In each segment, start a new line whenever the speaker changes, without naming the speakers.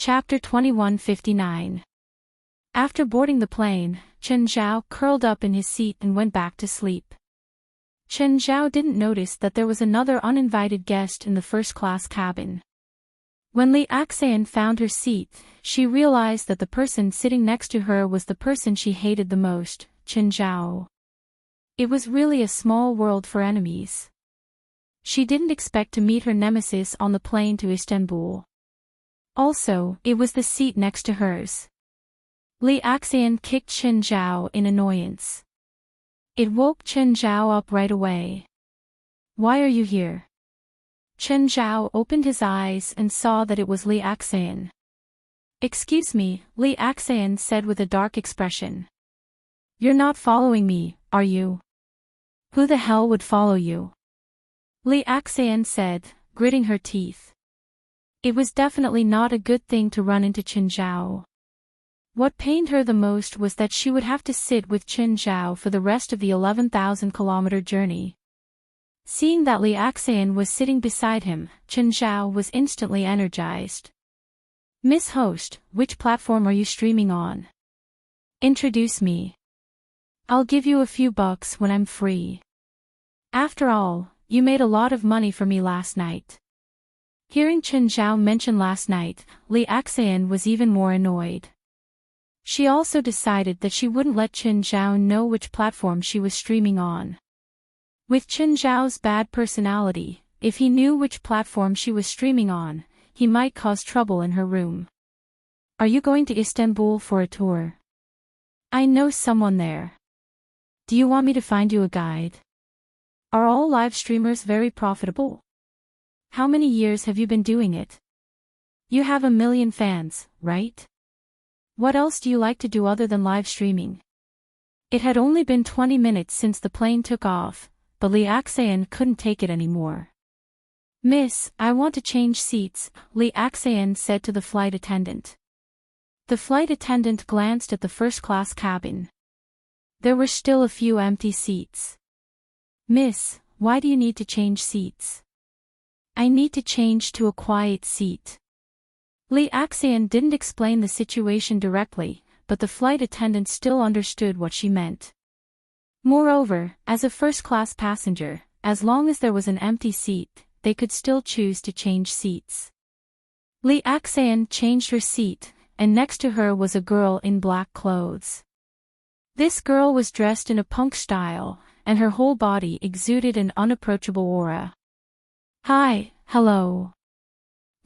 Chapter 2159. After boarding the plane, Chen Zhao curled up in his seat and went back to sleep. Chen Zhao didn't notice that there was another uninvited guest in the first-class cabin. When Li Axan found her seat, she realized that the person sitting next to her was the person she hated the most, Chen Zhao. It was really a small world for enemies. She didn't expect to meet her nemesis on the plane to Istanbul. Also, it was the seat next to hers. Li Axan kicked Chen Zhao in annoyance. It woke Chen Zhao up right away. "Why are you here?" Chen Zhao opened his eyes and saw that it was Li Axan. "Excuse me," Li Axan said with a dark expression. "You're not following me, are you?" "Who the hell would follow you?" Li Axan said, gritting her teeth. It was definitely not a good thing to run into Chen Zhao. What pained her the most was that she would have to sit with Chen Zhao for the rest of the 11,000-kilometer journey. Seeing that Li Axan was sitting beside him, Chen Zhao was instantly energized. "Miss Host, which platform are you streaming on? Introduce me. I'll give you a few bucks when I'm free. After all, you made a lot of money for me last night." Hearing Chen Zhao mention last night, Li Axan was even more annoyed. She also decided that she wouldn't let Chen Zhao know which platform she was streaming on. With Chen Zhao's bad personality, if he knew which platform she was streaming on, he might cause trouble in her room. "Are you going to Istanbul for a tour? I know someone there. Do you want me to find you a guide? Are all live streamers very profitable? How many years have you been doing it? You have 1 million fans, right? What else do you like to do other than live streaming?" It had only been 20 minutes since the plane took off, but Li Axan couldn't take it anymore. "Miss, I want to change seats," Li Axan said to the flight attendant. The flight attendant glanced at the first-class cabin. There were still a few empty seats. "Miss, why do you need to change seats?" "I need to change to a quiet seat." Li Axan didn't explain the situation directly, but the flight attendant still understood what she meant. Moreover, as a first-class passenger, as long as there was an empty seat, they could still choose to change seats. Li Axan changed her seat, and next to her was a girl in black clothes. This girl was dressed in a punk style, and her whole body exuded an unapproachable aura. "Hi, hello."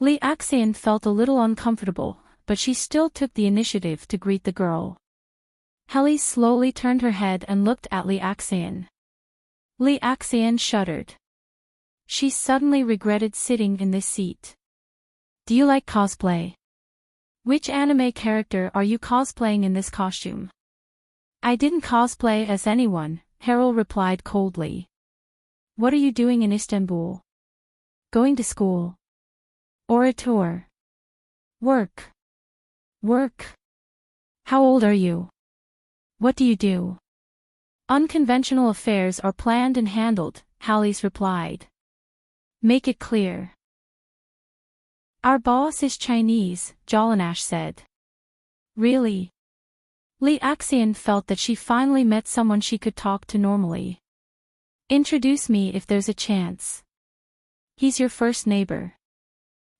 Li Axan felt a little uncomfortable, but she still took the initiative to greet the girl. Heli slowly turned her head and looked at Li Axan. Li Axan shuddered. She suddenly regretted sitting in this seat. "Do you like cosplay? Which anime character are you cosplaying in this costume?" "I didn't cosplay as anyone," Harold replied coldly. "What are you doing in Istanbul? Going to school? Or a tour? Work? Work? How old are you? What do you do?" "Unconventional affairs are planned and handled," Halis replied. "Make it clear." "Our boss is Chinese," Jolanash said. "Really?" Li Axan felt that she finally met someone she could talk to normally. "Introduce me if there's a chance. He's your first neighbor."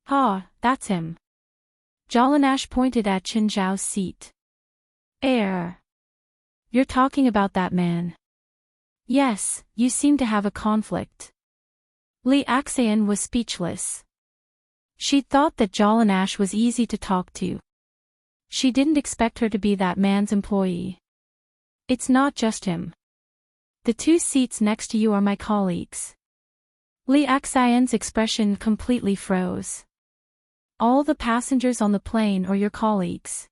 "Ha, that's him." Jolanash pointed at Chen Zhao's seat. You're talking about that man." "Yes, you seem to have a conflict." Li Axan was speechless. She thought that Jolanash was easy to talk to. She didn't expect her to be that man's employee. "It's not just him. The 2 seats next to you are my colleagues." Li Axan's expression completely froze. "All the passengers on the plane are your colleagues?"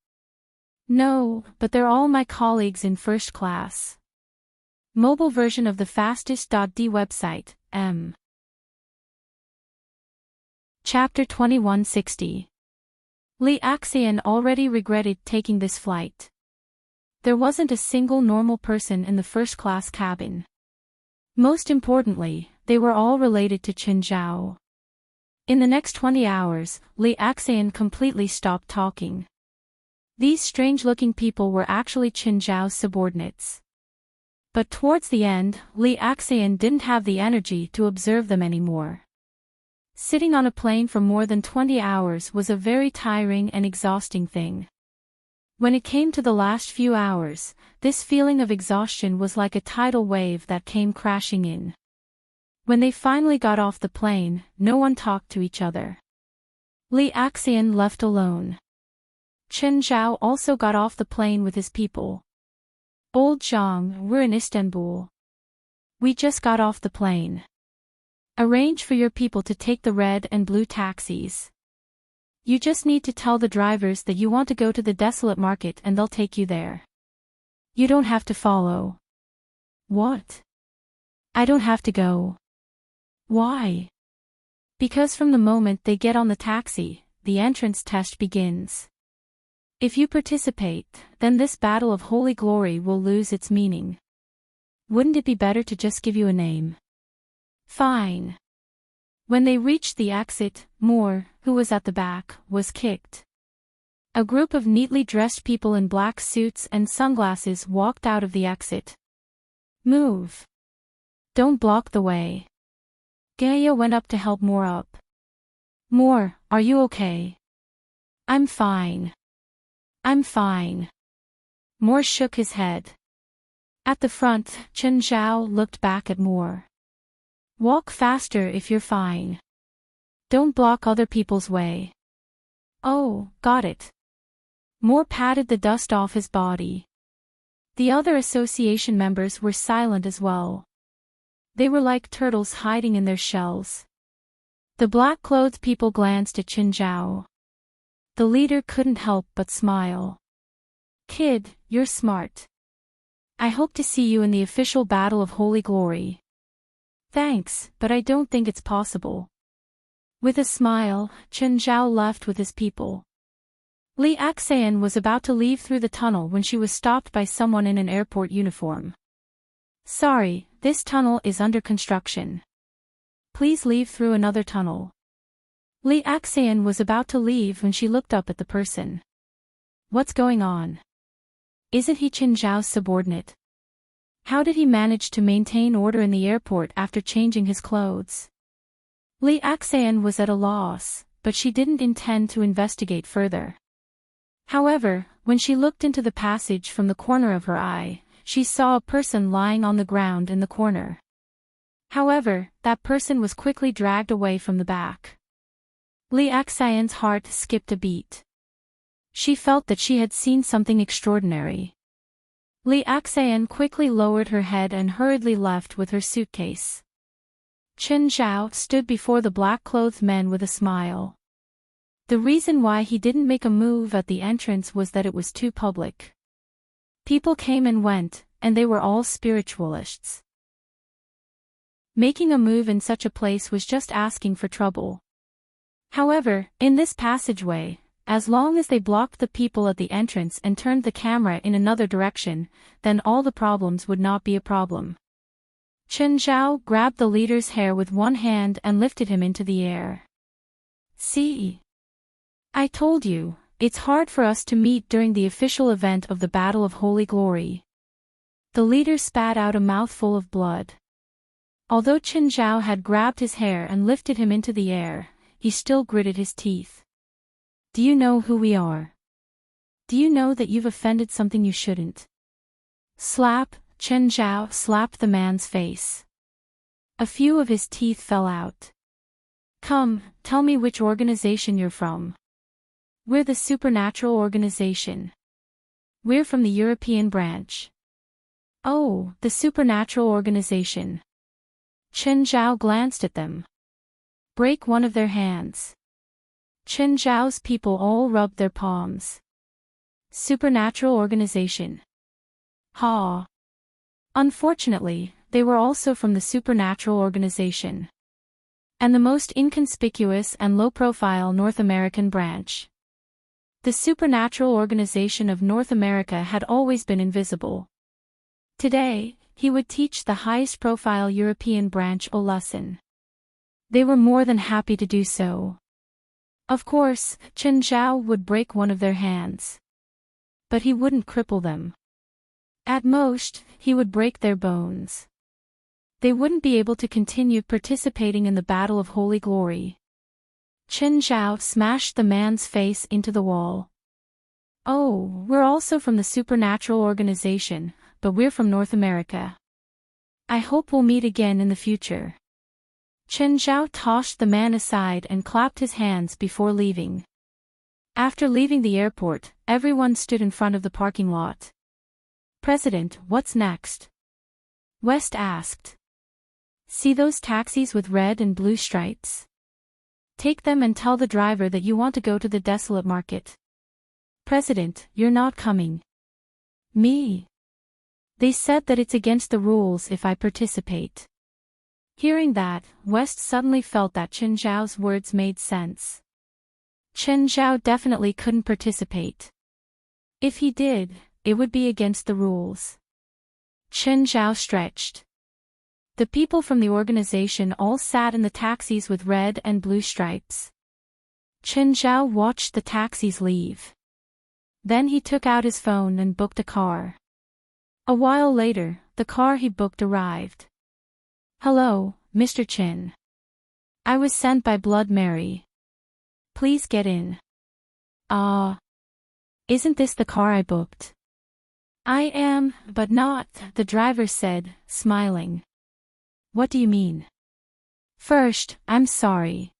"No, but they're all my colleagues in first class." Mobile version of the fastest.d website, M. Chapter 2160. Li Axan already regretted taking this flight. There wasn't a single normal person in the first-class cabin. Most importantly, they were all related to Chen Zhao. In the next 20 hours, Li Axian completely stopped talking. These strange-looking people were actually Qin Zhao's subordinates. But towards the end, Li Axian didn't have the energy to observe them anymore. Sitting on a plane for more than 20 hours was a very tiring and exhausting thing. When it came to the last few hours, this feeling of exhaustion was like a tidal wave that came crashing in. When they finally got off the plane, no one talked to each other. Li Axian left alone. Qin Zhao also got off the plane with his people. Old Zhang, we're in Istanbul. We just got off the plane. Arrange for your people to take the red and blue taxis. You just need to tell the drivers that you want to go to the desolate market and they'll take you there. You don't have to follow. What? I don't have to go. Why? Because from the moment they get on the taxi, the entrance test begins. If you participate, then this battle of holy glory will lose its meaning. Wouldn't it be better to just give you a name? Fine. When they reached the exit, Moore, who was at the back, was kicked. A group of neatly dressed people in black suits and sunglasses walked out of the exit. Move. Don't block the way. Gaia went up to help Moore up. Moore, are you okay? I'm fine. I'm fine. Moore shook his head. At the front, Qin Zhao looked back at Moore. Walk faster if you're fine. Don't block other people's way. Oh, got it. Moore patted the dust off his body. The other association members were silent as well. They were like turtles hiding in their shells. The black-clothed people glanced at Qin Zhao. The leader couldn't help but smile. Kid, you're smart. I hope to see you in the official Battle of Holy Glory. Thanks, but I don't think it's possible. With a smile, Qin Zhao left with his people. Li Axian was about to leave through the tunnel when she was stopped by someone in an airport uniform. Sorry, this tunnel is under construction. Please leave through another tunnel. Li Axian was about to leave when she looked up at the person. What's going on? Isn't he Qin Zhao's subordinate? How did he manage to maintain order in the airport after changing his clothes? Li Axian was at a loss, but she didn't intend to investigate further. However, when she looked into the passage from the corner of her eye, she saw a person lying on the ground in the corner. However, that person was quickly dragged away from the back. Li Axian's heart skipped a beat. She felt that she had seen something extraordinary. Li Axian quickly lowered her head and hurriedly left with her suitcase. Qin Zhao stood before the black-clothed men with a smile. The reason why he didn't make a move at the entrance was that it was too public. People came and went, and they were all spiritualists. Making a move in such a place was just asking for trouble. However, in this passageway, as long as they blocked the people at the entrance and turned the camera in another direction, then all the problems would not be a problem. Qin Zhao grabbed the leader's hair with one hand and lifted him into the air. See? I told you, it's hard for us to meet during the official event of the Battle of Holy Glory. The leader spat out a mouthful of blood. Although Qin Zhao had grabbed his hair and lifted him into the air, he still gritted his teeth. Do you know who we are? Do you know that you've offended something you shouldn't? Slap, Qin Zhao slapped the man's face. A few of his teeth fell out. Come, tell me which organization you're from. We're the Supernatural Organization. We're from the European branch. Oh, the Supernatural Organization. Qin Zhao glanced at them. Break one of their hands. Qin Zhao's people all rubbed their palms. Supernatural Organization. Ha. Unfortunately, they were also from the Supernatural Organization. And the most inconspicuous and low-profile North American branch. The Supernatural Organization of North America had always been invisible. Today, he would teach the highest-profile European branch a lesson. They were more than happy to do so. Of course, Chen Zhao would break one of their hands. But he wouldn't cripple them. At most, he would break their bones. They wouldn't be able to continue participating in the Battle of Holy Glory. Chen Zhao smashed the man's face into the wall. Oh, we're also from the Supernatural Organization, but we're from North America. I hope we'll meet again in the future. Chen Zhao tossed the man aside and clapped his hands before leaving. After leaving the airport, everyone stood in front of the parking lot. President, what's next? West asked. See those taxis with red and blue stripes? Take them and tell the driver that you want to go to the desolate market. President, you're not coming. Me? They said that it's against the rules if I participate. Hearing that, West suddenly felt that Chen Zhao's words made sense. Chen Zhao definitely couldn't participate. If he did, it would be against the rules. Chen Zhao stretched. The people from the organization all sat in the taxis with red and blue stripes. Chen Zhao watched the taxis leave. Then he took out his phone and booked a car. A while later, the car he booked arrived. Hello, Mr. Chen. I was sent by Blood Mary. Please get in. Isn't this the car I booked? I am, but not, the driver said, smiling. What do you mean? First, I'm sorry.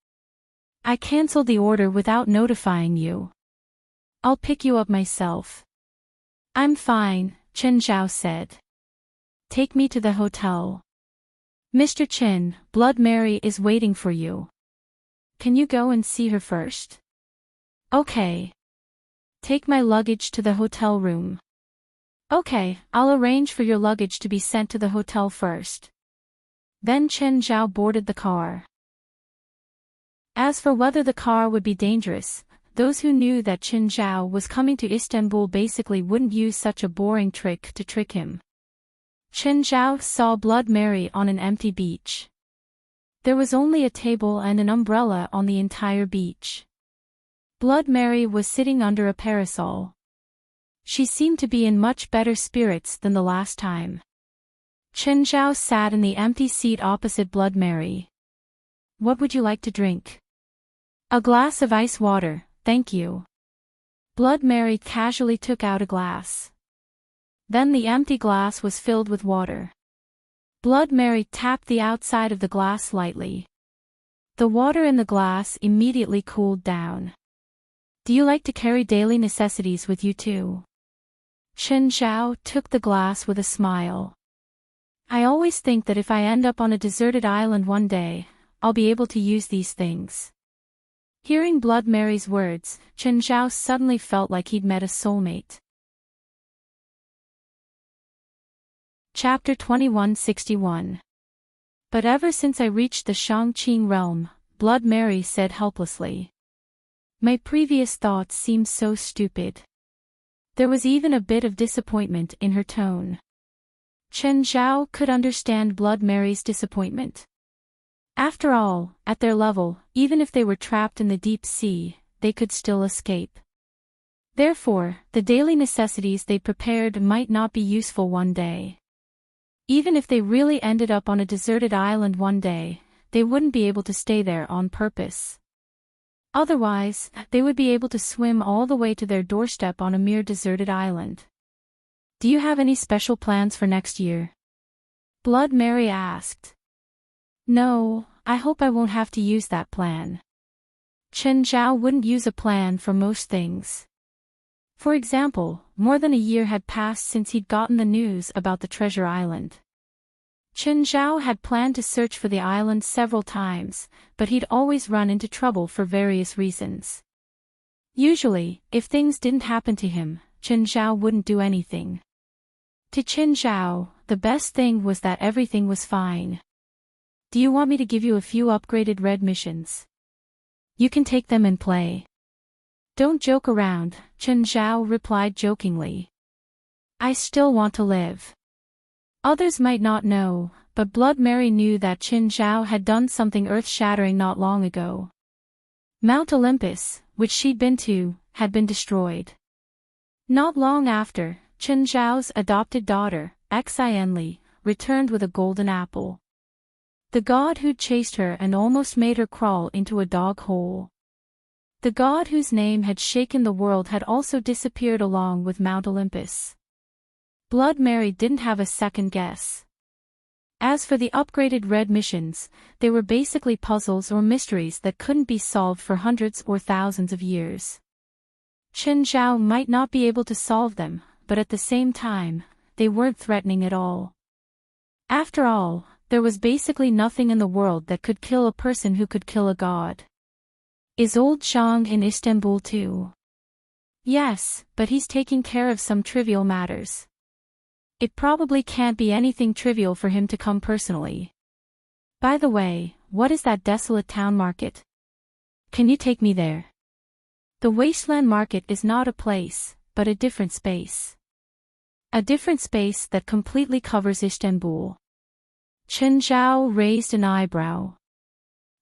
I canceled the order without notifying you. I'll pick you up myself. I'm fine, Chen Zhao said. Take me to the hotel. Mr. Chen, Blood Mary is waiting for you. Can you go and see her first? Okay. Take my luggage to the hotel room. Okay, I'll arrange for your luggage to be sent to the hotel first. Then Chen Zhao boarded the car. As for whether the car would be dangerous, those who knew that Chen Zhao was coming to Istanbul basically wouldn't use such a boring trick to trick him. Chen Zhao saw Blood Mary on an empty beach. There was only a table and an umbrella on the entire beach. Blood Mary was sitting under a parasol. She seemed to be in much better spirits than the last time. Chen Zhao sat in the empty seat opposite Blood Mary. What would you like to drink? A glass of ice water, thank you. Blood Mary casually took out a glass. Then the empty glass was filled with water. Blood Mary tapped the outside of the glass lightly. The water in the glass immediately cooled down. Do you like to carry daily necessities with you too? Chen Zhao took the glass with a smile. I always think that if I end up on a deserted island one day, I'll be able to use these things. Hearing Blood Mary's words, Chen Zhao suddenly felt like he'd met a soulmate. Chapter 2161. But ever since I reached the Shangqing realm, Blood Mary said helplessly. My previous thoughts seemed so stupid. There was even a bit of disappointment in her tone. Chen Zhao could understand Blood Mary's disappointment. After all, at their level, even if they were trapped in the deep sea, they could still escape. Therefore, the daily necessities they prepared might not be useful one day. Even if they really ended up on a deserted island one day, they wouldn't be able to stay there on purpose. Otherwise, they would be able to swim all the way to their doorstep on a mere deserted island. Do you have any special plans for next year? Blood Mary asked. No, I hope I won't have to use that plan. Chen Zhao wouldn't use a plan for most things. For example, more than a year had passed since he'd gotten the news about the treasure island. Chen Zhao had planned to search for the island several times, but he'd always run into trouble for various reasons. Usually, if things didn't happen to him, Chen Zhao wouldn't do anything. To Chen Zhao, the best thing was that everything was fine. Do you want me to give you a few upgraded red missions? You can take them and play. Don't joke around, Chen Zhao replied jokingly. I still want to live. Others might not know, but Blood Mary knew that Qin Zhao had done something earth-shattering not long ago. Mount Olympus, which she'd been to, had been destroyed. Not long after, Qin Zhao's adopted daughter, Xianli, returned with a golden apple. The god who'd chased her and almost made her crawl into a dog hole. The god whose name had shaken the world had also disappeared along with Mount Olympus. Blood Mary didn't have a second guess. As for the upgraded red missions, they were basically puzzles or mysteries that couldn't be solved for hundreds or thousands of years. Qin Zhao might not be able to solve them, but at the same time, they weren't threatening at all. After all, there was basically nothing in the world that could kill a person who could kill a god. Is old Zhang in Istanbul too? Yes, but he's taking care of some trivial matters. It probably can't be anything trivial for him to come personally. By the way, what is that desolate town market? Can you take me there? The wasteland market is not a place, but a different space. A different space that completely covers Istanbul. Qin Zhao raised an eyebrow.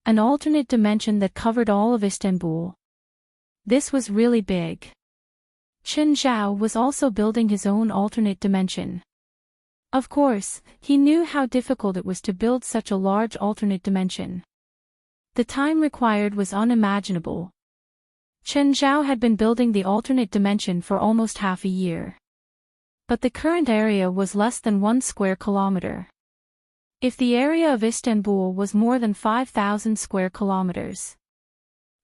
An alternate dimension that covered all of Istanbul. This was really big. Qin Zhao was also building his own alternate dimension. Of course, he knew how difficult it was to build such a large alternate dimension. The time required was unimaginable. Qin Zhao had been building the alternate dimension for almost half a year. But the current area was less than 1 square kilometer. If the area of Istanbul was more than 5,000 square kilometers.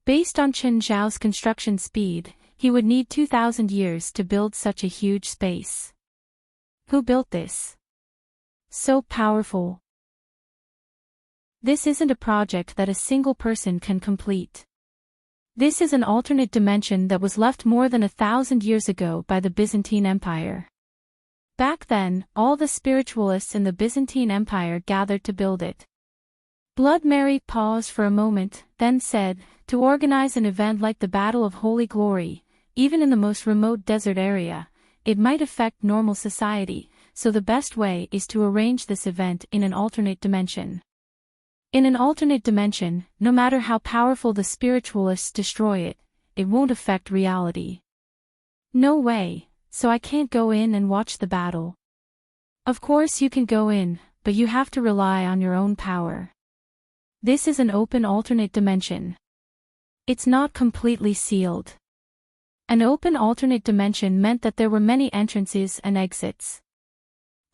Based on Qin Zhao's construction speed, he would need 2,000 years to build such a huge space. Who built this? So powerful. This isn't a project that a single person can complete. This is an alternate dimension that was left more than 1,000 years ago by the Byzantine Empire. Back then, all the spiritualists in the Byzantine Empire gathered to build it. Blood Mary paused for a moment, then said, to organize an event like the Battle of Holy Glory, even in the most remote desert area, it might affect normal society, so the best way is to arrange this event in an alternate dimension. In an alternate dimension, no matter how powerful the spiritualists destroy it, it won't affect reality. No way, so I can't go in and watch the battle. Of course you can go in, but you have to rely on your own power. This is an open alternate dimension. It's not completely sealed. An open alternate dimension meant that there were many entrances and exits.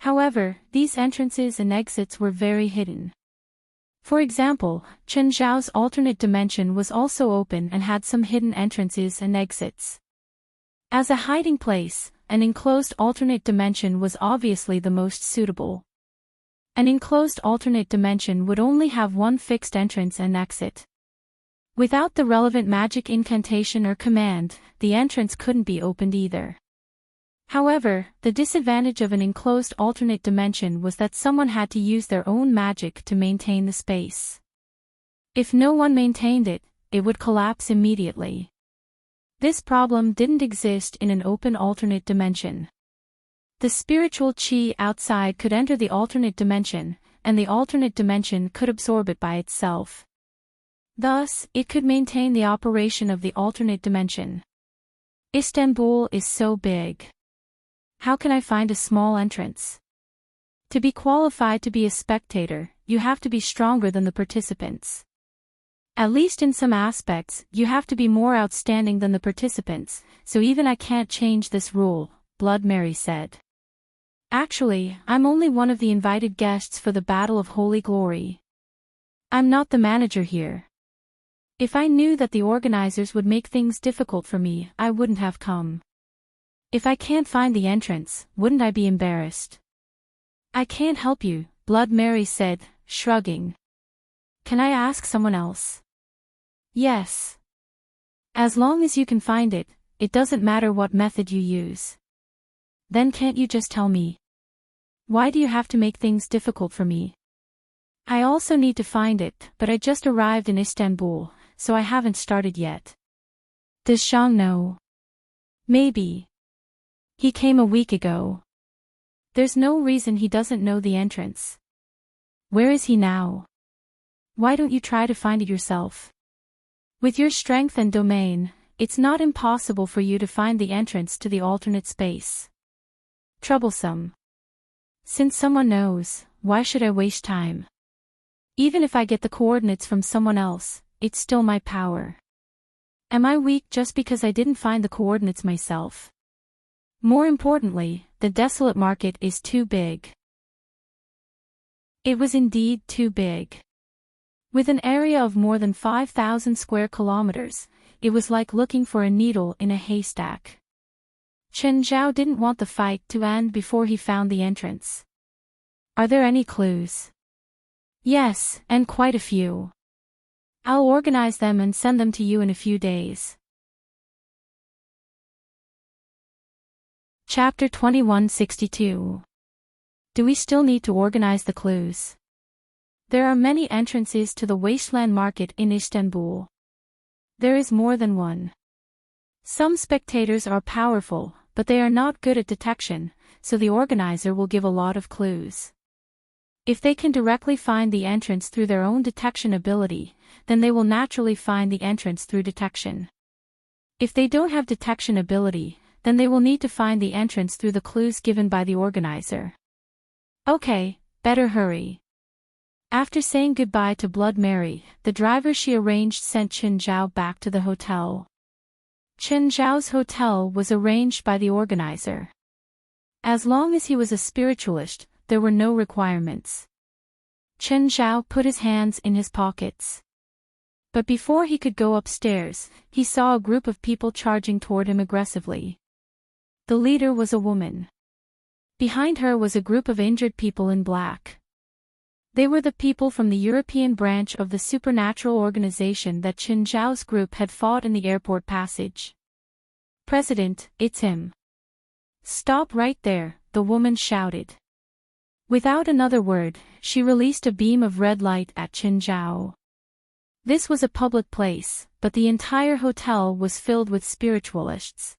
However, these entrances and exits were very hidden. For example, Qin Zhao's alternate dimension was also open and had some hidden entrances and exits. As a hiding place, an enclosed alternate dimension was obviously the most suitable. An enclosed alternate dimension would only have one fixed entrance and exit. Without the relevant magic incantation or command, the entrance couldn't be opened either. However, the disadvantage of an enclosed alternate dimension was that someone had to use their own magic to maintain the space. If no one maintained it, it would collapse immediately. This problem didn't exist in an open alternate dimension. The spiritual qi outside could enter the alternate dimension, and the alternate dimension could absorb it by itself. Thus, it could maintain the operation of the alternate dimension. Istanbul is so big. How can I find a small entrance? To be qualified to be a spectator, you have to be stronger than the participants. At least in some aspects, you have to be more outstanding than the participants, so even I can't change this rule, Blood Mary said. Actually, I'm only one of the invited guests for the Battle of Holy Glory. I'm not the manager here. If I knew that the organizers would make things difficult for me, I wouldn't have come. If I can't find the entrance, wouldn't I be embarrassed? I can't help you, Blood Mary said, shrugging. Can I ask someone else? Yes. As long as you can find it, it doesn't matter what method you use. Then can't you just tell me? Why do you have to make things difficult for me? I also need to find it, but I just arrived in Istanbul, so I haven't started yet. Does Zhang know? Maybe. He came a week ago. There's no reason he doesn't know the entrance. Where is he now? Why don't you try to find it yourself? With your strength and domain, it's not impossible for you to find the entrance to the alternate space. Troublesome. Since someone knows, why should I waste time? Even if I get the coordinates from someone else, it's still my power. Am I weak just because I didn't find the coordinates myself? More importantly, the desolate market is too big. It was indeed too big. With an area of more than 5,000 square kilometers, it was like looking for a needle in a haystack. Chen Zhao didn't want the fight to end before he found the entrance. Are there any clues? Yes, and quite a few. I'll organize them and send them to you in a few days. Chapter 2162. Do we still need to organize the clues? There are many entrances to the wasteland market in Istanbul. There is more than one. Some spectators are powerful, but they are not good at detection, so the organizer will give a lot of clues. If they can directly find the entrance through their own detection ability, then they will naturally find the entrance through detection. If they don't have detection ability, then they will need to find the entrance through the clues given by the organizer. Okay, better hurry. After saying goodbye to Blood Mary, the driver she arranged sent Chen Zhao back to the hotel. Chen Zhao's hotel was arranged by the organizer. As long as he was a spiritualist, there were no requirements. Chen Zhao put his hands in his pockets. But before he could go upstairs, he saw a group of people charging toward him aggressively. The leader was a woman. Behind her was a group of injured people in black. They were the people from the European branch of the supernatural organization that Chen Zhao's group had fought in the airport passage. President, it's him. Stop right there, the woman shouted. Without another word, she released a beam of red light at Chen Zhao. This was a public place, but the entire hotel was filled with spiritualists.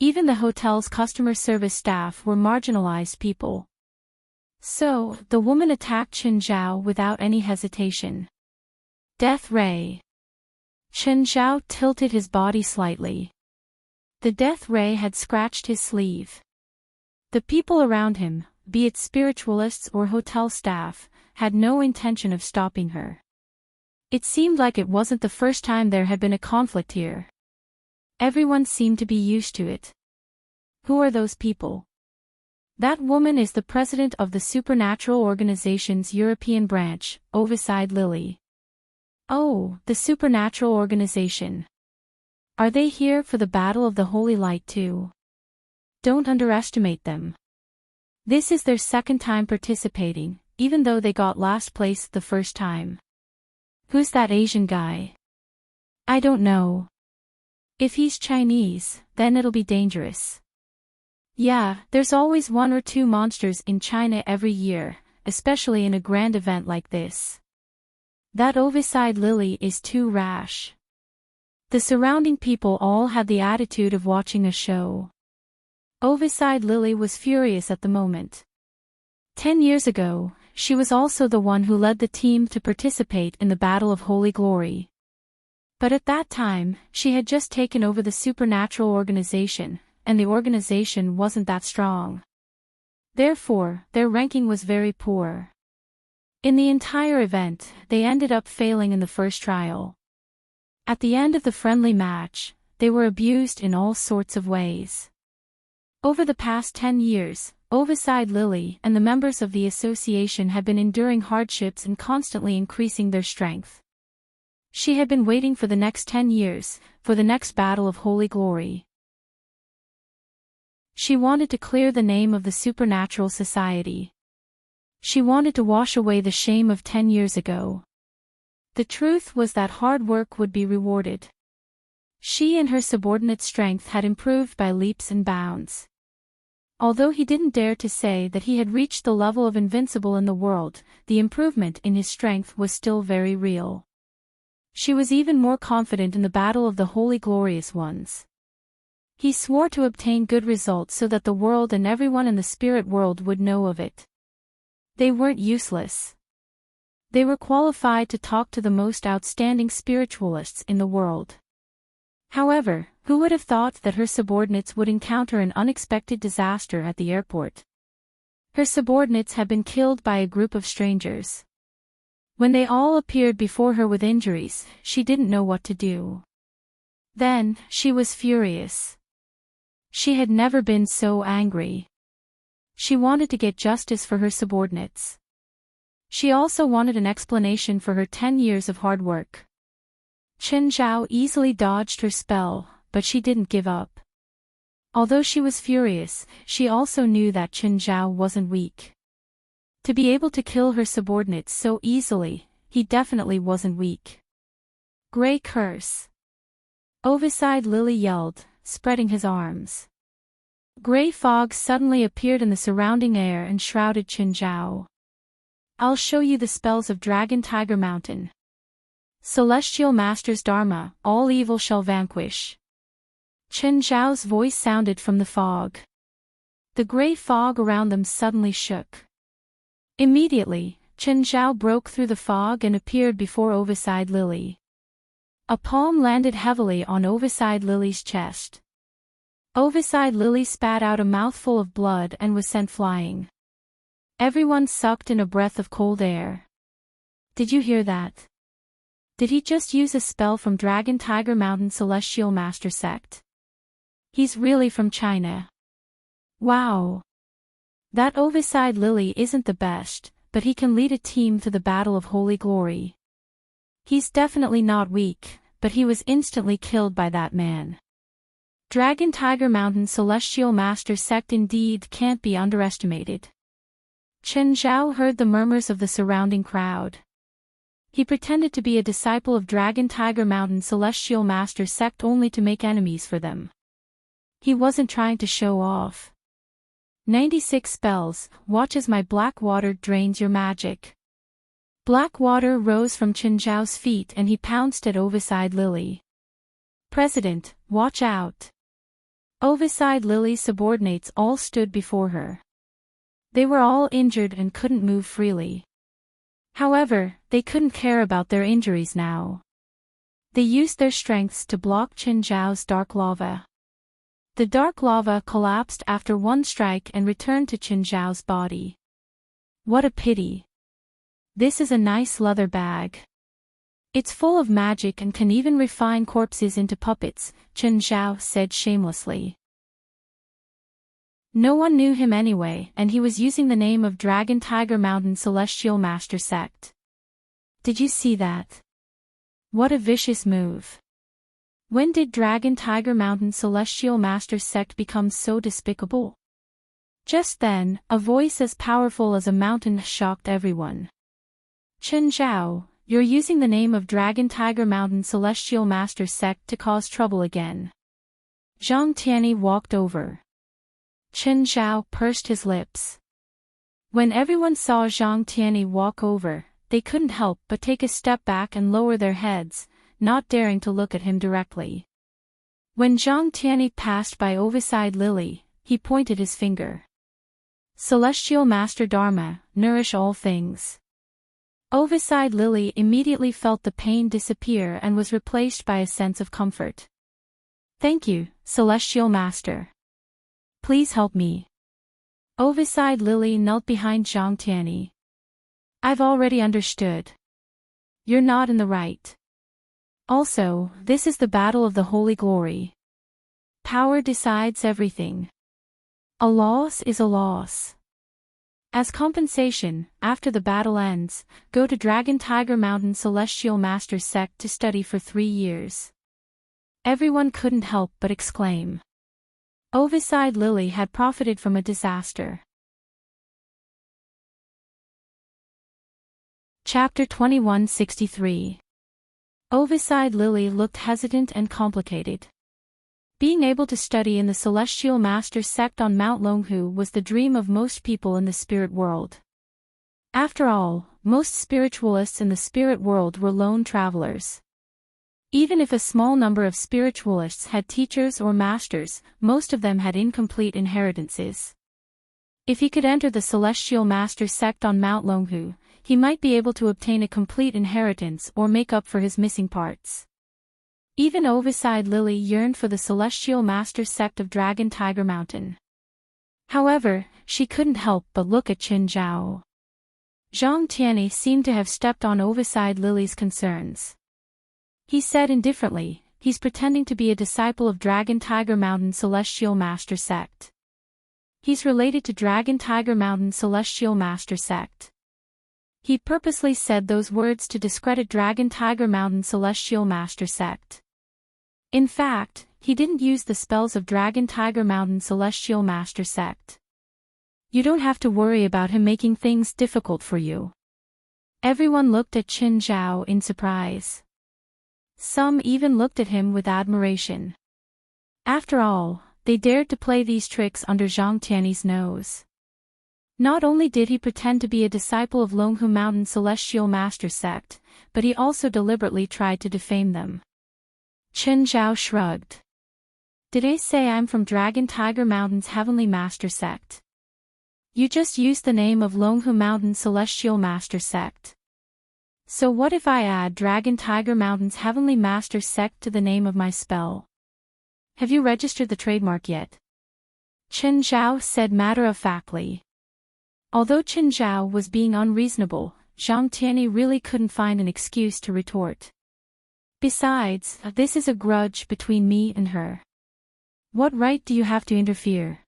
Even the hotel's customer service staff were marginalized people. So, the woman attacked Chen Zhao without any hesitation. Death Ray. Chen Zhao tilted his body slightly. The death ray had scratched his sleeve. The people around him, be it spiritualists or hotel staff, had no intention of stopping her. It seemed like it wasn't the first time there had been a conflict here. Everyone seemed to be used to it. Who are those people? That woman is the president of the Supernatural Organization's European branch, Overside Lily. Oh, the Supernatural Organization. Are they here for the Battle of the Holy Light too? Don't underestimate them. This is their second time participating, even though they got last place the first time. Who's that Asian guy? I don't know. If he's Chinese, then it'll be dangerous. Yeah, there's always one or two monsters in China every year, especially in a grand event like this. That Overside Lily is too rash. The surrounding people all had the attitude of watching a show. Overside Lily was furious at the moment. 10 years ago, she was also the one who led the team to participate in the Battle of Holy Glory. But at that time, she had just taken over the Supernatural Organization, and the organization wasn't that strong. Therefore, their ranking was very poor. In the entire event, they ended up failing in the first trial. At the end of the friendly match, they were abused in all sorts of ways. Over the past 10 years, Overside Lily and the members of the association had been enduring hardships and constantly increasing their strength. She had been waiting for the next 10 years, for the next Battle of Holy Glory. She wanted to clear the name of the Supernatural Society. She wanted to wash away the shame of 10 years ago. The truth was that hard work would be rewarded. She and her subordinate's strength had improved by leaps and bounds. Although he didn't dare to say that he had reached the level of invincible in the world, the improvement in his strength was still very real. She was even more confident in the Battle of the Holy Glorious Ones. He swore to obtain good results so that the world and everyone in the spirit world would know of it. They weren't useless. They were qualified to talk to the most outstanding spiritualists in the world. However, who would have thought that her subordinates would encounter an unexpected disaster at the airport? Her subordinates had been killed by a group of strangers. When they all appeared before her with injuries, she didn't know what to do. Then, she was furious. She had never been so angry. She wanted to get justice for her subordinates. She also wanted an explanation for her 10 years of hard work. Chen Zhao easily dodged her spell, but she didn't give up. Although she was furious, she also knew that Chen Zhao wasn't weak. To be able to kill her subordinates so easily, he definitely wasn't weak. Grey curse. Overside Lily yelled, spreading his arms. Grey fog suddenly appeared in the surrounding air and shrouded Chen Zhao. I'll show you the spells of Dragon Tiger Mountain. Celestial Master's Dharma, all evil shall vanquish. Chen Zhao's voice sounded from the fog. The grey fog around them suddenly shook. Immediately, Chen Zhao broke through the fog and appeared before Overside Lily. A palm landed heavily on Overside Lily's chest. Overside Lily spat out a mouthful of blood and was sent flying. Everyone sucked in a breath of cold air. Did you hear that? Did he just use a spell from Dragon Tiger Mountain Celestial Master Sect? He's really from China. Wow. That Overside Lily isn't the best, but he can lead a team to the Battle of Holy Glory. He's definitely not weak, but he was instantly killed by that man. Dragon Tiger Mountain Celestial Master Sect indeed can't be underestimated. Chen Zhao heard the murmurs of the surrounding crowd. He pretended to be a disciple of Dragon Tiger Mountain Celestial Master Sect only to make enemies for them. He wasn't trying to show off. 96 spells, watch as my black water drains your magic. Black water rose from Chen Zhao's feet and he pounced at Overside Lily. President, watch out. Overside Lily's subordinates all stood before her. They were all injured and couldn't move freely. However, they couldn't care about their injuries now. They used their strengths to block Chen Zhao's dark lava. The dark lava collapsed after one strike and returned to Chen Zhao's body. What a pity. This is a nice leather bag. It's full of magic and can even refine corpses into puppets, Chen Zhao said shamelessly. No one knew him anyway, and he was using the name of Dragon Tiger Mountain Celestial Master Sect. Did you see that? What a vicious move. When did Dragon Tiger Mountain Celestial Master Sect become so despicable? Just then, a voice as powerful as a mountain shocked everyone. Chen Zhao, you're using the name of Dragon Tiger Mountain Celestial Master Sect to cause trouble again. Zhang Tianyi walked over. Chen Zhao pursed his lips. When everyone saw Zhang Tianyi walk over, they couldn't help but take a step back and lower their heads, not daring to look at him directly. When Zhang Tianyi passed by Overside Lily, he pointed his finger. Celestial Master Dharma, nourish all things. Overside Lily immediately felt the pain disappear and was replaced by a sense of comfort. Thank you, Celestial Master. Please help me. Overside Lily knelt behind Zhang Tianyi. I've already understood. You're not in the right. Also, this is the Battle of the Holy Glory. Power decides everything. A loss is a loss. As compensation, after the battle ends, go to Dragon Tiger Mountain Celestial Master Sect to study for 3 years. Everyone couldn't help but exclaim. Overside Lily had profited from a disaster. Chapter 2163. Overside Lily looked hesitant and complicated. Being able to study in the Celestial Master Sect on Mount Longhu was the dream of most people in the spirit world. After all, most spiritualists in the spirit world were lone travelers. Even if a small number of spiritualists had teachers or masters, most of them had incomplete inheritances. If he could enter the Celestial Master sect on Mount Longhu, he might be able to obtain a complete inheritance or make up for his missing parts. Even Overside Lily yearned for the Celestial Master sect of Dragon Tiger Mountain. However, she couldn't help but look at Qin Zhao. Zhang Tianyi seemed to have stepped on Overside Lily's concerns. He said indifferently, "He's pretending to be a disciple of Dragon Tiger Mountain Celestial Master sect. He's related to Dragon Tiger Mountain Celestial Master sect." He purposely said those words to discredit Dragon Tiger Mountain Celestial Master sect. In fact, he didn't use the spells of Dragon Tiger Mountain Celestial Master sect. You don't have to worry about him making things difficult for you. Everyone looked at Qin Zhao in surprise. Some even looked at him with admiration. After all, they dared to play these tricks under Zhang Tianyi's nose. Not only did he pretend to be a disciple of Longhu Mountain Celestial Master sect, but he also deliberately tried to defame them. Qin Zhao shrugged. "Did I say I'm from Dragon Tiger Mountain's Heavenly Master sect? You just used the name of Longhu Mountain Celestial Master sect. So what if I add Dragon Tiger Mountain's Heavenly Master sect to the name of my spell? Have you registered the trademark yet?" Qin Zhao said matter-of-factly. Although Qin Zhao was being unreasonable, Zhang Tianyi really couldn't find an excuse to retort. "Besides, this is a grudge between me and her. What right do you have to interfere?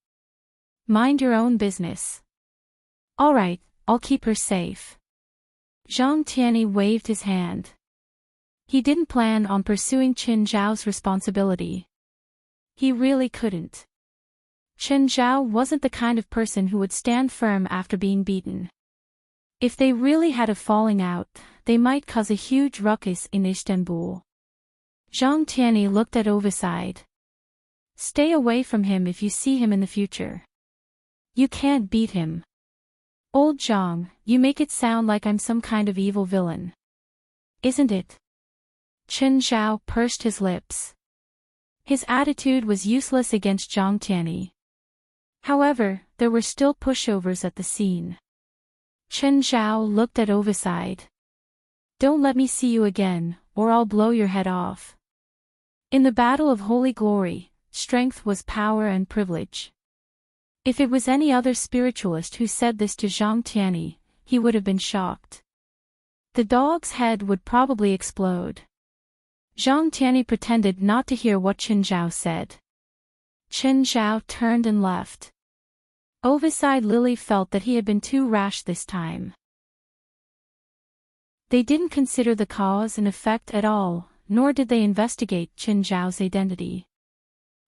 Mind your own business." "All right, I'll keep her safe." Zhang Tianyi waved his hand. He didn't plan on pursuing Qin Zhao's responsibility. He really couldn't. Qin Zhao wasn't the kind of person who would stand firm after being beaten. If they really had a falling out, they might cause a huge ruckus in Istanbul. Zhang Tianyi looked at Overside. "Stay away from him if you see him in the future. You can't beat him." "Old Zhang, you make it sound like I'm some kind of evil villain. Isn't it?" Qin Zhao pursed his lips. His attitude was useless against Zhang Tianyi. However, there were still pushovers at the scene. Qin Zhao looked at Overside. "Don't let me see you again, or I'll blow your head off." In the Battle of Holy Glory, strength was power and privilege. If it was any other spiritualist who said this to Zhang Tianyi, he would have been shocked. The dog's head would probably explode. Zhang Tianyi pretended not to hear what Qin Zhao said. Qin Zhao turned and left. Overside Lily felt that he had been too rash this time. They didn't consider the cause and effect at all, nor did they investigate Qin Zhao's identity.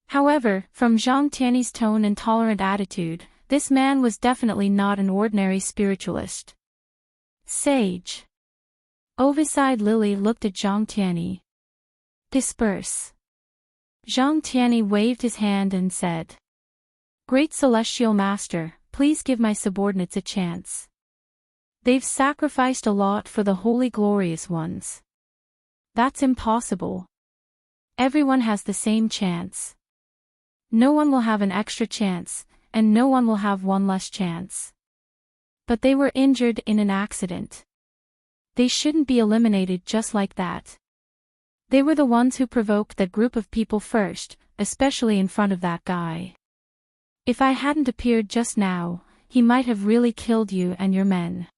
However, from Zhang Tianyi's tone and tolerant attitude, this man was definitely not an ordinary spiritualist. Sage. Overside Lily looked at Zhang Tianyi. "Disperse." Zhang Tianyi waved his hand and said, "Great Celestial Master, please give my subordinates a chance. They've sacrificed a lot for the Holy Glorious Ones." "That's impossible. Everyone has the same chance. No one will have an extra chance, and no one will have one less chance." "But they were injured in an accident. They shouldn't be eliminated just like that. They were the ones who provoked that group of people first, especially in front of that guy. If I hadn't appeared just now, he might have really killed you and your men.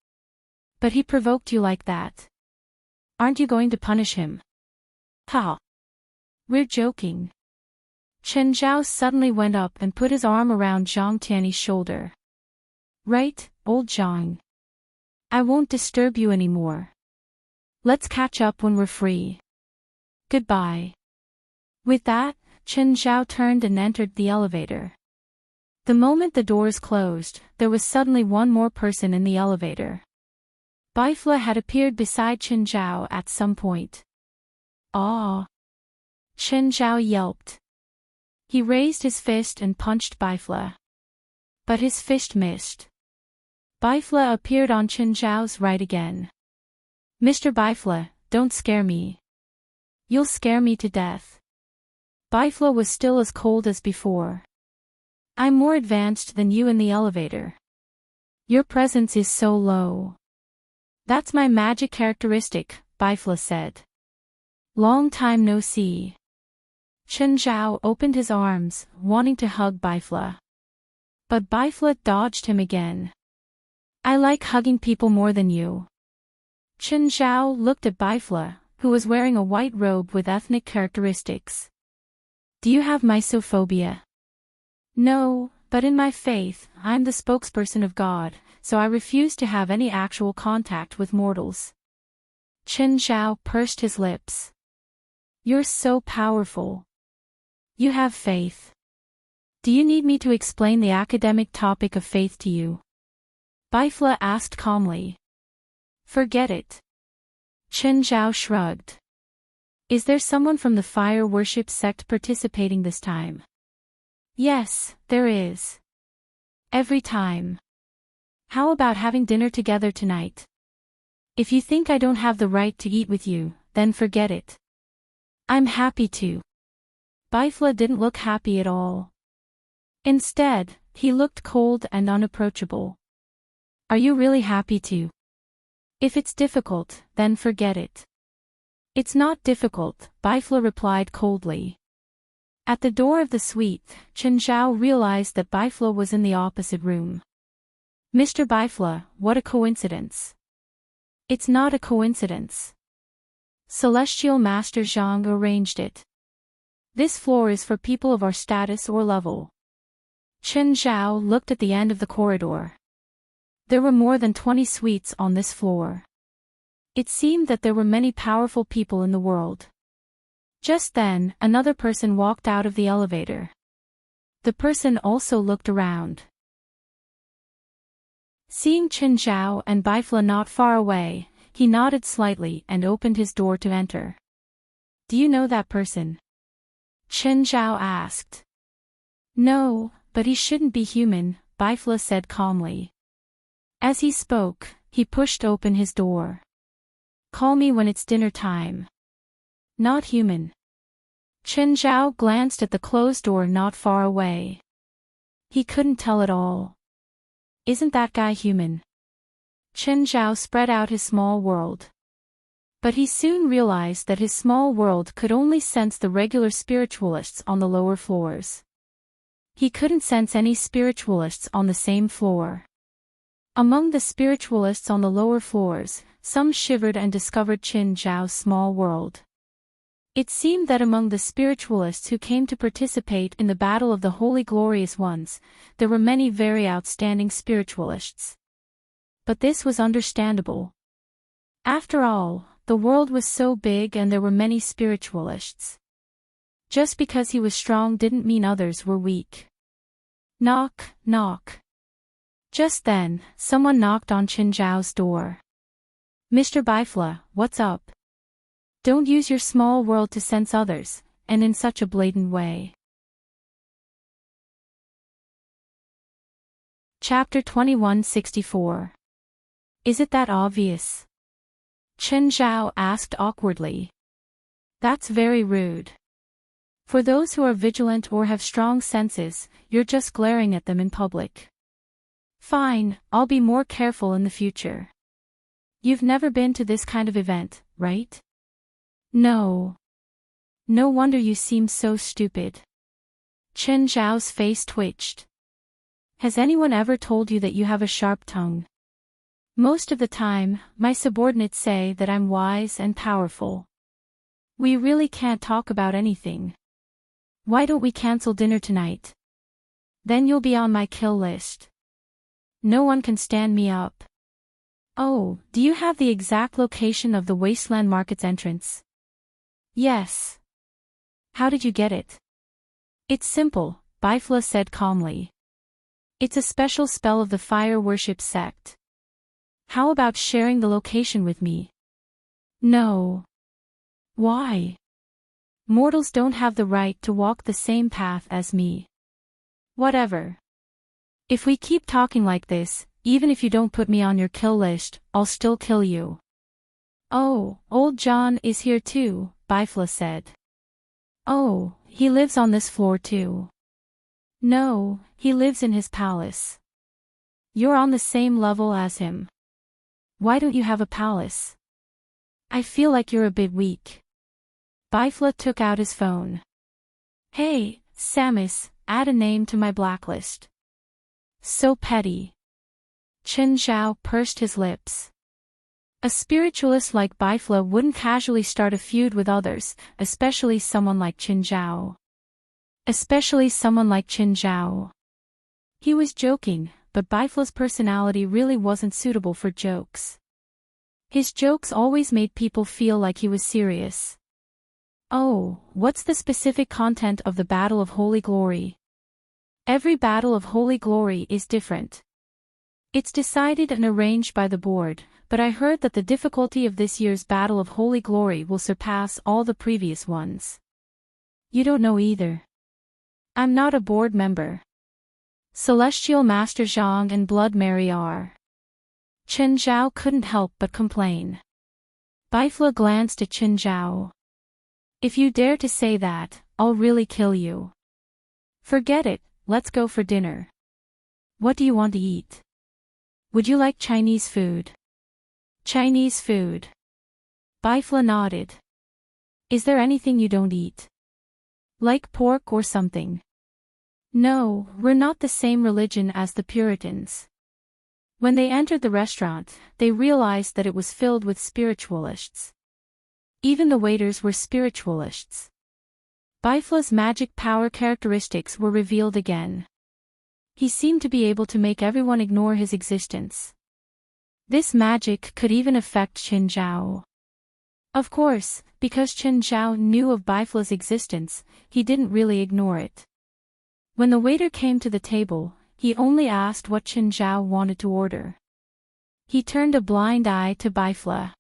But he provoked you like that. Aren't you going to punish him?" "Ha! We're joking." Qin Zhao suddenly went up and put his arm around Zhang Tianyi's shoulder. "Right, old Zhang. I won't disturb you anymore. Let's catch up when we're free. Goodbye." With that, Qin Zhao turned and entered the elevator. The moment the doors closed, there was suddenly one more person in the elevator. Bifla had appeared beside Qin Zhao at some point. "Aw!" Qin Zhao yelped. He raised his fist and punched Bifla. But his fist missed. Bifla appeared on Qin Zhao's right again. "Mr. Bifla, don't scare me. You'll scare me to death. Bifla was still as cold as before. I'm more advanced than you in the elevator. Your presence is so low. That's my magic characteristic, Bifla said. Long time no see. Chen Zhao opened his arms, wanting to hug Bifla. But Bifla dodged him again. I like hugging people more than you. Chen Zhao looked at Bifla, who was wearing a white robe with ethnic characteristics. Do you have mysophobia? No, but in my faith, I'm the spokesperson of God, so I refuse to have any actual contact with mortals. Chen Zhao pursed his lips. You're so powerful. You have faith. Do you need me to explain the academic topic of faith to you? Bifla asked calmly. Forget it. Chen Zhao shrugged. Is there someone from the fire worship sect participating this time? Yes, there is. Every time. How about having dinner together tonight? If you think I don't have the right to eat with you, then forget it. I'm happy to. Bifla didn't look happy at all. Instead, he looked cold and unapproachable. Are you really happy to? If it's difficult, then forget it. It's not difficult, Bifla replied coldly. At the door of the suite, Chen Zhao realized that Bifla was in the opposite room. Mr. Bifla, what a coincidence. It's not a coincidence. Celestial Master Zhang arranged it. This floor is for people of our status or level. Chen Zhao looked at the end of the corridor. There were more than 20 suites on this floor. It seemed that there were many powerful people in the world. Just then, another person walked out of the elevator. The person also looked around. Seeing Chen Zhao and Bifla not far away, he nodded slightly and opened his door to enter. Do you know that person? Chen Zhao asked. No, but he shouldn't be human, Bifla said calmly. As he spoke, he pushed open his door. Call me when it's dinner time. Not human. Chen Zhao glanced at the closed door not far away. He couldn't tell at all. Isn't that guy human? Chen Zhao spread out his small world. But he soon realized that his small world could only sense the regular spiritualists on the lower floors. He couldn't sense any spiritualists on the same floor. Among the spiritualists on the lower floors, some shivered and discovered Chen Zhao's small world. It seemed that among the spiritualists who came to participate in the Battle of the Holy Glorious Ones, there were many very outstanding spiritualists. But this was understandable. After all, the world was so big and there were many spiritualists. Just because he was strong didn't mean others were weak. Knock, knock. Just then, someone knocked on Chen Zhao's door. Mr. Bifla, what's up? Don't use your small world to sense others, and in such a blatant way. Chapter 2164. Is it that obvious? Chen Zhao asked awkwardly. That's very rude. For those who are vigilant or have strong senses, you're just glaring at them in public. Fine, I'll be more careful in the future. You've never been to this kind of event, right? No. No wonder you seem so stupid. Chen Zhao's face twitched. Has anyone ever told you that you have a sharp tongue? Most of the time, my subordinates say that I'm wise and powerful. We really can't talk about anything. Why don't we cancel dinner tonight? Then you'll be on my kill list. No one can stand me up. Oh, do you have the exact location of the Wasteland Market's entrance? Yes. How did you get it? It's simple, Bifla said calmly. It's a special spell of the fire worship sect. How about sharing the location with me? No. Why? Mortals don't have the right to walk the same path as me. Whatever. If we keep talking like this, even if you don't put me on your kill list, I'll still kill you. Oh, old John is here too, Bifla said. Oh, he lives on this floor too. No, he lives in his palace. You're on the same level as him. Why don't you have a palace? I feel like you're a bit weak. Bifla took out his phone. Hey, Samus, add a name to my blacklist. So petty. Chen Zhao pursed his lips. A spiritualist like Bifla wouldn't casually start a feud with others, especially someone like Chen Zhao. He was joking, but Bifla's personality really wasn't suitable for jokes. His jokes always made people feel like he was serious. Oh, what's the specific content of the Battle of Holy Glory? Every Battle of Holy Glory is different. It's decided and arranged by the board, but I heard that the difficulty of this year's Battle of Holy Glory will surpass all the previous ones. You don't know either. I'm not a board member. Celestial Master Zhang and Blood Mary are. Chen Zhao couldn't help but complain. Bifla glanced at Chen Zhao. If you dare to say that, I'll really kill you. Forget it, let's go for dinner. What do you want to eat? Would you like Chinese food? Chinese food. Bifla nodded. Is there anything you don't eat? Like pork or something? No, we're not the same religion as the Puritans. When they entered the restaurant, they realized that it was filled with spiritualists. Even the waiters were spiritualists. Bifla's magic power characteristics were revealed again. He seemed to be able to make everyone ignore his existence. This magic could even affect Chen Zhao. Of course, because Chen Zhao knew of Bifla's existence, he didn't really ignore it. When the waiter came to the table, he only asked what Chen Zhao wanted to order. He turned a blind eye to Bifla.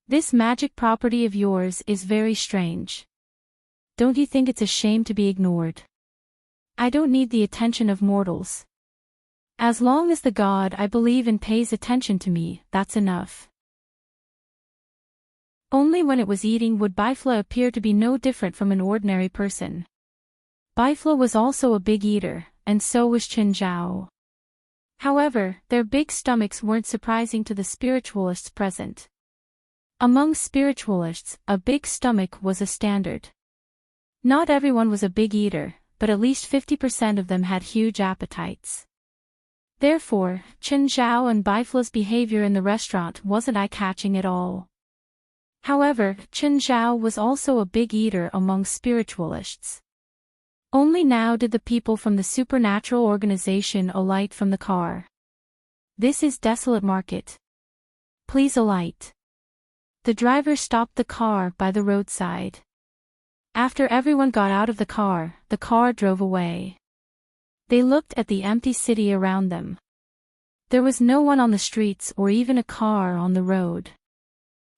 This magic property of yours is very strange. Don't you think it's a shame to be ignored? I don't need the attention of mortals. As long as the god I believe in pays attention to me, that's enough. Only when it was eating would Bifla appear to be no different from an ordinary person. Bifla was also a big eater, and so was Chen Zhao. However, their big stomachs weren't surprising to the spiritualists present. Among spiritualists, a big stomach was a standard. Not everyone was a big eater, but at least 50% of them had huge appetites. Therefore, Chen Zhao and Bifla's behavior in the restaurant wasn't eye-catching at all. However, Chen Zhao was also a big eater among spiritualists. Only now did the people from the supernatural organization alight from the car. This is Desolate Market. Please alight. The driver stopped the car by the roadside. After everyone got out of the car drove away. They looked at the empty city around them. There was no one on the streets or even a car on the road.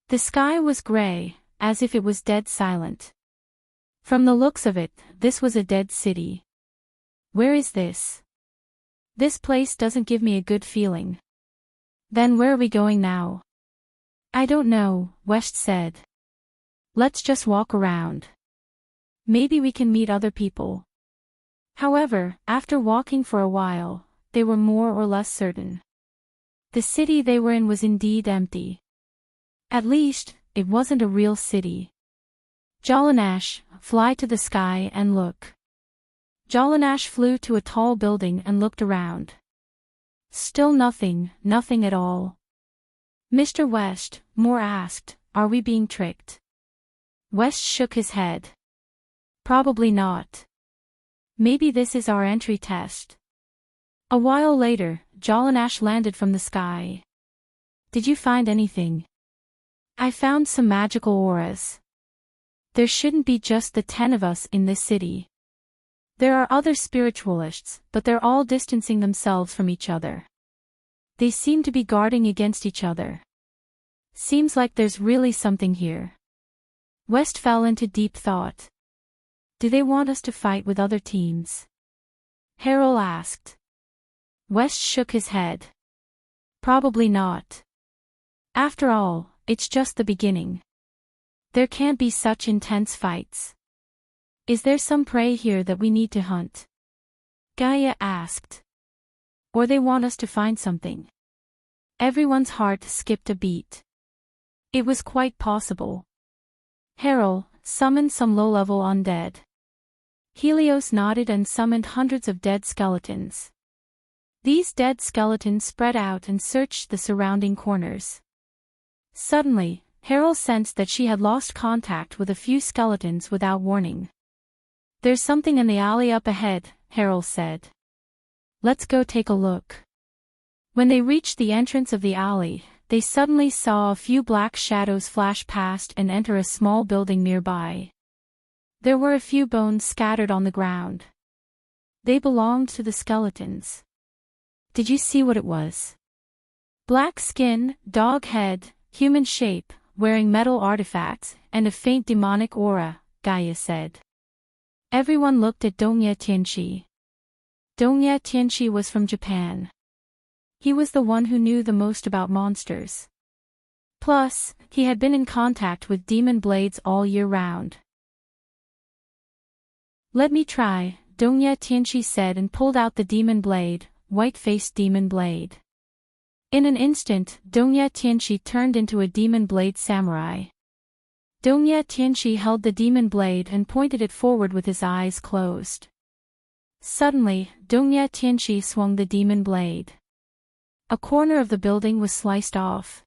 The sky was gray, as if it was dead silent. From the looks of it, this was a dead city. Where is this? This place doesn't give me a good feeling. Then where are we going now? I don't know, West said. Let's just walk around. Maybe we can meet other people. However, after walking for a while, they were more or less certain. The city they were in was indeed empty. At least, it wasn't a real city. Jolanash, fly to the sky and look. Jolanash flew to a tall building and looked around. Still nothing at all. Mr. West, Moore asked, are we being tricked? West shook his head. Probably not. Maybe this is our entry test. A while later, Jolanash landed from the sky. Did you find anything? I found some magical auras. There shouldn't be just the 10 of us in this city. There are other spiritualists, but they're all distancing themselves from each other. They seem to be guarding against each other. Seems like there's really something here. West fell into deep thought. Do they want us to fight with other teams? Harold asked. West shook his head. Probably not. After all, it's just the beginning. There can't be such intense fights. Is there some prey here that we need to hunt? Gaia asked. Or they want us to find something. Everyone's heart skipped a beat. It was quite possible. Harold summoned some low-level undead. Helios nodded and summoned hundreds of dead skeletons. These dead skeletons spread out and searched the surrounding corners. Suddenly, Harold sensed that she had lost contact with a few skeletons without warning. There's something in the alley up ahead, Harold said. Let's go take a look. When they reached the entrance of the alley, they suddenly saw a few black shadows flash past and enter a small building nearby. There were a few bones scattered on the ground. They belonged to the skeletons. Did you see what it was? Black skin, dog head, human shape, wearing metal artifacts, and a faint demonic aura, Gaia said. Everyone looked at Dongye Tianqi. Dongye Tianqi was from Japan. He was the one who knew the most about monsters. Plus, he had been in contact with demon blades all year round. Let me try, Dongye Tianqi said and pulled out the demon blade, white-faced demon blade. In an instant, Dongye Tianqi turned into a demon blade samurai. Dongye Tianqi held the demon blade and pointed it forward with his eyes closed. Suddenly, Dongye Tianqi swung the demon blade. A corner of the building was sliced off.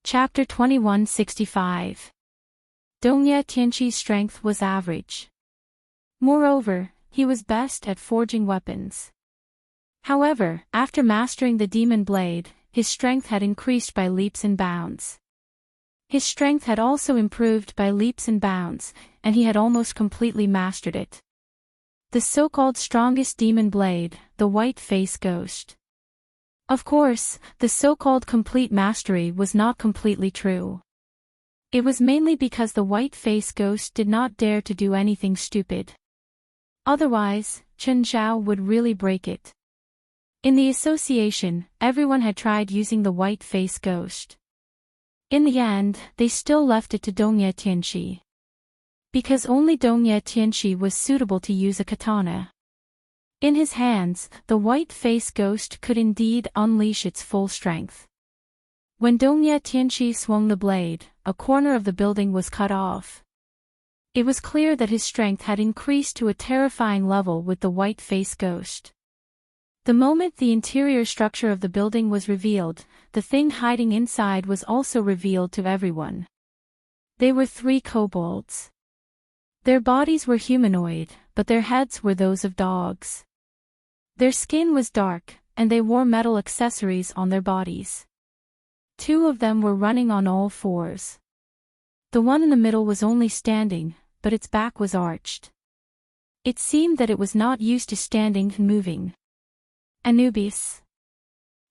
Chapter 2165. Dongye Tianqi's strength was average. Moreover, he was best at forging weapons. However, after mastering the demon blade, his strength had increased by leaps and bounds. His strength had also improved by leaps and bounds, and he had almost completely mastered it. The so-called strongest demon blade, the white face ghost. Of course, the so-called complete mastery was not completely true. It was mainly because the white face ghost did not dare to do anything stupid. Otherwise, Chen Zhao would really break it. In the association, everyone had tried using the white face ghost. In the end, they still left it to Dongye Tianqi. Because only Dongye Tianqi was suitable to use a katana. In his hands, the white face ghost could indeed unleash its full strength. When Dongye Tianqi swung the blade, a corner of the building was cut off. It was clear that his strength had increased to a terrifying level with the white face ghost. The moment the interior structure of the building was revealed, the thing hiding inside was also revealed to everyone. They were 3 kobolds. Their bodies were humanoid, but their heads were those of dogs. Their skin was dark, and they wore metal accessories on their bodies. 2 of them were running on all 4s. The one in the middle was only standing, but its back was arched. It seemed that it was not used to standing and moving. Anubis.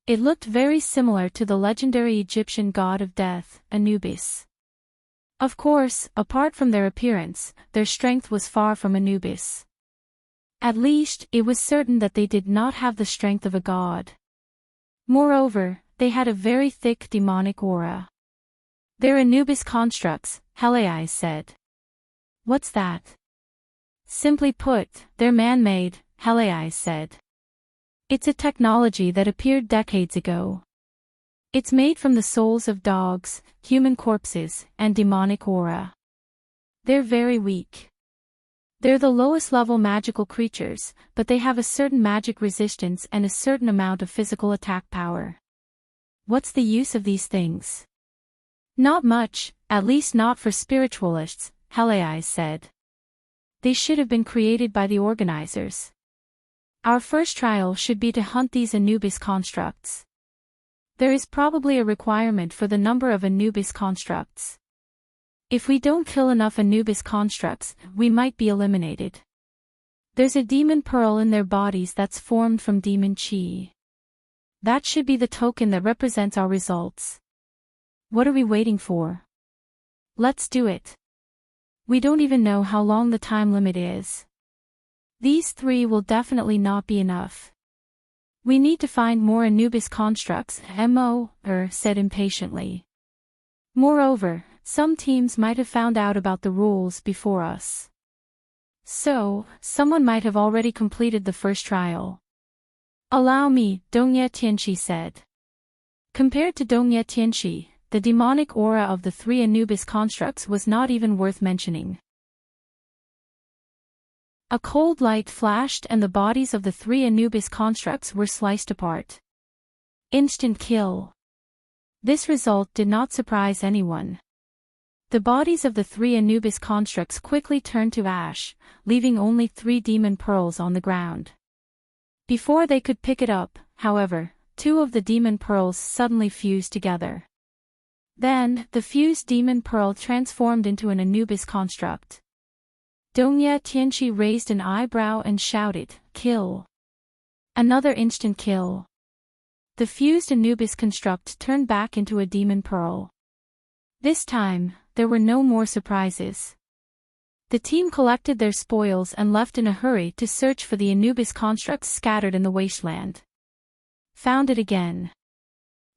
It looked very similar to the legendary Egyptian god of death, Anubis. Of course, apart from their appearance, their strength was far from Anubis. At least, it was certain that they did not have the strength of a god. Moreover, they had a very thick demonic aura. They're Anubis constructs, Helai said. What's that? Simply put, they're man-made, Helai said. It's a technology that appeared decades ago. It's made from the souls of dogs, human corpses, and demonic aura. They're very weak. They're the lowest level magical creatures, but they have a certain magic resistance and a certain amount of physical attack power. What's the use of these things? Not much, at least not for spiritualists, Helai said. They should have been created by the organizers. Our first trial should be to hunt these Anubis constructs. There is probably a requirement for the number of Anubis constructs. If we don't kill enough Anubis constructs, we might be eliminated. There's a demon pearl in their bodies that's formed from demon chi. That should be the token that represents our results. What are we waiting for? Let's do it. We don't even know how long the time limit is. These 3 will definitely not be enough. We need to find more Anubis constructs, said impatiently. Moreover, some teams might have found out about the rules before us. So, someone might have already completed the first trial. Allow me, Dongye Tianqi said. Compared to Dongye Tianqi, the demonic aura of the 3 Anubis constructs was not even worth mentioning. A cold light flashed and the bodies of the 3 Anubis constructs were sliced apart. Instant kill. This result did not surprise anyone. The bodies of the 3 Anubis constructs quickly turned to ash, leaving only 3 demon pearls on the ground. Before they could pick it up, however, 2 of the demon pearls suddenly fused together. Then, the fused demon pearl transformed into an Anubis construct. Dongye Tianqi raised an eyebrow and shouted, "Kill!" Another instant kill. The fused Anubis construct turned back into a demon pearl. This time, there were no more surprises. The team collected their spoils and left in a hurry to search for the Anubis constructs scattered in the wasteland. Found it again.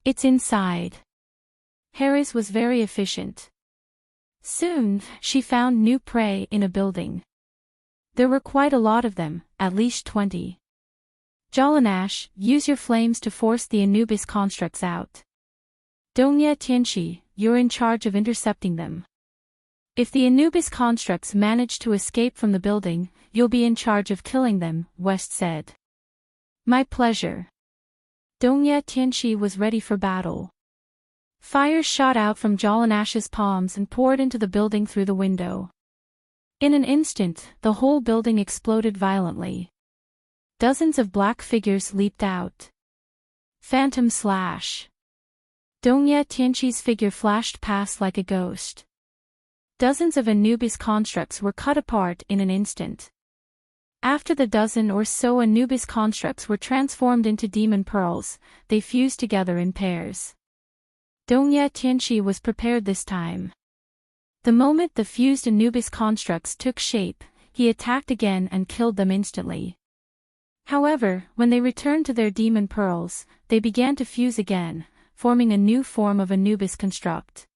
It's inside. Harris was very efficient. Soon, she found new prey in a building. There were quite a lot of them, at least 20. Jalanash, use your flames to force the Anubis constructs out. Dongye Tianqi, you're in charge of intercepting them. If the Anubis constructs manage to escape from the building, you'll be in charge of killing them, West said. My pleasure. Dongye Tianqi was ready for battle. Fire shot out from Jalanash's palms and poured into the building through the window. In an instant, the whole building exploded violently. Dozens of black figures leaped out. Phantom slash. Dongye Tianqi's figure flashed past like a ghost. Dozens of Anubis constructs were cut apart in an instant. After the dozen or so Anubis constructs were transformed into demon pearls, they fused together in pairs. Dongye Tianqi was prepared this time. The moment the fused Anubis constructs took shape, he attacked again and killed them instantly. However, when they returned to their demon pearls, they began to fuse again, forming a new form of Anubis construct.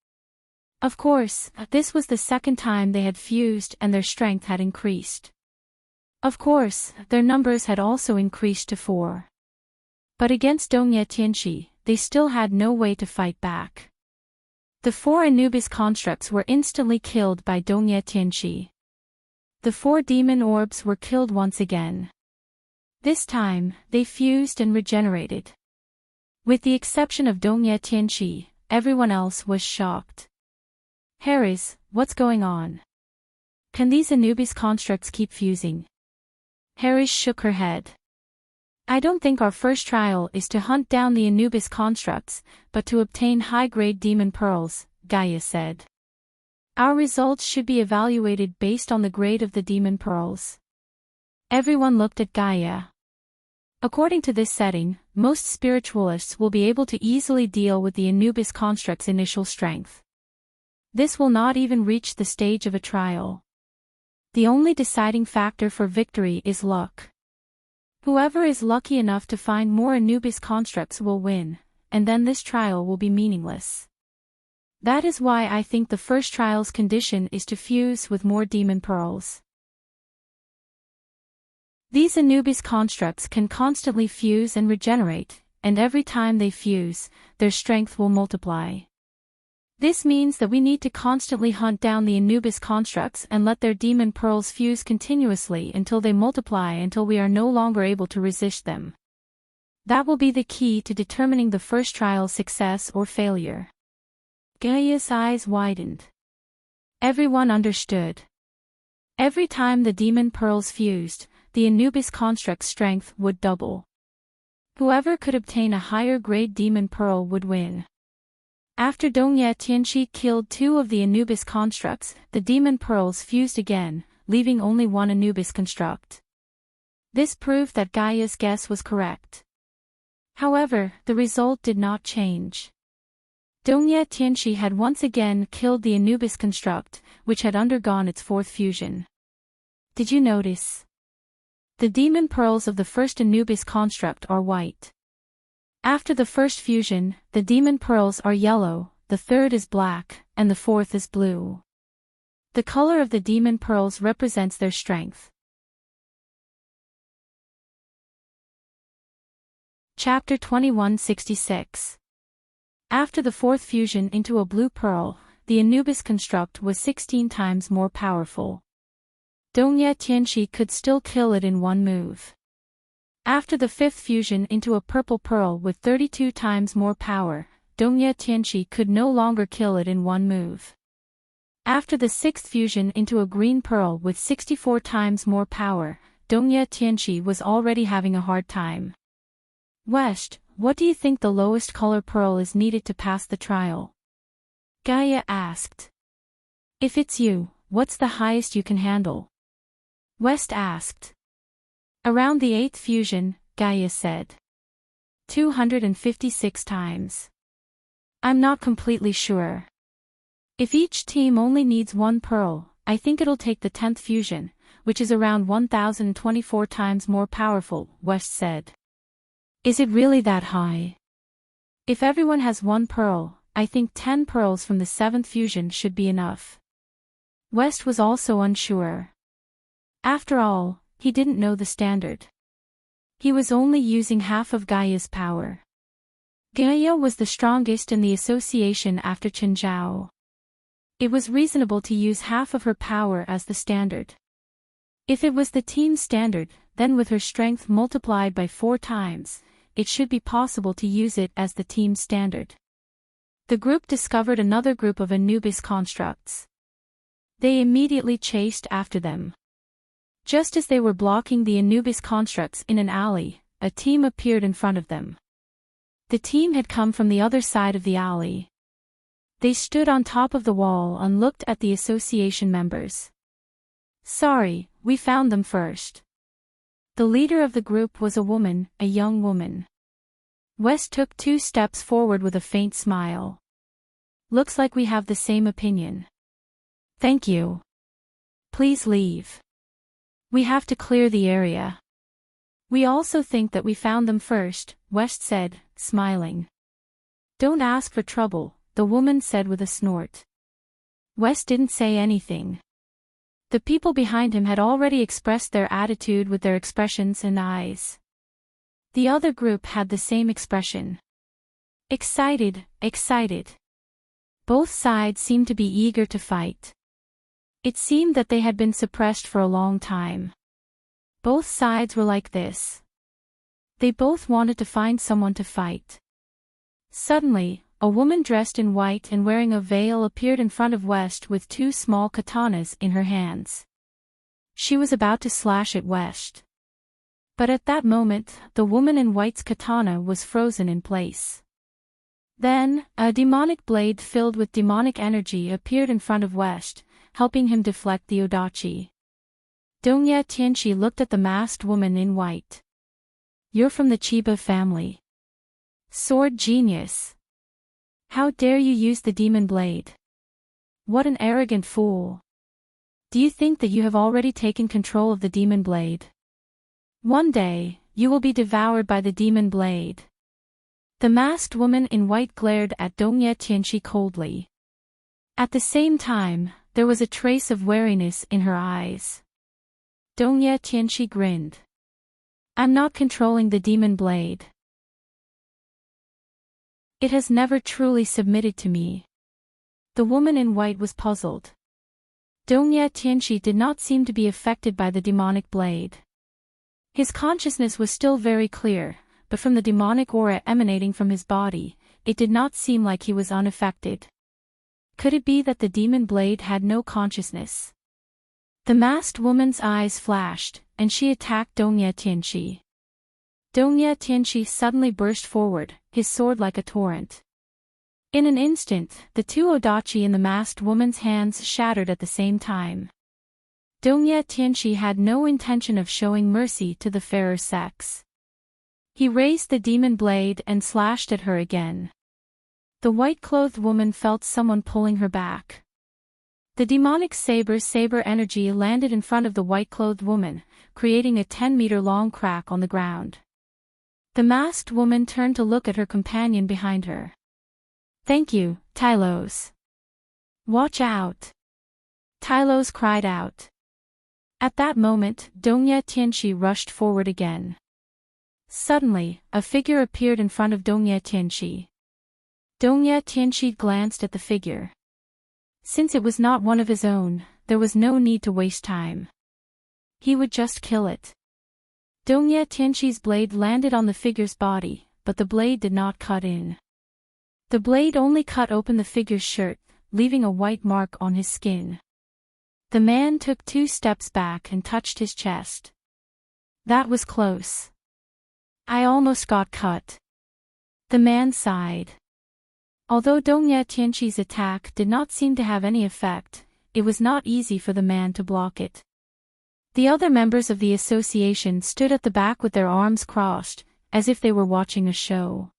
Of course, this was the second time they had fused and their strength had increased. Of course, their numbers had also increased to 4. But against Dongye Tianqi, they still had no way to fight back. The 4 Anubis constructs were instantly killed by Dongye Tianqi. The 4 demon orbs were killed once again. This time, they fused and regenerated. With the exception of Dongye Tianqi, everyone else was shocked. Harris, what's going on? Can these Anubis constructs keep fusing? Harris shook her head. I don't think our first trial is to hunt down the Anubis constructs, but to obtain high-grade demon pearls, Gaia said. Our results should be evaluated based on the grade of the demon pearls. Everyone looked at Gaia. According to this setting, most spiritualists will be able to easily deal with the Anubis construct's initial strength. This will not even reach the stage of a trial. The only deciding factor for victory is luck. Whoever is lucky enough to find more Anubis constructs will win, and then this trial will be meaningless. That is why I think the first trial's condition is to fuse with more demon pearls. These Anubis constructs can constantly fuse and regenerate, and every time they fuse, their strength will multiply. This means that we need to constantly hunt down the Anubis constructs and let their demon pearls fuse continuously until they multiply until we are no longer able to resist them. That will be the key to determining the first trial's success or failure. Gaia's eyes widened. Everyone understood. Every time the demon pearls fused, the Anubis construct's strength would double. Whoever could obtain a higher grade demon pearl would win. After Dongye Tianqi killed 2 of the Anubis constructs, the demon pearls fused again, leaving only 1 Anubis construct. This proved that Gaia's guess was correct. However, the result did not change. Dongye Tianqi had once again killed the Anubis construct, which had undergone its 4th fusion. Did you notice? The demon pearls of the first Anubis construct are white. After the first fusion, the demon pearls are yellow, the third is black, and the fourth is blue. The color of the demon pearls represents their strength. Chapter 2166. After the fourth fusion into a blue pearl, the Anubis construct was 16 times more powerful. Dongye Tianqi could still kill it in one move. After the fifth fusion into a purple pearl with 32 times more power, Dongye Tianqi could no longer kill it in one move. After the sixth fusion into a green pearl with 64 times more power, Dongye Tianqi was already having a hard time. West, what do you think the lowest color pearl is needed to pass the trial? Gaia asked. If it's you, what's the highest you can handle? West asked. Around the eighth fusion, Gaia said. 256 times. I'm not completely sure. If each team only needs one pearl, I think it'll take the 10th fusion, which is around 1024 times more powerful, West said. Is it really that high? If everyone has one pearl, I think 10 pearls from the 7th fusion should be enough. West was also unsure. After all, he didn't know the standard. He was only using half of Gaia's power. Gaia was the strongest in the association after Chenjiao. It was reasonable to use half of her power as the standard. If it was the team standard, then with her strength multiplied by 4 times, it should be possible to use it as the team standard. The group discovered another group of Anubis constructs. They immediately chased after them. Just as they were blocking the Anubis constructs in an alley, a team appeared in front of them. The team had come from the other side of the alley. They stood on top of the wall and looked at the association members. Sorry, we found them first. The leader of the group was a woman, a young woman. West took 2 steps forward with a faint smile. Looks like we have the same opinion. Thank you. Please leave. We have to clear the area. We also think that we found them first, West said, smiling. Don't ask for trouble, the woman said with a snort. West didn't say anything. The people behind him had already expressed their attitude with their expressions and eyes. The other group had the same expression. Excited, excited. Both sides seemed to be eager to fight. It seemed that they had been suppressed for a long time. Both sides were like this. They both wanted to find someone to fight. Suddenly, a woman dressed in white and wearing a veil appeared in front of West with 2 small katanas in her hands. She was about to slash at West. But at that moment, the woman in white's katana was frozen in place. Then, a demonic blade filled with demonic energy appeared in front of West, helping him deflect the odachi. Dongye Tianqi looked at the masked woman in white. You're from the Chiba family. Sword genius. How dare you use the demon blade? What an arrogant fool. Do you think that you have already taken control of the demon blade? One day, you will be devoured by the demon blade. The masked woman in white glared at Dongye Tianqi coldly. At the same time, there was a trace of wariness in her eyes. Dongye Tianqi grinned. I'm not controlling the demon blade. It has never truly submitted to me. The woman in white was puzzled. Dongye Tianqi did not seem to be affected by the demonic blade. His consciousness was still very clear, but from the demonic aura emanating from his body, it did not seem like he was unaffected. Could it be that the demon blade had no consciousness? The masked woman's eyes flashed, and she attacked Dongye Tianqi. Dongye Tianqi suddenly burst forward, his sword like a torrent. In an instant, the 2 odachi in the masked woman's hands shattered at the same time. Dongye Tianqi had no intention of showing mercy to the fairer sex. He raised the demon blade and slashed at her again. The white-clothed woman felt someone pulling her back. The demonic saber energy landed in front of the white-clothed woman, creating a 10-meter-long crack on the ground. The masked woman turned to look at her companion behind her. "Thank you, Tylos." "Watch out!" Tylos cried out. At that moment, Dongye Tianqi rushed forward again. Suddenly, a figure appeared in front of Dongye Tianqi. Dongye Tianqi glanced at the figure. Since it was not one of his own, there was no need to waste time. He would just kill it. Dongye Tianqi's blade landed on the figure's body, but the blade did not cut in. The blade only cut open the figure's shirt, leaving a white mark on his skin. The man took 2 steps back and touched his chest. "That was close. I almost got cut." The man sighed. Although Dongye Tianqi's attack did not seem to have any effect, it was not easy for the man to block it. The other members of the association stood at the back with their arms crossed, as if they were watching a show.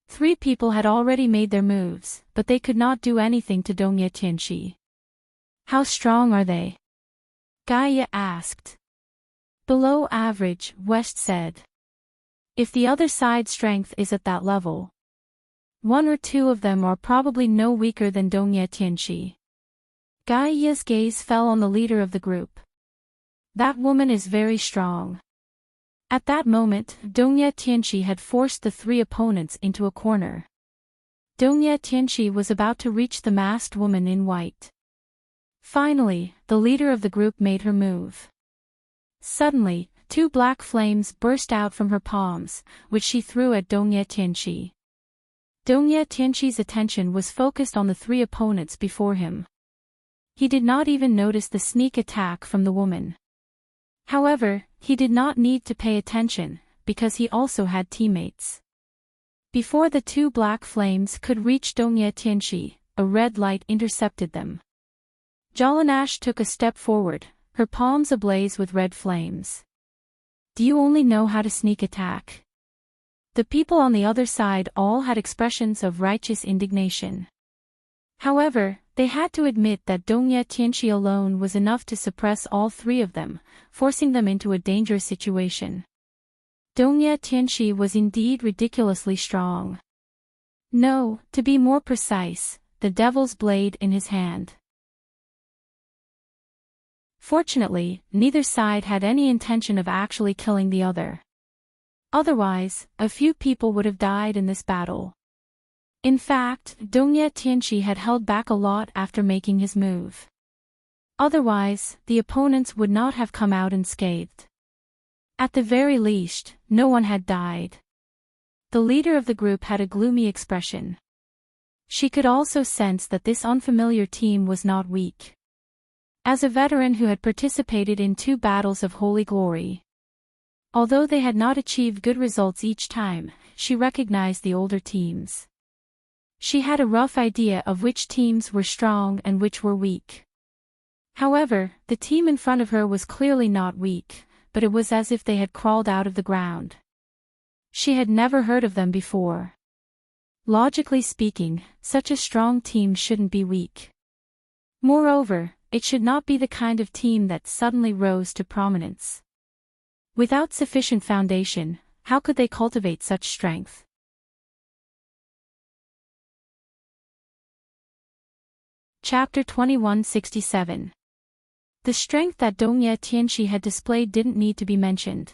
3 people had already made their moves, but they could not do anything to Dongye Tianqi. "How strong are they?" Gaia asked. "Below average," West said. "If the other side's strength is at that level, 1 or 2 of them are probably no weaker than Dongye Tianqi." Gaia's gaze fell on the leader of the group. "That woman is very strong." At that moment, Dongye Tianqi had forced the 3 opponents into a corner. Dongye Tianqi was about to reach the masked woman in white. Finally, the leader of the group made her move. Suddenly, 2 black flames burst out from her palms, which she threw at Dongye Tianqi. Dongye Tianqi's attention was focused on the 3 opponents before him. He did not even notice the sneak attack from the woman. However, he did not need to pay attention, because he also had teammates. Before the 2 black flames could reach Dongye Tianqi, a red light intercepted them. Jalanash took a step forward, her palms ablaze with red flames. "Do you only know how to sneak attack?" The people on the other side all had expressions of righteous indignation. However, they had to admit that Dongye Tianqi alone was enough to suppress all 3 of them, forcing them into a dangerous situation. Dongye Tianqi was indeed ridiculously strong. No, to be more precise, the devil's blade in his hand. Fortunately, neither side had any intention of actually killing the other. Otherwise, a few people would have died in this battle. In fact, Dongye Tianqi had held back a lot after making his move. Otherwise, the opponents would not have come out unscathed. At the very least, no one had died. The leader of the group had a gloomy expression. She could also sense that this unfamiliar team was not weak. As a veteran who had participated in 2 battles of Holy Glory, although they had not achieved good results each time, she recognized the older teams. She had a rough idea of which teams were strong and which were weak. However, the team in front of her was clearly not weak, but it was as if they had crawled out of the ground. She had never heard of them before. Logically speaking, such a strong team shouldn't be weak. Moreover, it should not be the kind of team that suddenly rose to prominence. Without sufficient foundation, how could they cultivate such strength? Chapter 2167. The strength that Dongye Tianqi had displayed didn't need to be mentioned.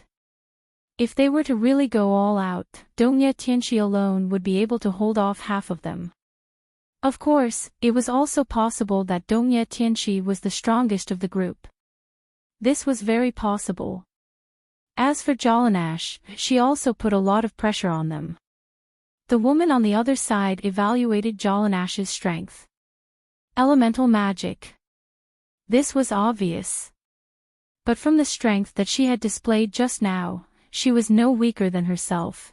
If they were to really go all out, Dongye Tianqi alone would be able to hold off half of them. Of course, it was also possible that Dongye Tianqi was the strongest of the group. This was very possible. As for Jalanash, she also put a lot of pressure on them. The woman on the other side evaluated Jalanash's strength. Elemental magic. This was obvious. But from the strength that she had displayed just now, she was no weaker than herself.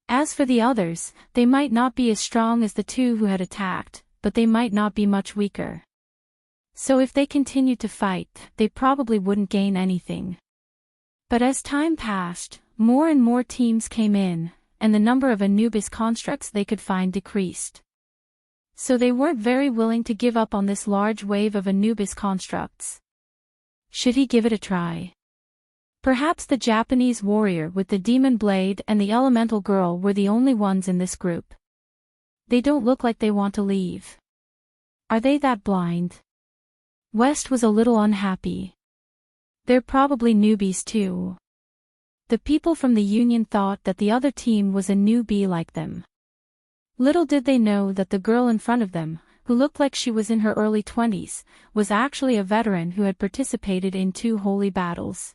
As for the others, they might not be as strong as the 2 who had attacked, but they might not be much weaker. So if they continued to fight, they probably wouldn't gain anything. But as time passed, more and more teams came in, and the number of Anubis constructs they could find decreased. So they weren't very willing to give up on this large wave of Anubis constructs. Should he give it a try? Perhaps the Japanese warrior with the demon blade and the elemental girl were the only ones in this group. They don't look like they want to leave. Are they that blind? West was a little unhappy. They're probably newbies too. The people from the Union thought that the other team was a newbie like them. Little did they know that the girl in front of them, who looked like she was in her early 20s, was actually a veteran who had participated in 2 holy battles.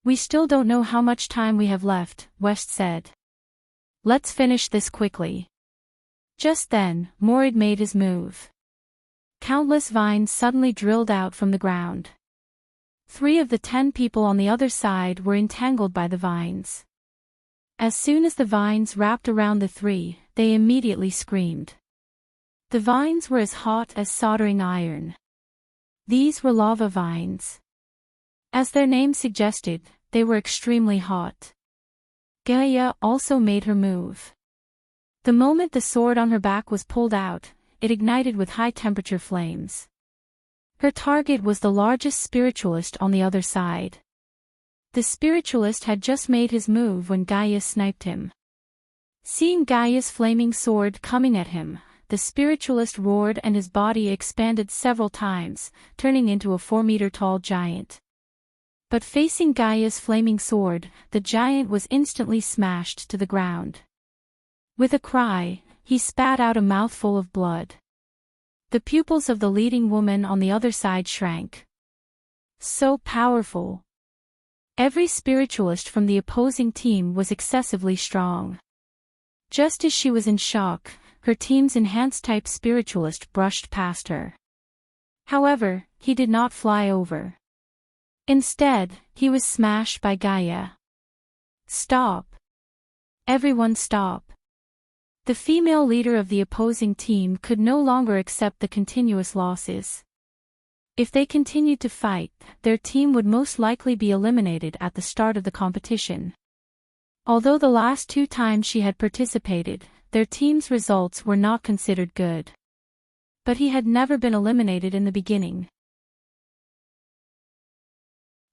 We still don't know how much time we have left, West said. Let's finish this quickly. Just then, Morid made his move. Countless vines suddenly drilled out from the ground. 3 of the 10 people on the other side were entangled by the vines. As soon as the vines wrapped around the 3, they immediately screamed. The vines were as hot as soldering iron. These were lava vines. As their name suggested, they were extremely hot. Gaia also made her move. The moment the sword on her back was pulled out, it ignited with high-temperature flames. Her target was the largest spiritualist on the other side. The spiritualist had just made his move when Gaia sniped him. Seeing Gaia's flaming sword coming at him, the spiritualist roared and his body expanded several times, turning into a 4-meter-tall giant. But facing Gaia's flaming sword, the giant was instantly smashed to the ground. With a cry, he spat out a mouthful of blood. The pupils of the leading woman on the other side shrank. So powerful. Every spiritualist from the opposing team was excessively strong. Just as she was in shock, her team's enhanced-type spiritualist brushed past her. However, he did not fly over. Instead, he was smashed by Gaia. Stop. Everyone stop. The female leader of the opposing team could no longer accept the continuous losses. If they continued to fight, their team would most likely be eliminated at the start of the competition. Although the last 2 times she had participated, their team's results were not considered good. But he had never been eliminated in the beginning.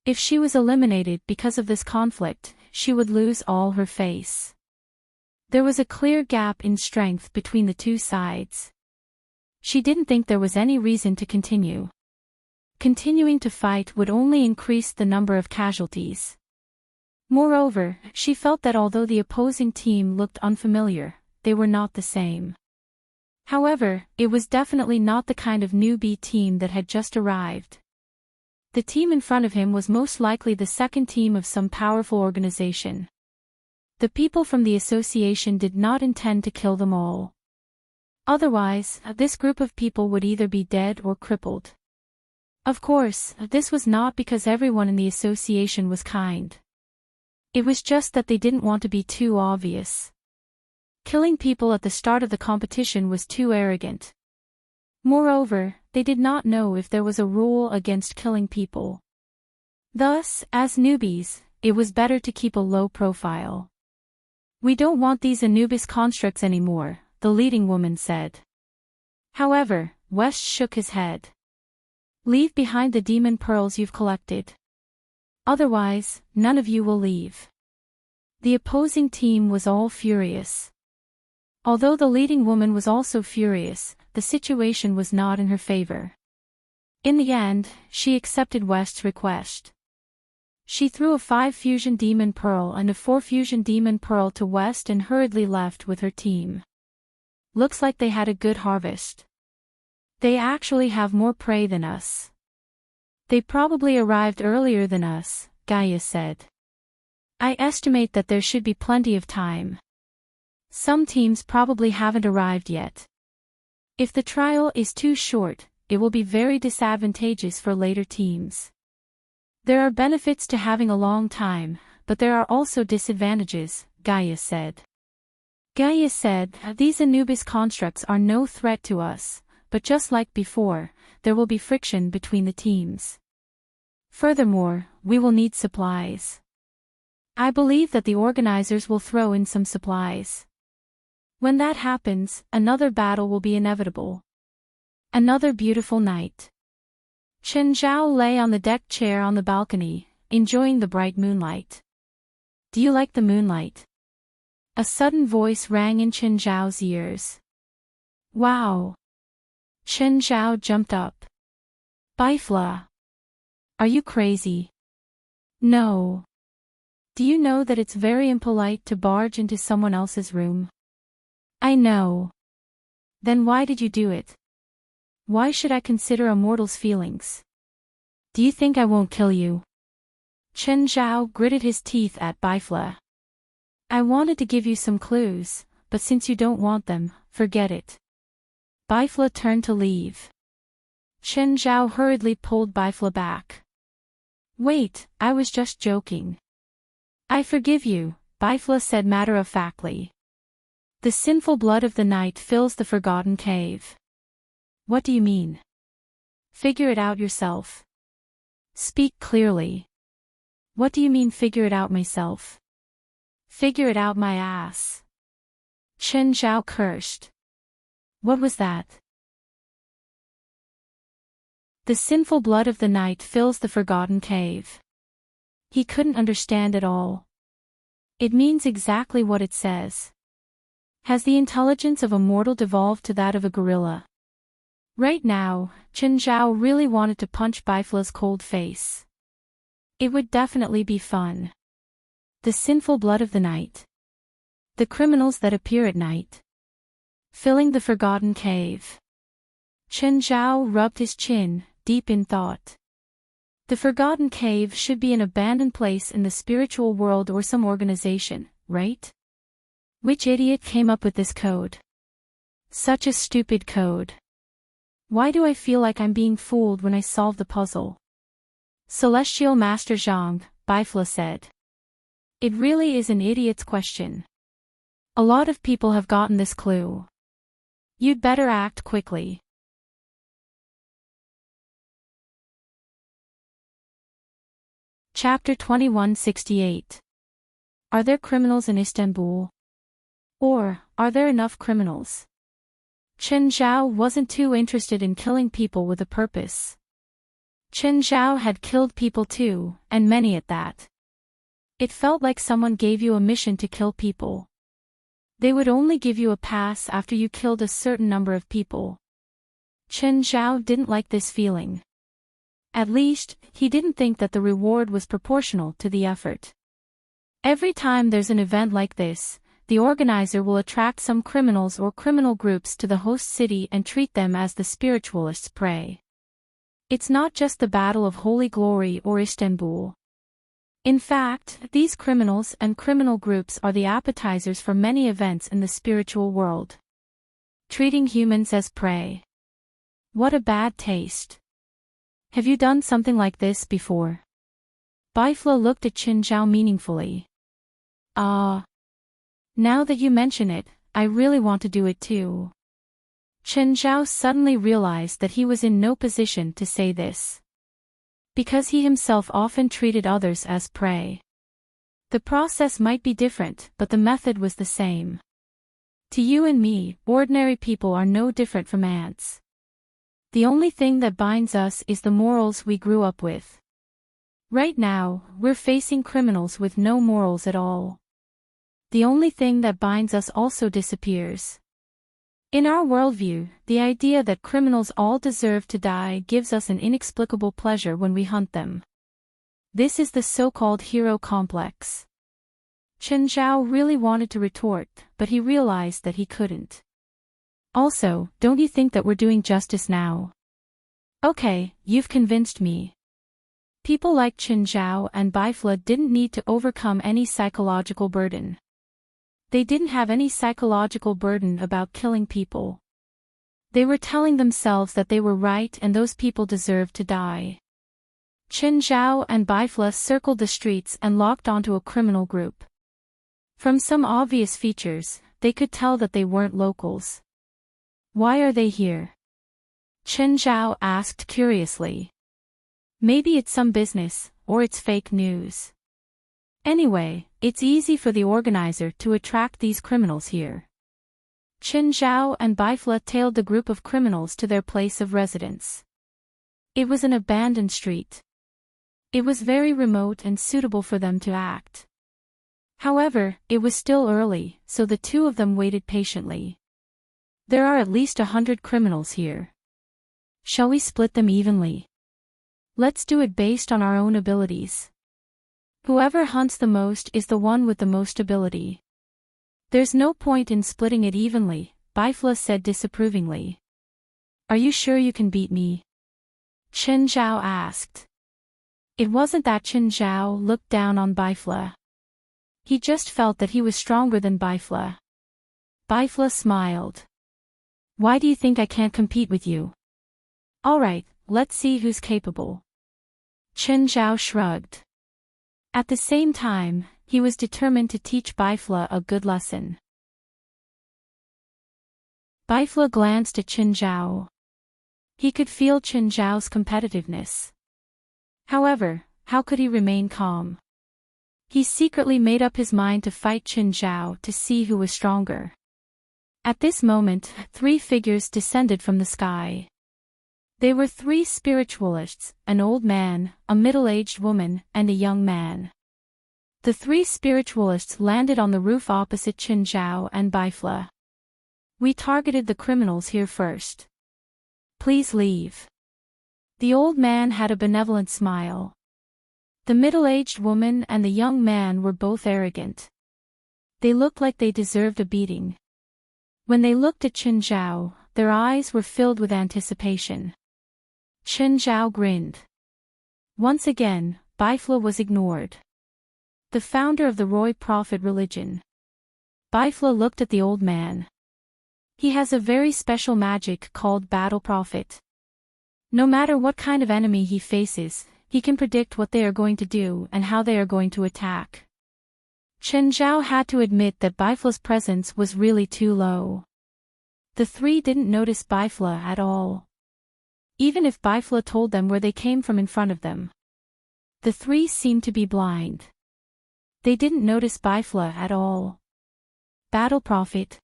If she was eliminated because of this conflict, she would lose all her face. There was a clear gap in strength between the 2 sides. She didn't think there was any reason to continue. Continuing to fight would only increase the number of casualties. Moreover, she felt that although the opposing team looked unfamiliar, they were not the same. However, it was definitely not the kind of newbie team that had just arrived. The team in front of him was most likely the second team of some powerful organization. The people from the association did not intend to kill them all. Otherwise, this group of people would either be dead or crippled. Of course, this was not because everyone in the association was kind. It was just that they didn't want to be too obvious. Killing people at the start of the competition was too arrogant. Moreover, they did not know if there was a rule against killing people. Thus, as newbies, it was better to keep a low profile. We don't want these Anubis constructs anymore, the leading woman said. However, West shook his head. Leave behind the demon pearls you've collected. Otherwise, none of you will leave. The opposing team was all furious. Although the leading woman was also furious, the situation was not in her favor. In the end, she accepted West's request. She threw a 5 fusion demon pearl and a 4 fusion demon pearl to West and hurriedly left with her team. Looks like they had a good harvest. They actually have more prey than us. They probably arrived earlier than us, Gaia said. I estimate that there should be plenty of time. Some teams probably haven't arrived yet. If the trial is too short, it will be very disadvantageous for later teams. There are benefits to having a long time, but there are also disadvantages, Gaia said. Gaia said, these Anubis constructs are no threat to us, but just like before, there will be friction between the teams. Furthermore, we will need supplies. I believe that the organizers will throw in some supplies. When that happens, another battle will be inevitable. Another beautiful night. Chen Zhao lay on the deck chair on the balcony, enjoying the bright moonlight. Do you like the moonlight? A sudden voice rang in Chen Zhao's ears. Wow! Chen Zhao jumped up. Bifla! Are you crazy? No. Do you know that it's very impolite to barge into someone else's room? I know. Then why did you do it? Why should I consider a mortal's feelings? Do you think I won't kill you? Chen Zhao gritted his teeth at Bifla. I wanted to give you some clues, but since you don't want them, forget it. Bifla turned to leave. Chen Zhao hurriedly pulled Bifla back. Wait, I was just joking. I forgive you, Bifla said matter-of-factly. The sinful blood of the night fills the forgotten cave. What do you mean? Figure it out yourself. Speak clearly. What do you mean figure it out myself? Figure it out my ass. Chen Zhao cursed. What was that? The sinful blood of the night fills the forgotten cave. He couldn't understand at all. It means exactly what it says. Has the intelligence of a mortal devolved to that of a gorilla? Right now, Chen Zhao really wanted to punch Bifla's cold face. It would definitely be fun. The sinful blood of the night. The criminals that appear at night. Filling the forgotten cave. Chen Zhao rubbed his chin, deep in thought. The forgotten cave should be an abandoned place in the spiritual world or some organization, right? Which idiot came up with this code? Such a stupid code. Why do I feel like I'm being fooled when I solve the puzzle? Celestial Master Zhang, Bifla said. It really is an idiot's question. A lot of people have gotten this clue. You'd better act quickly. Chapter 2168. Are there criminals in Istanbul? Or, are there enough criminals? Chen Zhao wasn't too interested in killing people with a purpose. Chen Zhao had killed people too, and many at that. It felt like someone gave you a mission to kill people. They would only give you a pass after you killed a certain number of people. Chen Zhao didn't like this feeling. At least, he didn't think that the reward was proportional to the effort. Every time there's an event like this, the organizer will attract some criminals or criminal groups to the host city and treat them as the spiritualists' prey. It's not just the Battle of Holy Glory or Istanbul. In fact, these criminals and criminal groups are the appetizers for many events in the spiritual world. Treating humans as prey. What a bad taste. Have you done something like this before? Bifla looked at Chen Zhao meaningfully. Now that you mention it, I really want to do it too. Chen Zhao suddenly realized that he was in no position to say this. Because he himself often treated others as prey. The process might be different, but the method was the same. To you and me, ordinary people are no different from ants. The only thing that binds us is the morals we grew up with. Right now, we're facing criminals with no morals at all. The only thing that binds us also disappears. In our worldview, the idea that criminals all deserve to die gives us an inexplicable pleasure when we hunt them. This is the so-called hero complex. Chen Zhao really wanted to retort, but he realized that he couldn't. Also, don't you think that we're doing justice now? Okay, you've convinced me. People like Chen Zhao and Bifla didn't need to overcome any psychological burden. They didn't have any psychological burden about killing people. They were telling themselves that they were right and those people deserved to die. Chen Zhao and Bifla circled the streets and locked onto a criminal group. From some obvious features, they could tell that they weren't locals. Why are they here? Chen Zhao asked curiously. Maybe it's some business, or it's fake news. Anyway, it's easy for the organizer to attract these criminals here. Chen Zhao and Bifla tailed the group of criminals to their place of residence. It was an abandoned street. It was very remote and suitable for them to act. However, it was still early, so the two of them waited patiently. There are at least 100 criminals here. Shall we split them evenly? Let's do it based on our own abilities. Whoever hunts the most is the one with the most ability. There's no point in splitting it evenly, Bifla said disapprovingly. Are you sure you can beat me? Chen Zhao asked. It wasn't that Chen Zhao looked down on Bifla. He just felt that he was stronger than Bifla. Bifla smiled. Why do you think I can't compete with you? Alright, let's see who's capable. Chen Zhao shrugged. At the same time, he was determined to teach Bifla a good lesson. Bifla glanced at Chen Zhao. He could feel Chen Zhao's competitiveness. However, how could he remain calm? He secretly made up his mind to fight Chen Zhao to see who was stronger. At this moment, 3 figures descended from the sky. They were 3 spiritualists, an old man, a middle-aged woman, and a young man. The 3 spiritualists landed on the roof opposite Chen Zhao and Bifla. We targeted the criminals here first. Please leave. The old man had a benevolent smile. The middle-aged woman and the young man were both arrogant. They looked like they deserved a beating. When they looked at Chen Zhao, their eyes were filled with anticipation. Chen Zhao grinned. Once again, Bifla was ignored. The founder of the Roy Prophet religion. Bifla looked at the old man. He has a very special magic called Battle Prophet. No matter what kind of enemy he faces, he can predict what they are going to do and how they are going to attack. Chen Zhao had to admit that Bifla's presence was really too low. The 3 didn't notice Bifla at all. Even if Bifla told them where they came from in front of them. The 3 seemed to be blind. They didn't notice Bifla at all. Battle Prophet.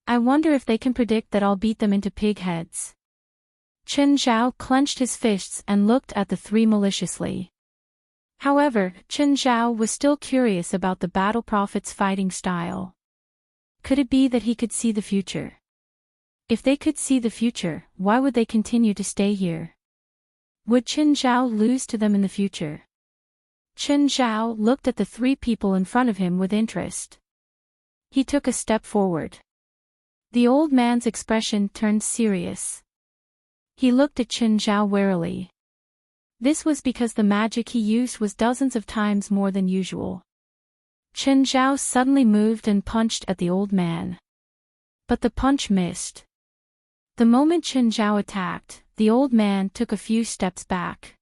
I wonder if they can predict that I'll beat them into pig heads. Chen Zhao clenched his fists and looked at the 3 maliciously. However, Chen Zhao was still curious about the Battle Prophet's fighting style. Could it be that he could see the future? If they could see the future, why would they continue to stay here? Would Chen Zhao lose to them in the future? Chen Zhao looked at the 3 people in front of him with interest. He took a step forward. The old man's expression turned serious. He looked at Chen Zhao warily. This was because the magic he used was dozens of times more than usual. Chen Zhao suddenly moved and punched at the old man. But the punch missed. The moment Chen Zhao attacked, the old man took a few steps back.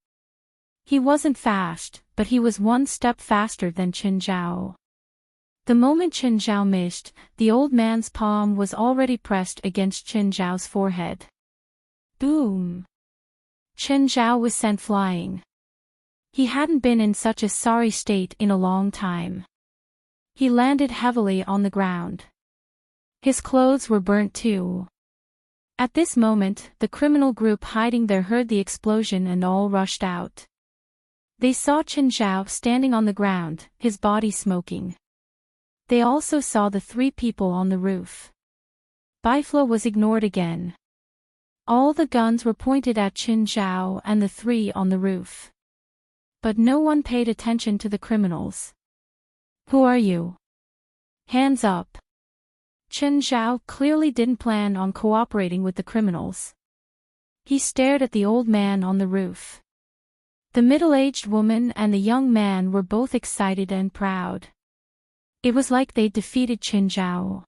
He wasn't fast, but he was 1 step faster than Chen Zhao. The moment Chen Zhao missed, the old man's palm was already pressed against Chen Zhao's forehead. Boom! Chen Zhao was sent flying. He hadn't been in such a sorry state in a long time. He landed heavily on the ground. His clothes were burnt too. At this moment, the criminal group hiding there heard the explosion and all rushed out. They saw Chen Zhao standing on the ground, his body smoking. They also saw the 3 people on the roof. Bifla was ignored again. All the guns were pointed at Chen Zhao and the 3 on the roof. But no one paid attention to the criminals. Who are you? Hands up. Chen Zhao clearly didn't plan on cooperating with the criminals. He stared at the old man on the roof. The middle-aged woman and the young man were both excited and proud. It was like they'd defeated Chen Zhao.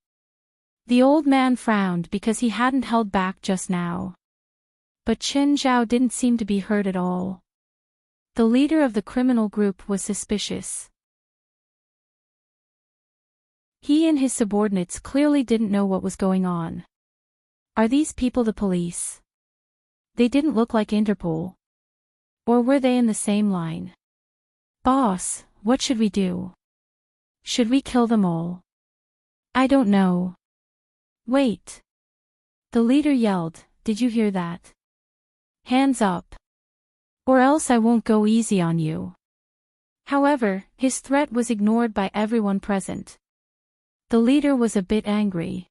The old man frowned because he hadn't held back just now. But Chen Zhao didn't seem to be hurt at all. The leader of the criminal group was suspicious. He and his subordinates clearly didn't know what was going on. Are these people the police? They didn't look like Interpol. Or were they in the same line? Boss, what should we do? Should we kill them all? I don't know. Wait! The leader yelled, "Did you hear that? Hands up! Or else I won't go easy on you." However, his threat was ignored by everyone present. The leader was a bit angry.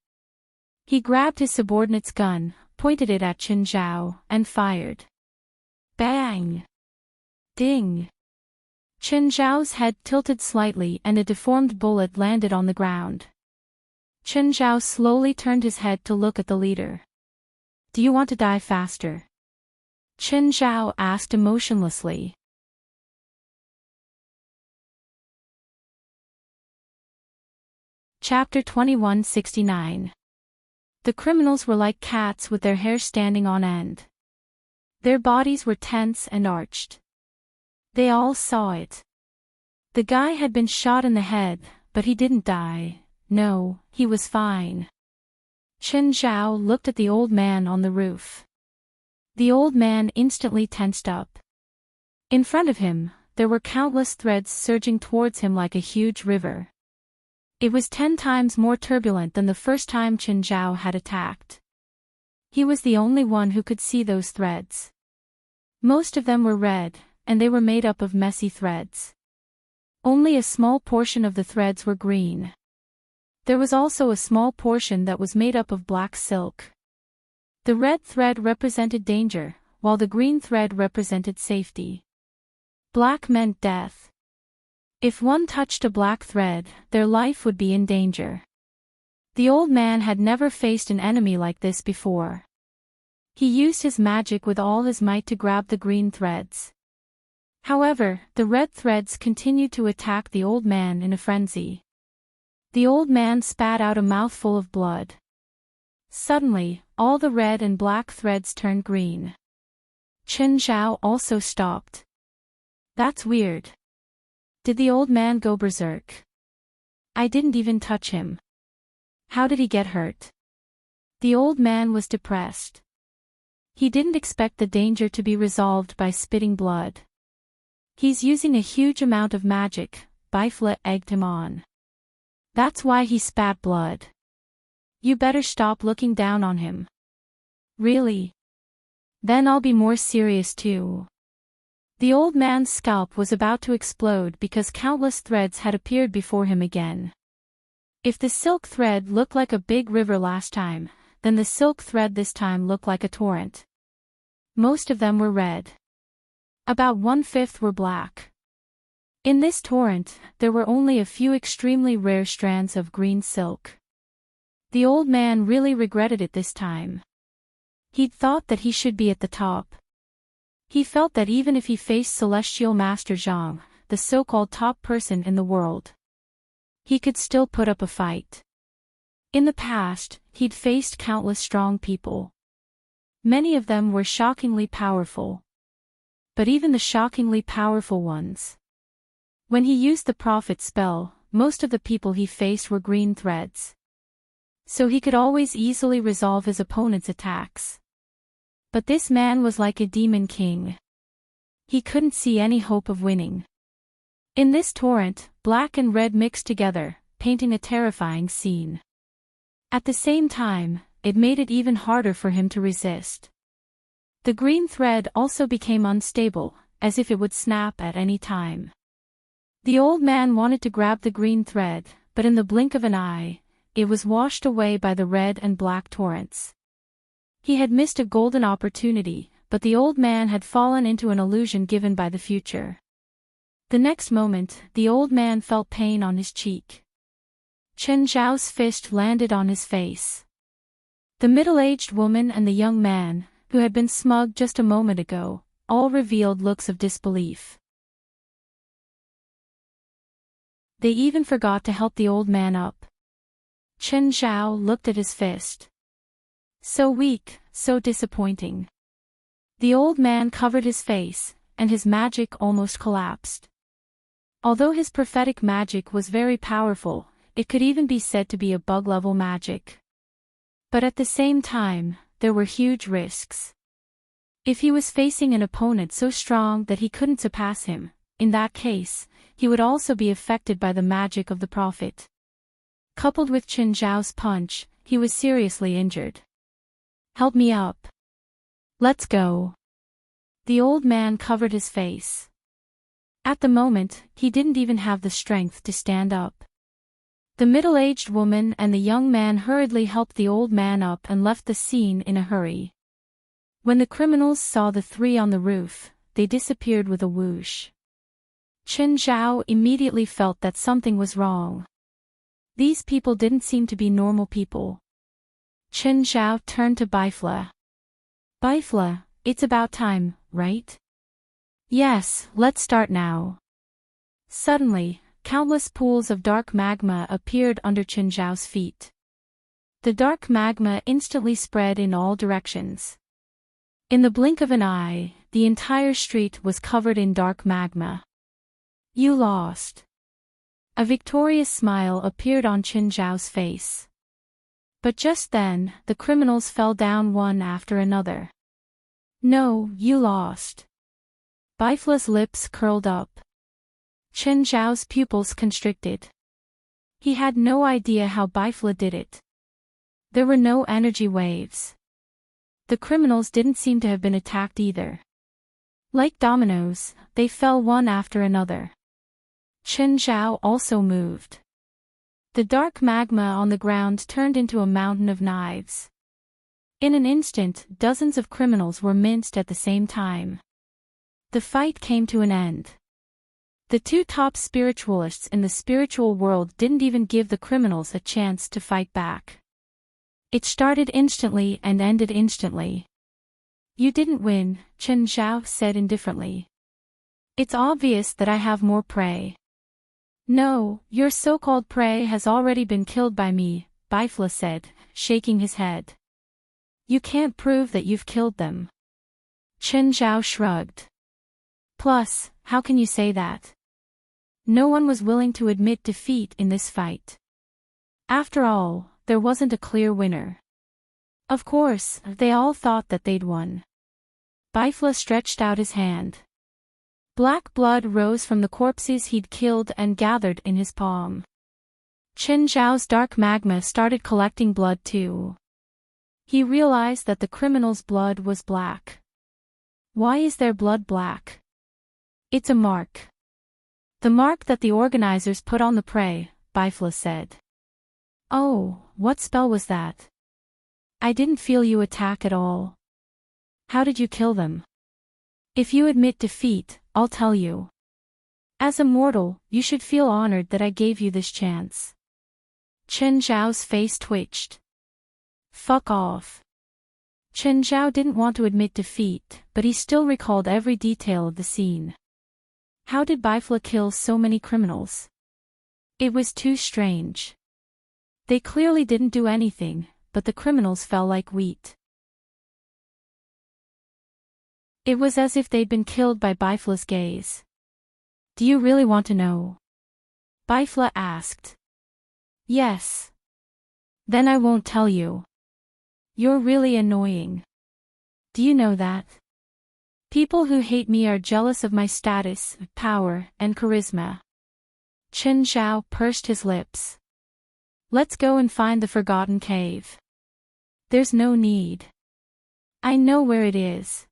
He grabbed his subordinate's gun, pointed it at Chen Zhao, and fired. Bang! Ding! Chen Zhao's head tilted slightly and a deformed bullet landed on the ground. Chen Zhao slowly turned his head to look at the leader. "Do you want to die faster?" Chen Zhao asked emotionlessly. Chapter 2169. The criminals were like cats with their hair standing on end. Their bodies were tense and arched. They all saw it. The guy had been shot in the head, but he didn't die. No, he was fine. Chen Zhao looked at the old man on the roof. The old man instantly tensed up. In front of him, there were countless threads surging towards him like a huge river. It was 10 times more turbulent than the first time Chen Zhao had attacked. He was the only one who could see those threads. Most of them were red, and they were made up of messy threads. Only a small portion of the threads were green. There was also a small portion that was made up of black silk. The red thread represented danger, while the green thread represented safety. Black meant death. If one touched a black thread, their life would be in danger. The old man had never faced an enemy like this before. He used his magic with all his might to grab the green threads. However, the red threads continued to attack the old man in a frenzy. The old man spat out a mouthful of blood. Suddenly, all the red and black threads turned green. Chen Zhao also stopped. That's weird. Did the old man go berserk? I didn't even touch him. How did he get hurt? The old man was depressed. He didn't expect the danger to be resolved by spitting blood. He's using a huge amount of magic, Bifla egged him on. That's why he spat blood. You better stop looking down on him. Really? Then I'll be more serious too. The old man's scalp was about to explode because countless threads had appeared before him again. If the silk thread looked like a big river last time, then the silk thread this time looked like a torrent. Most of them were red. About 1/5 were black. In this torrent, there were only a few extremely rare strands of green silk. The old man really regretted it this time. He'd thought that he should be at the top. He felt that even if he faced Celestial Master Zhang, the so-called top person in the world, he could still put up a fight. In the past, he'd faced countless strong people. Many of them were shockingly powerful. But even the shockingly powerful ones. When he used the prophet spell, most of the people he faced were green threads. So he could always easily resolve his opponent's attacks. But this man was like a demon king. He couldn't see any hope of winning. In this torrent, black and red mixed together, painting a terrifying scene. At the same time, it made it even harder for him to resist. The green thread also became unstable, as if it would snap at any time. The old man wanted to grab the green thread, but in the blink of an eye, it was washed away by the red and black torrents. He had missed a golden opportunity, but the old man had fallen into an illusion given by the future. The next moment, the old man felt pain on his cheek. Chen Zhao's fist landed on his face. The middle-aged woman and the young man, who had been smug just a moment ago, all revealed looks of disbelief. They even forgot to help the old man up. Chen Zhao looked at his fist. So weak, so disappointing. The old man covered his face, and his magic almost collapsed. Although his prophetic magic was very powerful, it could even be said to be a bug-level magic. But at the same time, there were huge risks. If he was facing an opponent so strong that he couldn't surpass him, in that case, he would also be affected by the magic of the prophet. Coupled with Chen Zhao's punch, he was seriously injured. "Help me up. Let's go." The old man covered his face. At the moment, he didn't even have the strength to stand up. The middle-aged woman and the young man hurriedly helped the old man up and left the scene in a hurry. When the criminals saw the three on the roof, they disappeared with a whoosh. Chen Zhao immediately felt that something was wrong. These people didn't seem to be normal people. Chen Zhao turned to Bifla. "Bifla, it's about time, right?" "Yes, let's start now." Suddenly, countless pools of dark magma appeared under Chen Zhao's feet. The dark magma instantly spread in all directions. In the blink of an eye, the entire street was covered in dark magma. "You lost." A victorious smile appeared on Chen Zhao's face. But just then, the criminals fell down one after another. "No, you lost." Bifla's lips curled up. Chen Zhao's pupils constricted. He had no idea how Bifla did it. There were no energy waves. The criminals didn't seem to have been attacked either. Like dominoes, they fell one after another. Chen Zhao also moved. The dark magma on the ground turned into a mountain of knives. In an instant, dozens of criminals were minced at the same time. The fight came to an end. The two top spiritualists in the spiritual world didn't even give the criminals a chance to fight back. It started instantly and ended instantly. "You didn't win," Chen Zhao said indifferently. "It's obvious that I have more prey." "No, your so-called prey has already been killed by me," Bifla said, shaking his head. "You can't prove that you've killed them." Chen Zhao shrugged. "Plus, how can you say that? No one was willing to admit defeat in this fight. After all, there wasn't a clear winner. Of course, they all thought that they'd won." Bifla stretched out his hand. Black blood rose from the corpses he'd killed and gathered in his palm. Chen Zhao's dark magma started collecting blood too. He realized that the criminal's blood was black. "Why is their blood black?" "It's a mark. The mark that the organizers put on the prey," Bifla said. "Oh, what spell was that? I didn't feel you attack at all. How did you kill them?" "If you admit defeat, I'll tell you. As a mortal, you should feel honored that I gave you this chance." Chen Zhao's face twitched. "Fuck off." Chen Zhao didn't want to admit defeat, but he still recalled every detail of the scene. How did Bifla kill so many criminals? It was too strange. They clearly didn't do anything, but the criminals fell like wheat. It was as if they'd been killed by Bifla's gaze. "Do you really want to know?" Bifla asked. "Yes." "Then I won't tell you. You're really annoying. Do you know that? People who hate me are jealous of my status, power, and charisma." Chen Zhao pursed his lips. "Let's go and find the forgotten cave." "There's no need. I know where it is."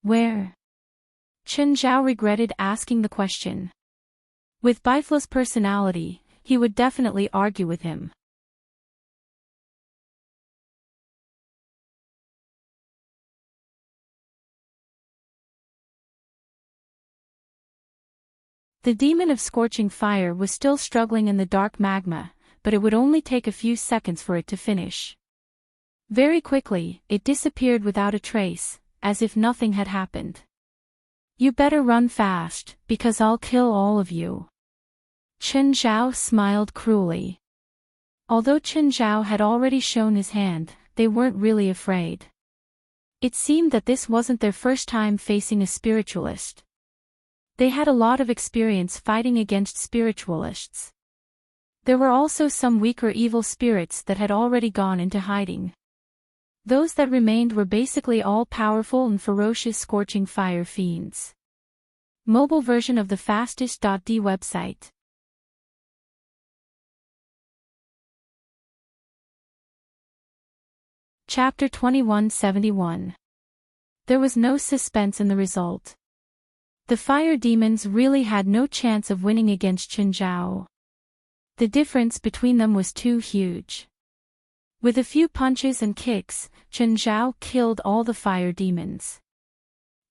"Where?" Chen Zhao regretted asking the question. With Bifla's personality, he would definitely argue with him. The demon of scorching fire was still struggling in the dark magma, but it would only take a few seconds for it to finish. Very quickly, it disappeared without a trace, as if nothing had happened. "You better run fast, because I'll kill all of you." Chen Zhao smiled cruelly. Although Chen Zhao had already shown his hand, they weren't really afraid. It seemed that this wasn't their first time facing a spiritualist. They had a lot of experience fighting against spiritualists. There were also some weaker evil spirits that had already gone into hiding. Those that remained were basically all-powerful and ferocious scorching fire fiends. Mobile version of the fastest.d website. Chapter 2171. There was no suspense in the result. The fire demons really had no chance of winning against Chen Zhao. The difference between them was too huge. With a few punches and kicks, Chen Zhao killed all the fire demons.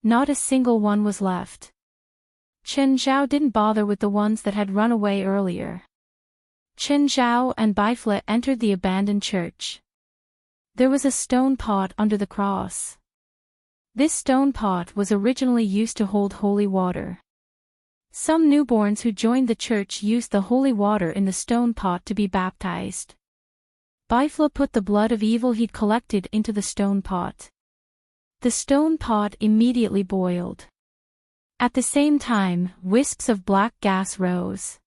Not a single one was left. Chen Zhao didn't bother with the ones that had run away earlier. Chen Zhao and Bifla entered the abandoned church. There was a stone pot under the cross. This stone pot was originally used to hold holy water. Some newborns who joined the church used the holy water in the stone pot to be baptized. Bifla put the blood of evil he'd collected into the stone pot. The stone pot immediately boiled. At the same time, wisps of black gas rose.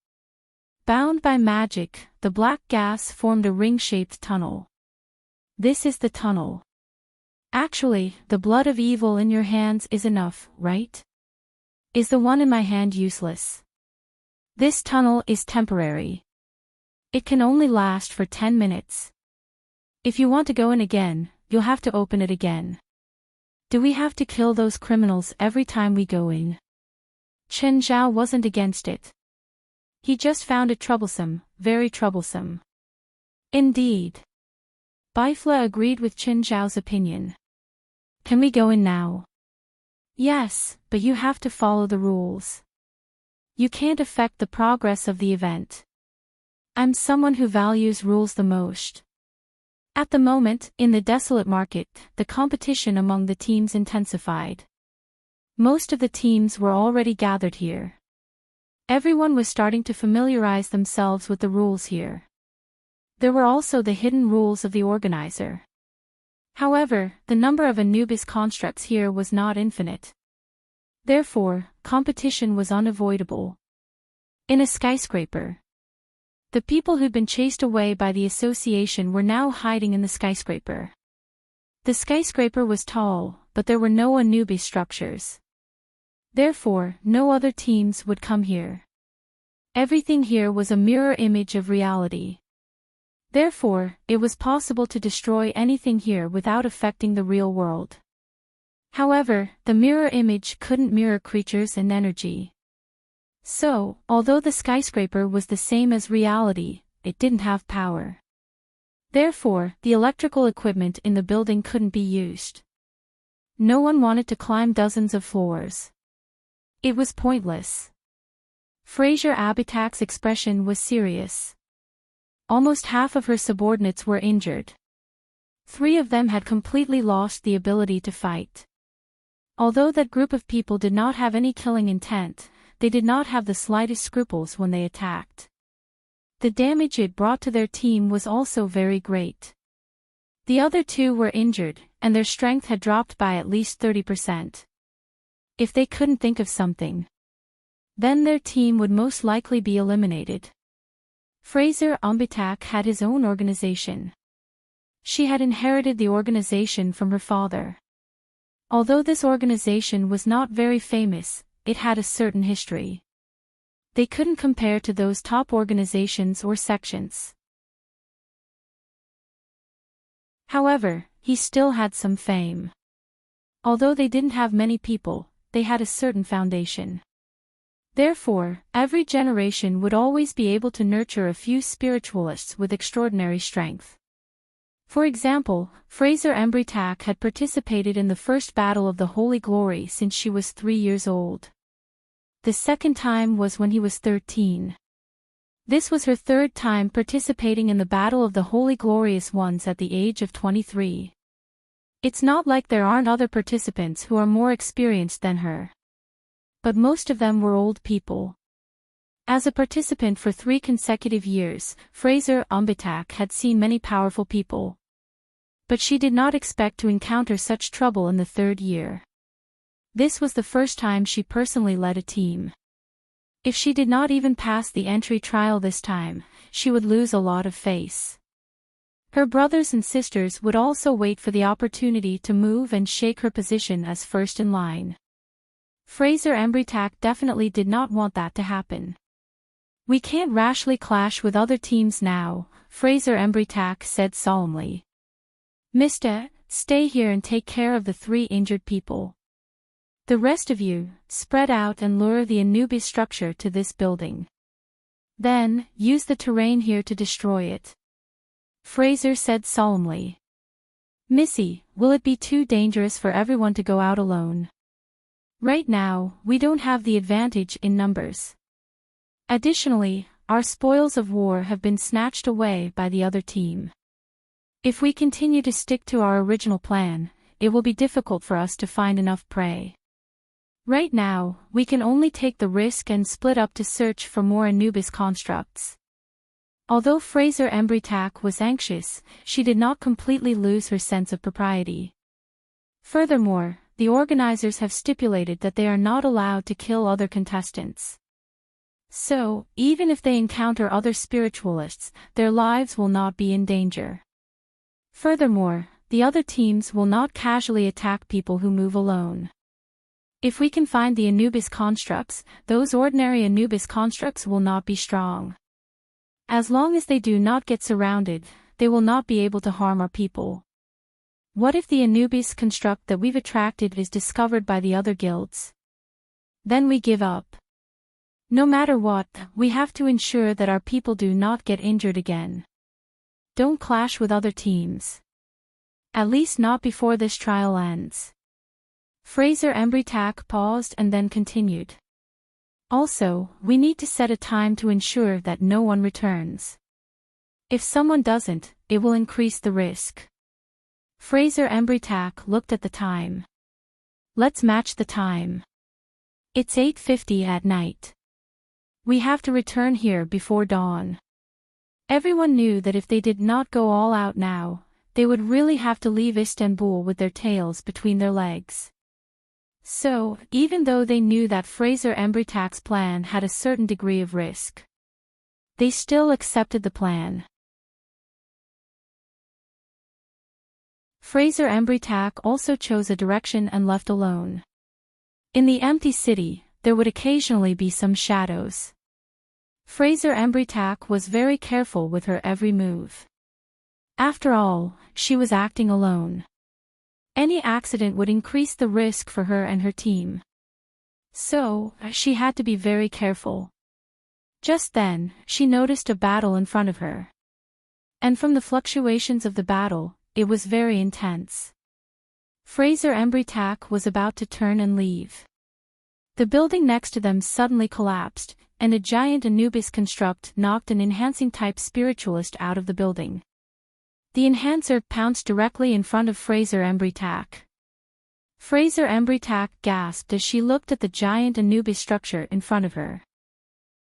Bound by magic, the black gas formed a ring-shaped tunnel. This is the tunnel. Actually, the blood of evil in your hands is enough, right? Is the one in my hand useless? This tunnel is temporary. It can only last for 10 minutes. If you want to go in again, you'll have to open it again. Do we have to kill those criminals every time we go in? Chen Zhao wasn't against it. He just found it troublesome, very troublesome. Indeed. Bifla agreed with Chen Zhao's opinion. Can we go in now? Yes, but you have to follow the rules. You can't affect the progress of the event. I'm someone who values rules the most. At the moment, in the desolate market, the competition among the teams intensified. Most of the teams were already gathered here. Everyone was starting to familiarize themselves with the rules here. There were also the hidden rules of the organizer. However, the number of Anubis constructs here was not infinite. Therefore, competition was unavoidable. In a skyscraper. The people who'd been chased away by the association were now hiding in the skyscraper. The skyscraper was tall, but there were no Anubis structures. Therefore, no other teams would come here. Everything here was a mirror image of reality. Therefore, it was possible to destroy anything here without affecting the real world. However, the mirror image couldn't mirror creatures and energy. So, although the skyscraper was the same as reality, it didn't have power. Therefore, the electrical equipment in the building couldn't be used. No one wanted to climb dozens of floors. It was pointless. Fraser Abitak's expression was serious. Almost half of her subordinates were injured. 3 of them had completely lost the ability to fight. Although that group of people did not have any killing intent, they did not have the slightest scruples when they attacked. The damage it brought to their team was also very great. The other 2 were injured, and their strength had dropped by at least 30%. If they couldn't think of something, then their team would most likely be eliminated. Fraser Umbitak had his own organization. She had inherited the organization from her father. Although this organization was not very famous, it had a certain history. They couldn't compare to those top organizations or sections. However, he still had some fame. Although they didn't have many people, they had a certain foundation. Therefore, every generation would always be able to nurture a few spiritualists with extraordinary strength. For example, Fraser Embritak had participated in the first battle of the Holy Glory since she was 3 years old. The second time was when he was 13. This was her 3rd time participating in the Battle of the Holy Glorious Ones at the age of 23. It's not like there aren't other participants who are more experienced than her. But most of them were old people. As a participant for 3 consecutive years, Fraser Umbitak had seen many powerful people. But she did not expect to encounter such trouble in the 3rd year. This was the first time she personally led a team. If she did not even pass the entry trial this time, she would lose a lot of face. Her brothers and sisters would also wait for the opportunity to move and shake her position as first in line. Fraser Embritak definitely did not want that to happen. We can't rashly clash with other teams now, Fraser Embritak said solemnly. Mister, stay here and take care of the 3 injured people. The rest of you, spread out and lure the Anubis structure to this building. Then, use the terrain here to destroy it. Fraser said solemnly. Missy, will it be too dangerous for everyone to go out alone? Right now, we don't have the advantage in numbers. Additionally, our spoils of war have been snatched away by the other team. If we continue to stick to our original plan, it will be difficult for us to find enough prey. Right now, we can only take the risk and split up to search for more Anubis constructs. Although Fraser Embrytak was anxious, she did not completely lose her sense of propriety. Furthermore, the organizers have stipulated that they are not allowed to kill other contestants. So, even if they encounter other spiritualists, their lives will not be in danger. Furthermore, the other teams will not casually attack people who move alone. If we can find the Anubis constructs, those ordinary Anubis constructs will not be strong. As long as they do not get surrounded, they will not be able to harm our people. What if the Anubis construct that we've attracted is discovered by the other guilds? Then we give up. No matter what, we have to ensure that our people do not get injured again. Don't clash with other teams. At least not before this trial ends. Fraser Embrytak paused and then continued. Also, we need to set a time to ensure that no one returns. If someone doesn't, it will increase the risk. Fraser Embrytak looked at the time. Let's match the time. It's 8:50 at night. We have to return here before dawn. Everyone knew that if they did not go all out now, they would really have to leave Istanbul with their tails between their legs. So, even though they knew that Fraser Embrytak's plan had a certain degree of risk, they still accepted the plan. Fraser Embrytak also chose a direction and left alone. In the empty city, there would occasionally be some shadows. Fraser Embrytak was very careful with her every move. After all, she was acting alone. Any accident would increase the risk for her and her team. So, she had to be very careful. Just then, she noticed a battle in front of her. And from the fluctuations of the battle, it was very intense. Fraser Embrytak was about to turn and leave. The building next to them suddenly collapsed, and a giant Anubis construct knocked an enhancing-type spiritualist out of the building. The enhancer pounced directly in front of Fraser Embrytak. Fraser Embrytak gasped as she looked at the giant Anubis structure in front of her.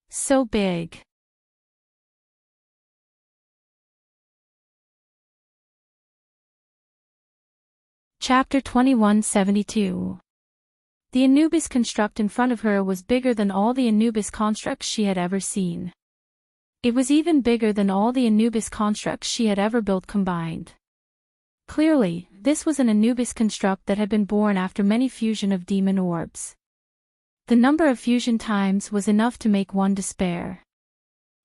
So big. Chapter 2172. The Anubis construct in front of her was bigger than all the Anubis constructs she had ever seen. It was even bigger than all the Anubis constructs she had ever built combined. Clearly, this was an Anubis construct that had been born after many fusion of demon orbs. The number of fusion times was enough to make one despair.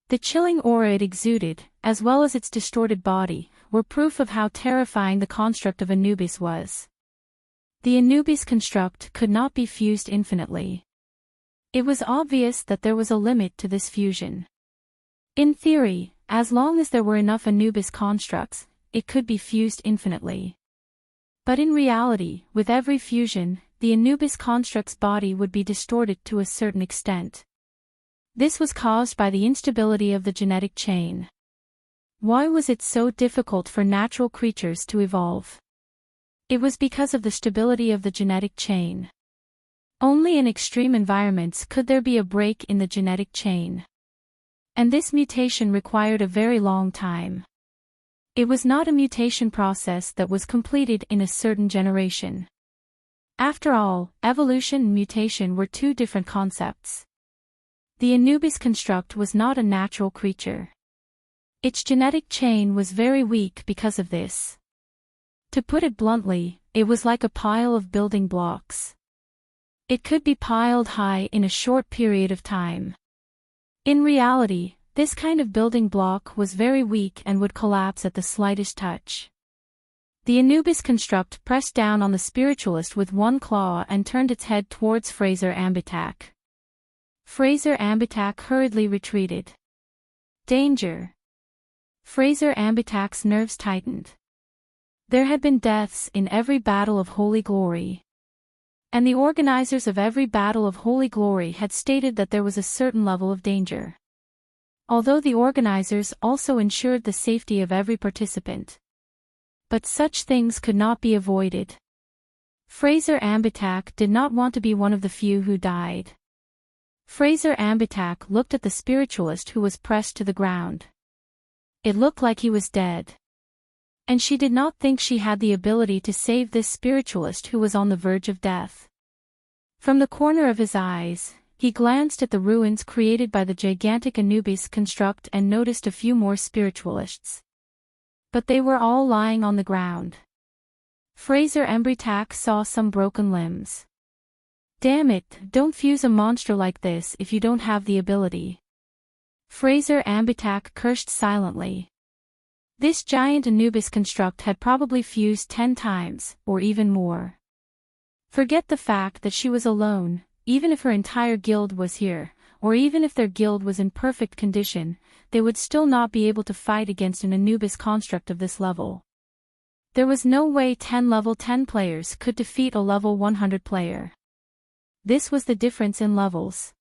The chilling aura it exuded, as well as its distorted body, were proof of how terrifying the construct of Anubis was. The Anubis construct could not be fused infinitely. It was obvious that there was a limit to this fusion. In theory, as long as there were enough Anubis constructs, it could be fused infinitely. But in reality, with every fusion, the Anubis construct's body would be distorted to a certain extent. This was caused by the instability of the genetic chain. Why was it so difficult for natural creatures to evolve? It was because of the stability of the genetic chain. Only in extreme environments could there be a break in the genetic chain. And this mutation required a very long time. It was not a mutation process that was completed in a certain generation. After all, evolution and mutation were two different concepts. The Anubis construct was not a natural creature. Its genetic chain was very weak because of this. To put it bluntly, it was like a pile of building blocks. It could be piled high in a short period of time. In reality, this kind of building block was very weak and would collapse at the slightest touch. The Anubis construct pressed down on the spiritualist with one claw and turned its head towards Fraser Ambitak. Fraser Ambitak hurriedly retreated. Danger! Fraser Ambitak's nerves tightened. There had been deaths in every battle of Holy Glory. And the organizers of every battle of Holy Glory had stated that there was a certain level of danger. Although the organizers also ensured the safety of every participant. But such things could not be avoided. Fraser Ambitak did not want to be one of the few who died. Fraser Ambitak looked at the spiritualist who was pressed to the ground. It looked like he was dead. And she did not think she had the ability to save this spiritualist who was on the verge of death. From the corner of his eyes, he glanced at the ruins created by the gigantic Anubis construct and noticed a few more spiritualists. But they were all lying on the ground. Fraser Ambitak saw some broken limbs. Damn it, don't fuse a monster like this if you don't have the ability. Fraser Ambitak cursed silently. This giant Anubis construct had probably fused 10 times, or even more. Forget the fact that she was alone, even if her entire guild was here, or even if their guild was in perfect condition, they would still not be able to fight against an Anubis construct of this level. There was no way 10 level 10 players could defeat a level 100 player. This was the difference in levels.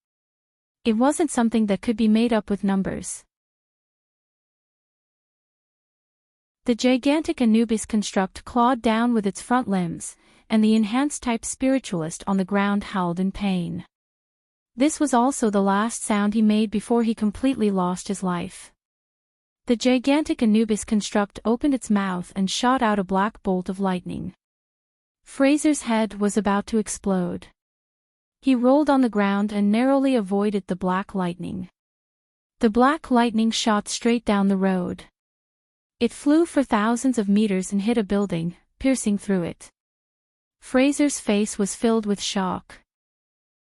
It wasn't something that could be made up with numbers. The gigantic Anubis construct clawed down with its front limbs, and the enhanced type spiritualist on the ground howled in pain. This was also the last sound he made before he completely lost his life. The gigantic Anubis construct opened its mouth and shot out a black bolt of lightning. Fraser's head was about to explode. He rolled on the ground and narrowly avoided the black lightning. The black lightning shot straight down the road. It flew for thousands of meters and hit a building, piercing through it. Fraser's face was filled with shock.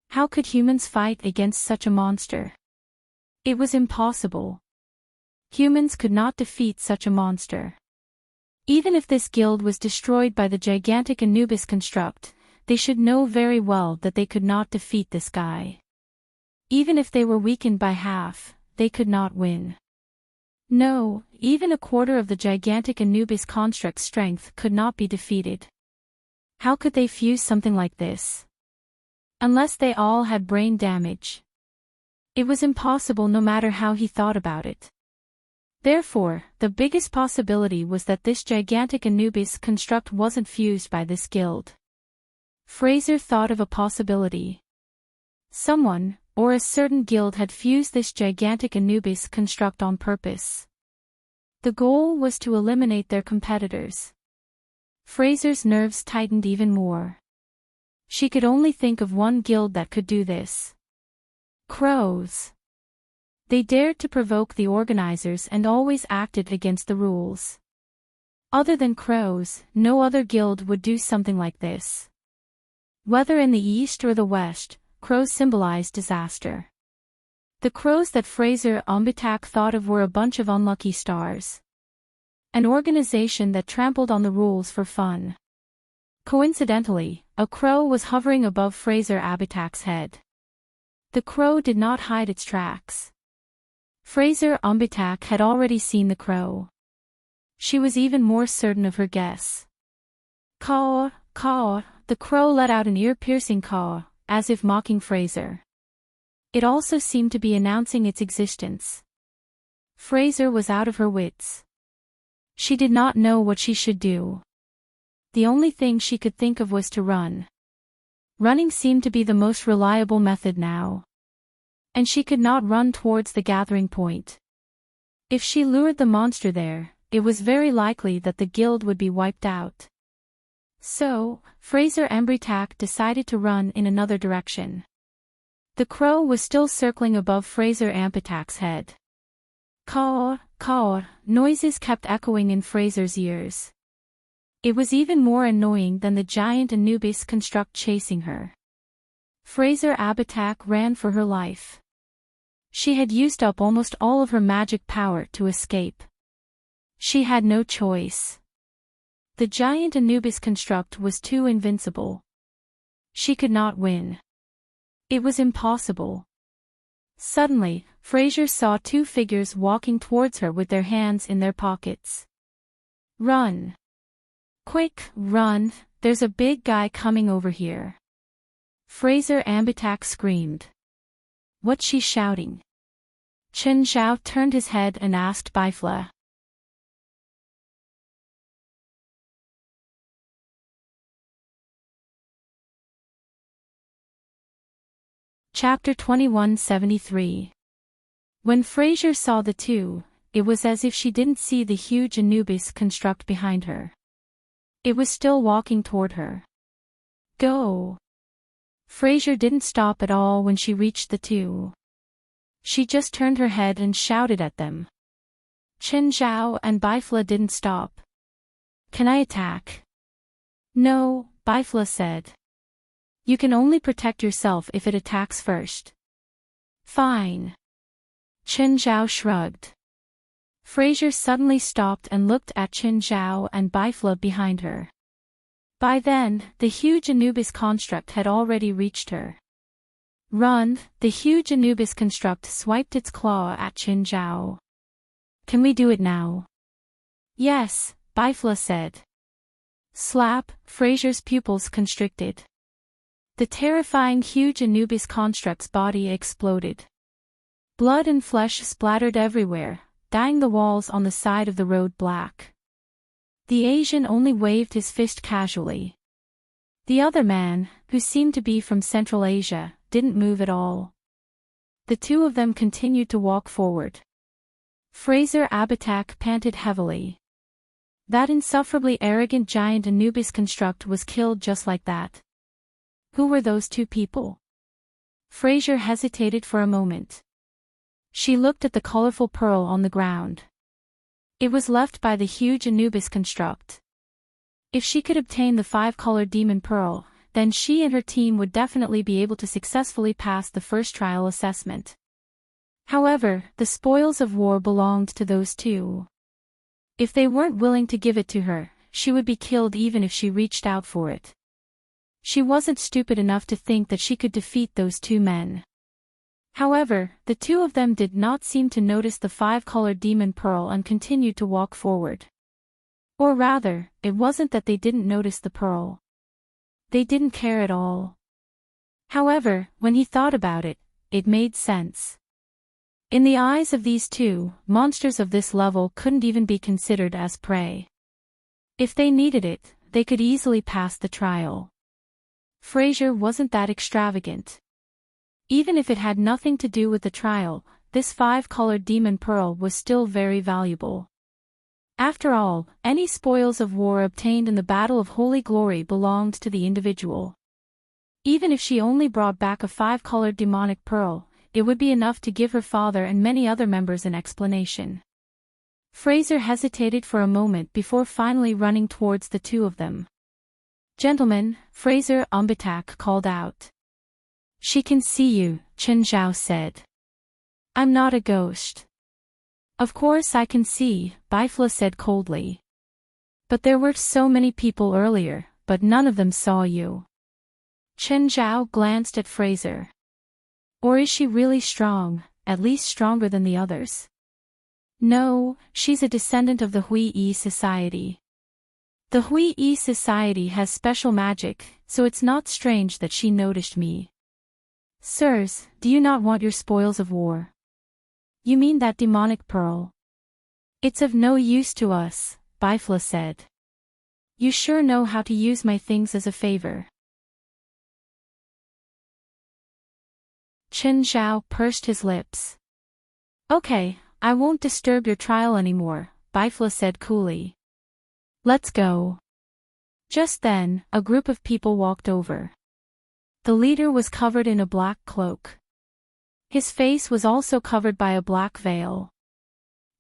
How could humans fight against such a monster? It was impossible. Humans could not defeat such a monster. Even if this guild was destroyed by the gigantic Anubis construct, they should know very well that they could not defeat this guy. Even if they were weakened by half, they could not win. No, even a quarter of the gigantic Anubis construct's strength could not be defeated. How could they fuse something like this? Unless they all had brain damage. It was impossible no matter how he thought about it. Therefore, the biggest possibility was that this gigantic Anubis construct wasn't fused by this guild. Fraser thought of a possibility. Someone, or a certain guild had fused this gigantic Anubis construct on purpose. The goal was to eliminate their competitors. Fraser's nerves tightened even more. She could only think of one guild that could do this. Crows. They dared to provoke the organizers and always acted against the rules. Other than crows, no other guild would do something like this. Whether in the east or the west, crows symbolized disaster. The crows that Fraser Ambitak thought of were a bunch of unlucky stars. An organization that trampled on the rules for fun. Coincidentally, a crow was hovering above Fraser Ambitak's head. The crow did not hide its tracks. Fraser Ambitak had already seen the crow. She was even more certain of her guess. Caw, caw, the crow let out an ear-piercing caw, as if mocking Fraser. It also seemed to be announcing its existence. Fraser was out of her wits. She did not know what she should do. The only thing she could think of was to run. Running seemed to be the most reliable method now. And she could not run towards the gathering point. If she lured the monster there, it was very likely that the guild would be wiped out. So, Fraser Ambitak decided to run in another direction. The crow was still circling above Fraser Ambitak's head. Caw, caw, noises kept echoing in Fraser's ears. It was even more annoying than the giant Anubis construct chasing her. Fraser Ambitak ran for her life. She had used up almost all of her magic power to escape. She had no choice. The giant Anubis construct was too invincible. She could not win. It was impossible. Suddenly, Fraser saw two figures walking towards her with their hands in their pockets. Run! Quick, run, there's a big guy coming over here. Fraser Ambitak screamed. What's she shouting? Chen Zhao turned his head and asked Bifla. Chapter 2173. When Fraser saw the two, it was as if she didn't see the huge Anubis construct behind her. It was still walking toward her. Go! Fraser didn't stop at all when she reached the two. She just turned her head and shouted at them. Chen Zhao and Bifla didn't stop. Can I attack? No, Bifla said. You can only protect yourself if it attacks first. Fine. Chen Zhao shrugged. Fraser suddenly stopped and looked at Chen Zhao and Bifla behind her. By then, the huge Anubis construct had already reached her. Run! The huge Anubis construct swiped its claw at Chen Zhao. Can we do it now? Yes, Bifla said. Slap! Fraser's pupils constricted. The terrifying huge Anubis construct's body exploded. Blood and flesh splattered everywhere, dyeing the walls on the side of the road black. The Asian only waved his fist casually. The other man, who seemed to be from Central Asia, didn't move at all. The two of them continued to walk forward. Fraser Abitak panted heavily. That insufferably arrogant giant Anubis construct was killed just like that. Who were those two people? Fraser hesitated for a moment. She looked at the colorful pearl on the ground. It was left by the huge Anubis construct. If she could obtain the 5-colored demon pearl, then she and her team would definitely be able to successfully pass the first trial assessment. However, the spoils of war belonged to those two. If they weren't willing to give it to her, she would be killed even if she reached out for it. She wasn't stupid enough to think that she could defeat those two men. However, the two of them did not seem to notice the 5-colored demon pearl and continued to walk forward. Or rather, it wasn't that they didn't notice the pearl. They didn't care at all. However, when he thought about it, it made sense. In the eyes of these two, monsters of this level couldn't even be considered as prey. If they needed it, they could easily pass the trial. Fraser wasn't that extravagant. Even if it had nothing to do with the trial, this 5-colored demon pearl was still very valuable. After all, any spoils of war obtained in the Battle of Holy Glory belonged to the individual. Even if she only brought back a 5-colored demonic pearl, it would be enough to give her father and many other members an explanation. Fraser hesitated for a moment before finally running towards the two of them. Gentlemen, Fraser Ambitak called out. She can see you, Chen Zhao said. I'm not a ghost. Of course I can see, Bifla said coldly. But there were so many people earlier, but none of them saw you. Chen Zhao glanced at Fraser. Or is she really strong, at least stronger than the others? No, she's a descendant of the Hui-Yi society. The Hui-Yi society has special magic, so it's not strange that she noticed me. Sirs, do you not want your spoils of war? You mean that demonic pearl? It's of no use to us, Bifla said. You sure know how to use my things as a favor. Chen Zhao pursed his lips. Okay, I won't disturb your trial anymore, Bifla said coolly. Let's go. Just then, a group of people walked over. The leader was covered in a black cloak. His face was also covered by a black veil.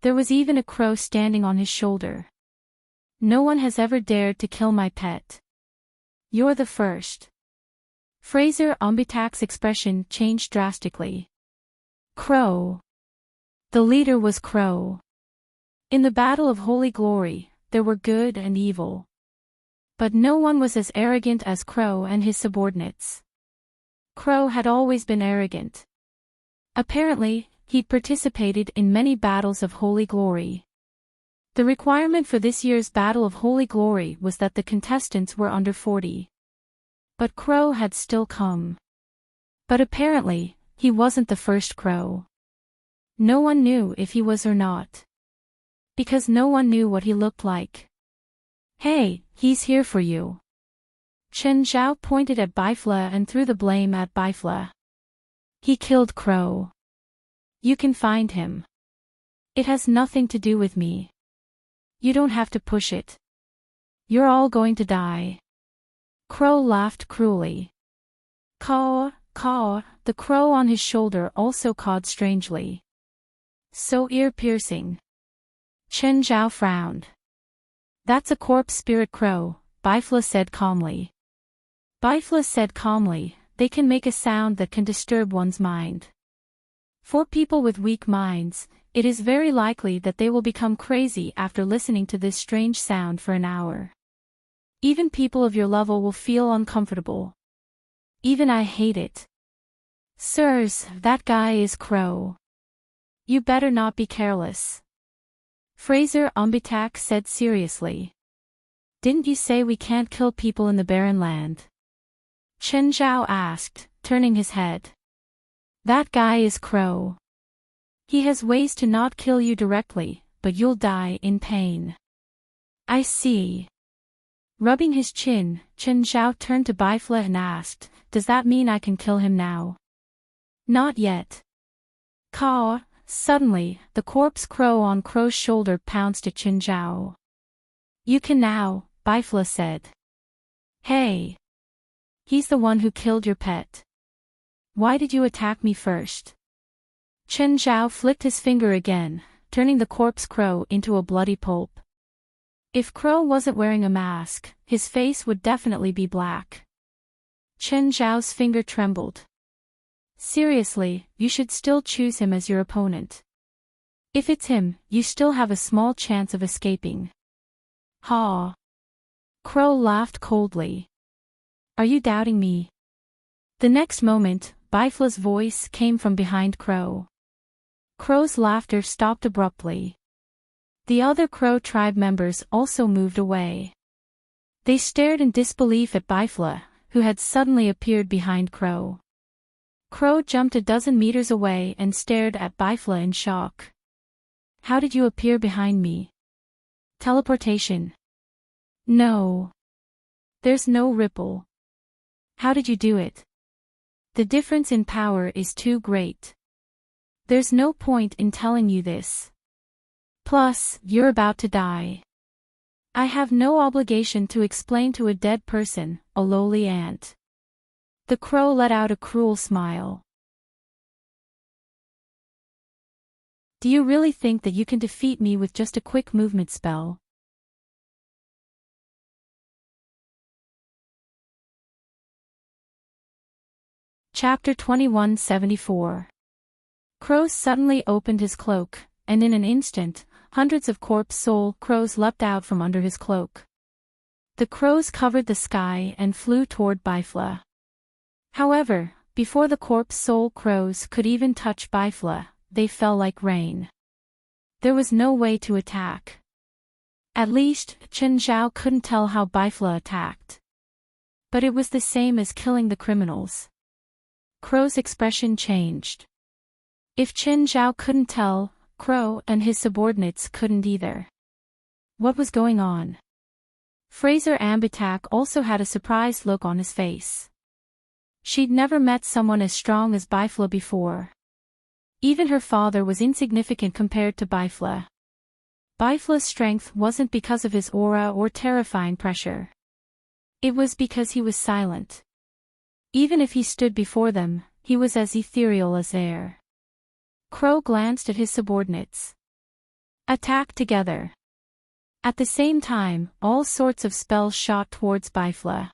There was even a crow standing on his shoulder. No one has ever dared to kill my pet. You're the first. Fraser Ambitak's expression changed drastically. Crow. The leader was Crow. In the Battle of Holy Glory, there were good and evil. But no one was as arrogant as Crow and his subordinates. Crow had always been arrogant. Apparently, he'd participated in many battles of Holy Glory. The requirement for this year's Battle of Holy Glory was that the contestants were under 40. But Crow had still come. But apparently, he wasn't the first Crow. No one knew if he was or not. Because no one knew what he looked like. Hey, he's here for you. Chen Zhao pointed at Bifla and threw the blame at Bifla. He killed Crow. You can find him. It has nothing to do with me. You don't have to push it. You're all going to die. Crow laughed cruelly. Caw, caw, the crow on his shoulder also cawed strangely. So ear-piercing. Chen Zhao frowned. That's a corpse spirit crow, Bifla said calmly. Bifla said calmly, they can make a sound that can disturb one's mind. For people with weak minds, it is very likely that they will become crazy after listening to this strange sound for an hour. Even people of your level will feel uncomfortable. Even I hate it. Sirs, that guy is Crow. You better not be careless. Fraser Umbitak said seriously. Didn't you say we can't kill people in the barren land? Chen Zhao asked, turning his head. That guy is Crow. He has ways to not kill you directly, but you'll die in pain. I see. Rubbing his chin, Chen Zhao turned to Bifla and asked, does that mean I can kill him now? Not yet. Caw. Suddenly, the corpse crow on Crow's shoulder pounced at Chen Zhao. You can now, Bifla said. Hey. He's the one who killed your pet. Why did you attack me first? Chen Zhao flicked his finger again, turning the corpse crow into a bloody pulp. If Crow wasn't wearing a mask, his face would definitely be black. Chen Zhao's finger trembled. Seriously, you should still choose him as your opponent. If it's him, you still have a small chance of escaping. Ha! Crow laughed coldly. Are you doubting me? The next moment, Bifla's voice came from behind Crow. Crow's laughter stopped abruptly. The other Crow tribe members also moved away. They stared in disbelief at Bifla, who had suddenly appeared behind Crow. Crow jumped a dozen meters away and stared at Bifla in shock. How did you appear behind me? Teleportation. No. There's no ripple. How did you do it? The difference in power is too great. There's no point in telling you this. Plus, you're about to die. I have no obligation to explain to a dead person, a lowly ant. The crow let out a cruel smile. Do you really think that you can defeat me with just a quick movement spell? Chapter 2174. Crow suddenly opened his cloak, and in an instant, hundreds of corpse soul crows leapt out from under his cloak. The crows covered the sky and flew toward Bifla. However, before the corpse soul crows could even touch Bifla, they fell like rain. There was no way to attack. At least, Chen Zhao couldn't tell how Bifla attacked. But it was the same as killing the criminals. Crow's expression changed. If Chen Zhao couldn't tell, Crow and his subordinates couldn't either. What was going on? Fraser Ambitak also had a surprised look on his face. She'd never met someone as strong as Bifla before. Even her father was insignificant compared to Bifla. Bifla's strength wasn't because of his aura or terrifying pressure. It was because he was silent. Even if he stood before them, he was as ethereal as air. Crow glanced at his subordinates. Attack together. At the same time, all sorts of spells shot towards Bifla.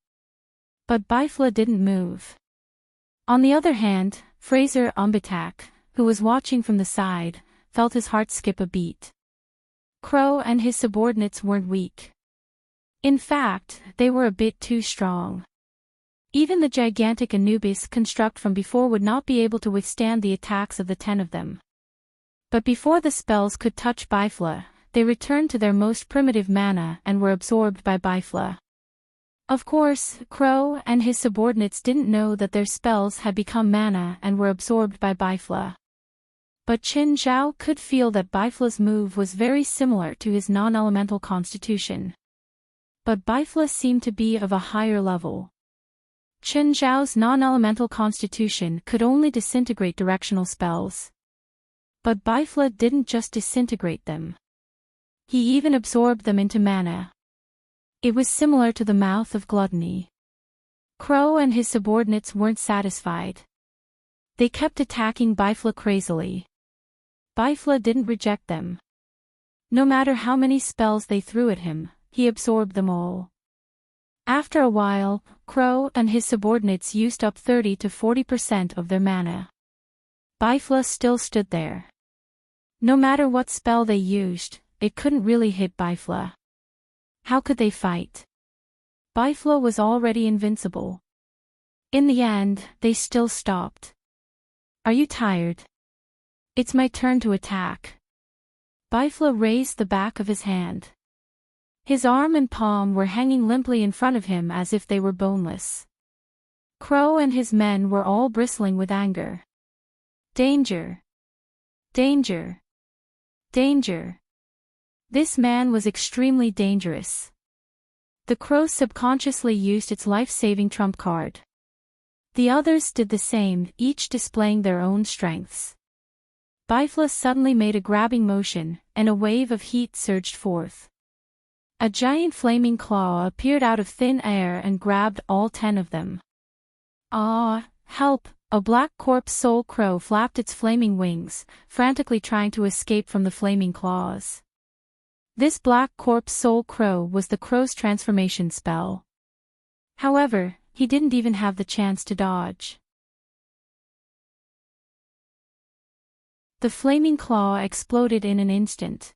But Bifla didn't move. On the other hand, Fraser Umbitak, who was watching from the side, felt his heart skip a beat. Crow and his subordinates weren't weak. In fact, they were a bit too strong. Even the gigantic Anubis construct from before would not be able to withstand the attacks of the 10 of them. But before the spells could touch Bifla, they returned to their most primitive mana and were absorbed by Bifla. Of course, Crow and his subordinates didn't know that their spells had become mana and were absorbed by Bifla. But Qin Zhao could feel that Bifla's move was very similar to his non-elemental constitution. But Bifla seemed to be of a higher level. Qin Zhao's non-elemental constitution could only disintegrate directional spells. But Bifla didn't just disintegrate them. He even absorbed them into mana. It was similar to the mouth of gluttony. Crow and his subordinates weren't satisfied. They kept attacking Bifla crazily. Bifla didn't reject them. No matter how many spells they threw at him, he absorbed them all. After a while, Crow and his subordinates used up 30 to 40% of their mana. Bifla still stood there. No matter what spell they used, it couldn't really hit Bifla. How could they fight? Bifla was already invincible. In the end, they still stopped. Are you tired? It's my turn to attack. Bifla raised the back of his hand. His arm and palm were hanging limply in front of him as if they were boneless. Crow and his men were all bristling with anger. Danger! Danger! Danger! This man was extremely dangerous. The Crow subconsciously used its life-saving trump card. The others did the same, each displaying their own strengths. Bifla suddenly made a grabbing motion, and a wave of heat surged forth. A giant flaming claw appeared out of thin air and grabbed all 10 of them. Ah, help! A black corpse soul crow flapped its flaming wings, frantically trying to escape from the flaming claws. This black corpse soul crow was the crow's transformation spell. However, he didn't even have the chance to dodge. The flaming claw exploded in an instant.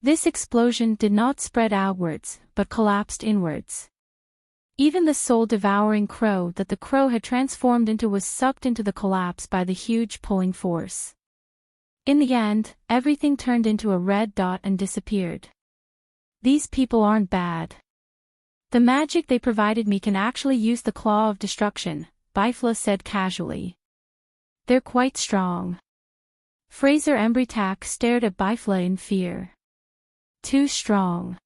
This explosion did not spread outwards, but collapsed inwards. Even the soul-devouring crow that the crow had transformed into was sucked into the collapse by the huge pulling force. In the end, everything turned into a red dot and disappeared. These people aren't bad. The magic they provided me can actually use the Claw of Destruction, Bifla said casually. They're quite strong. Fraser Embrytak stared at Bifla in fear. Too strong.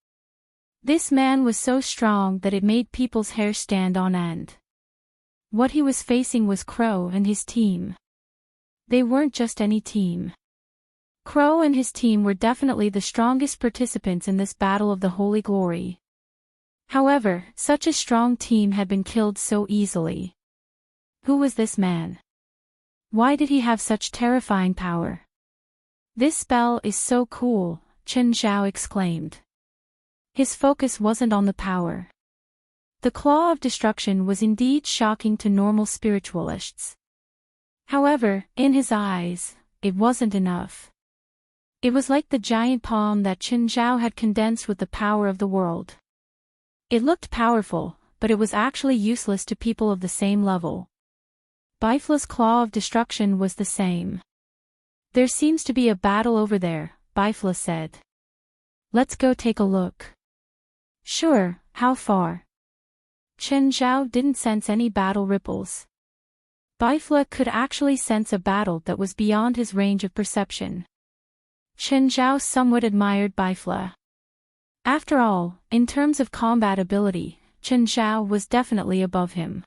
This man was so strong that it made people's hair stand on end. What he was facing was Crow and his team. They weren't just any team. Crow and his team were definitely the strongest participants in this battle of the Holy Glory. However, such a strong team had been killed so easily. Who was this man? Why did he have such terrifying power? This spell is so cool, Qin Zhao exclaimed. His focus wasn't on the power. The Claw of Destruction was indeed shocking to normal spiritualists. However, in his eyes, it wasn't enough. It was like the giant palm that Qin Zhao had condensed with the power of the world. It looked powerful, but it was actually useless to people of the same level. Bifla's Claw of Destruction was the same. There seems to be a battle over there, Bifla said. Let's go take a look. Sure, how far? Qin Zhao didn't sense any battle ripples. Bifla could actually sense a battle that was beyond his range of perception. Qin Zhao somewhat admired Bifla. After all, in terms of combat ability, Qin Zhao was definitely above him.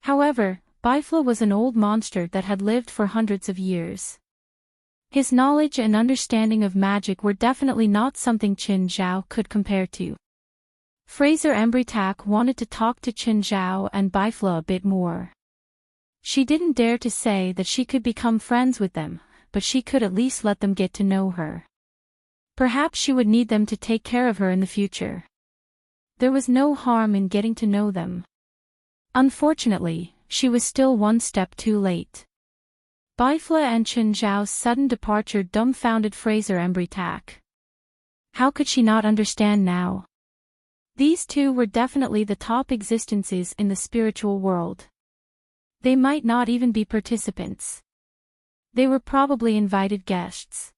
However, Bifla was an old monster that had lived for hundreds of years. His knowledge and understanding of magic were definitely not something Qin Zhao could compare to. Fraser Embrytak wanted to talk to Qin Zhao and Bifla a bit more. She didn't dare to say that she could become friends with them, but she could at least let them get to know her. Perhaps she would need them to take care of her in the future. There was no harm in getting to know them. Unfortunately, she was still one step too late. Bifla and Qin Zhao's sudden departure dumbfounded Fraser Embrytak. How could she not understand now? These two were definitely the top existences in the spiritual world. They might not even be participants. They were probably invited guests.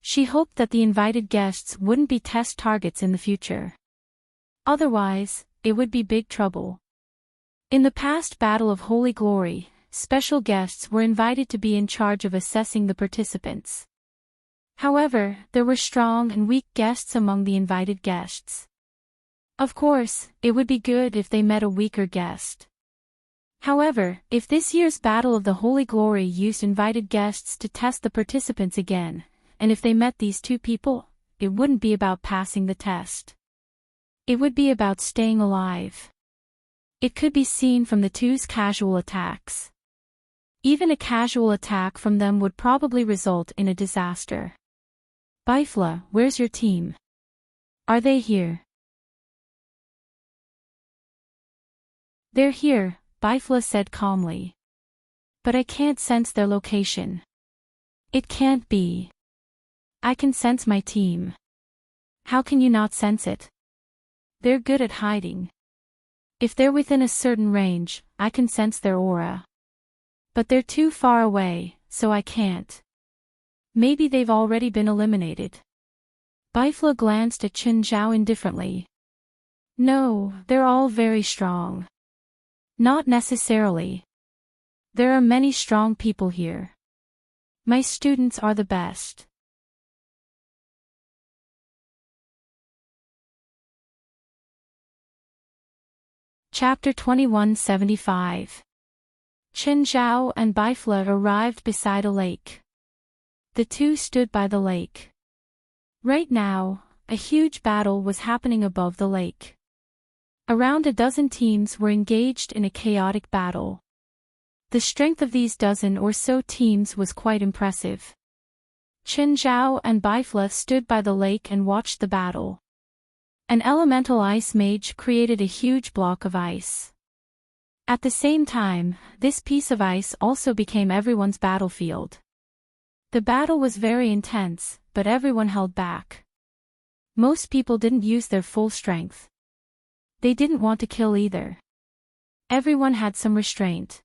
She hoped that the invited guests wouldn't be test targets in the future. Otherwise, it would be big trouble. In the past Battle of Holy Glory, special guests were invited to be in charge of assessing the participants. However, there were strong and weak guests among the invited guests. Of course, it would be good if they met a weaker guest. However, if this year's Battle of the Holy Glory used invited guests to test the participants again, and if they met these two people, it wouldn't be about passing the test. It would be about staying alive. It could be seen from the two's casual attacks. Even a casual attack from them would probably result in a disaster. Bifla, where's your team? Are they here? They're here, Bifla said calmly. But I can't sense their location. It can't be. I can sense my team. How can you not sense it? They're good at hiding. If they're within a certain range, I can sense their aura. But they're too far away, so I can't. Maybe they've already been eliminated. Bifla glanced at Chen Zhao indifferently. No, they're all very strong. Not necessarily. There are many strong people here. My students are the best. Chapter 2175. Chen Zhao and Bifla arrived beside a lake. The two stood by the lake. Right now, a huge battle was happening above the lake. Around a dozen teams were engaged in a chaotic battle. The strength of these dozen or so teams was quite impressive. Chen Zhao and Bifla stood by the lake and watched the battle. An elemental ice mage created a huge block of ice. At the same time, this piece of ice also became everyone's battlefield. The battle was very intense, but everyone held back. Most people didn't use their full strength. They didn't want to kill either. Everyone had some restraint.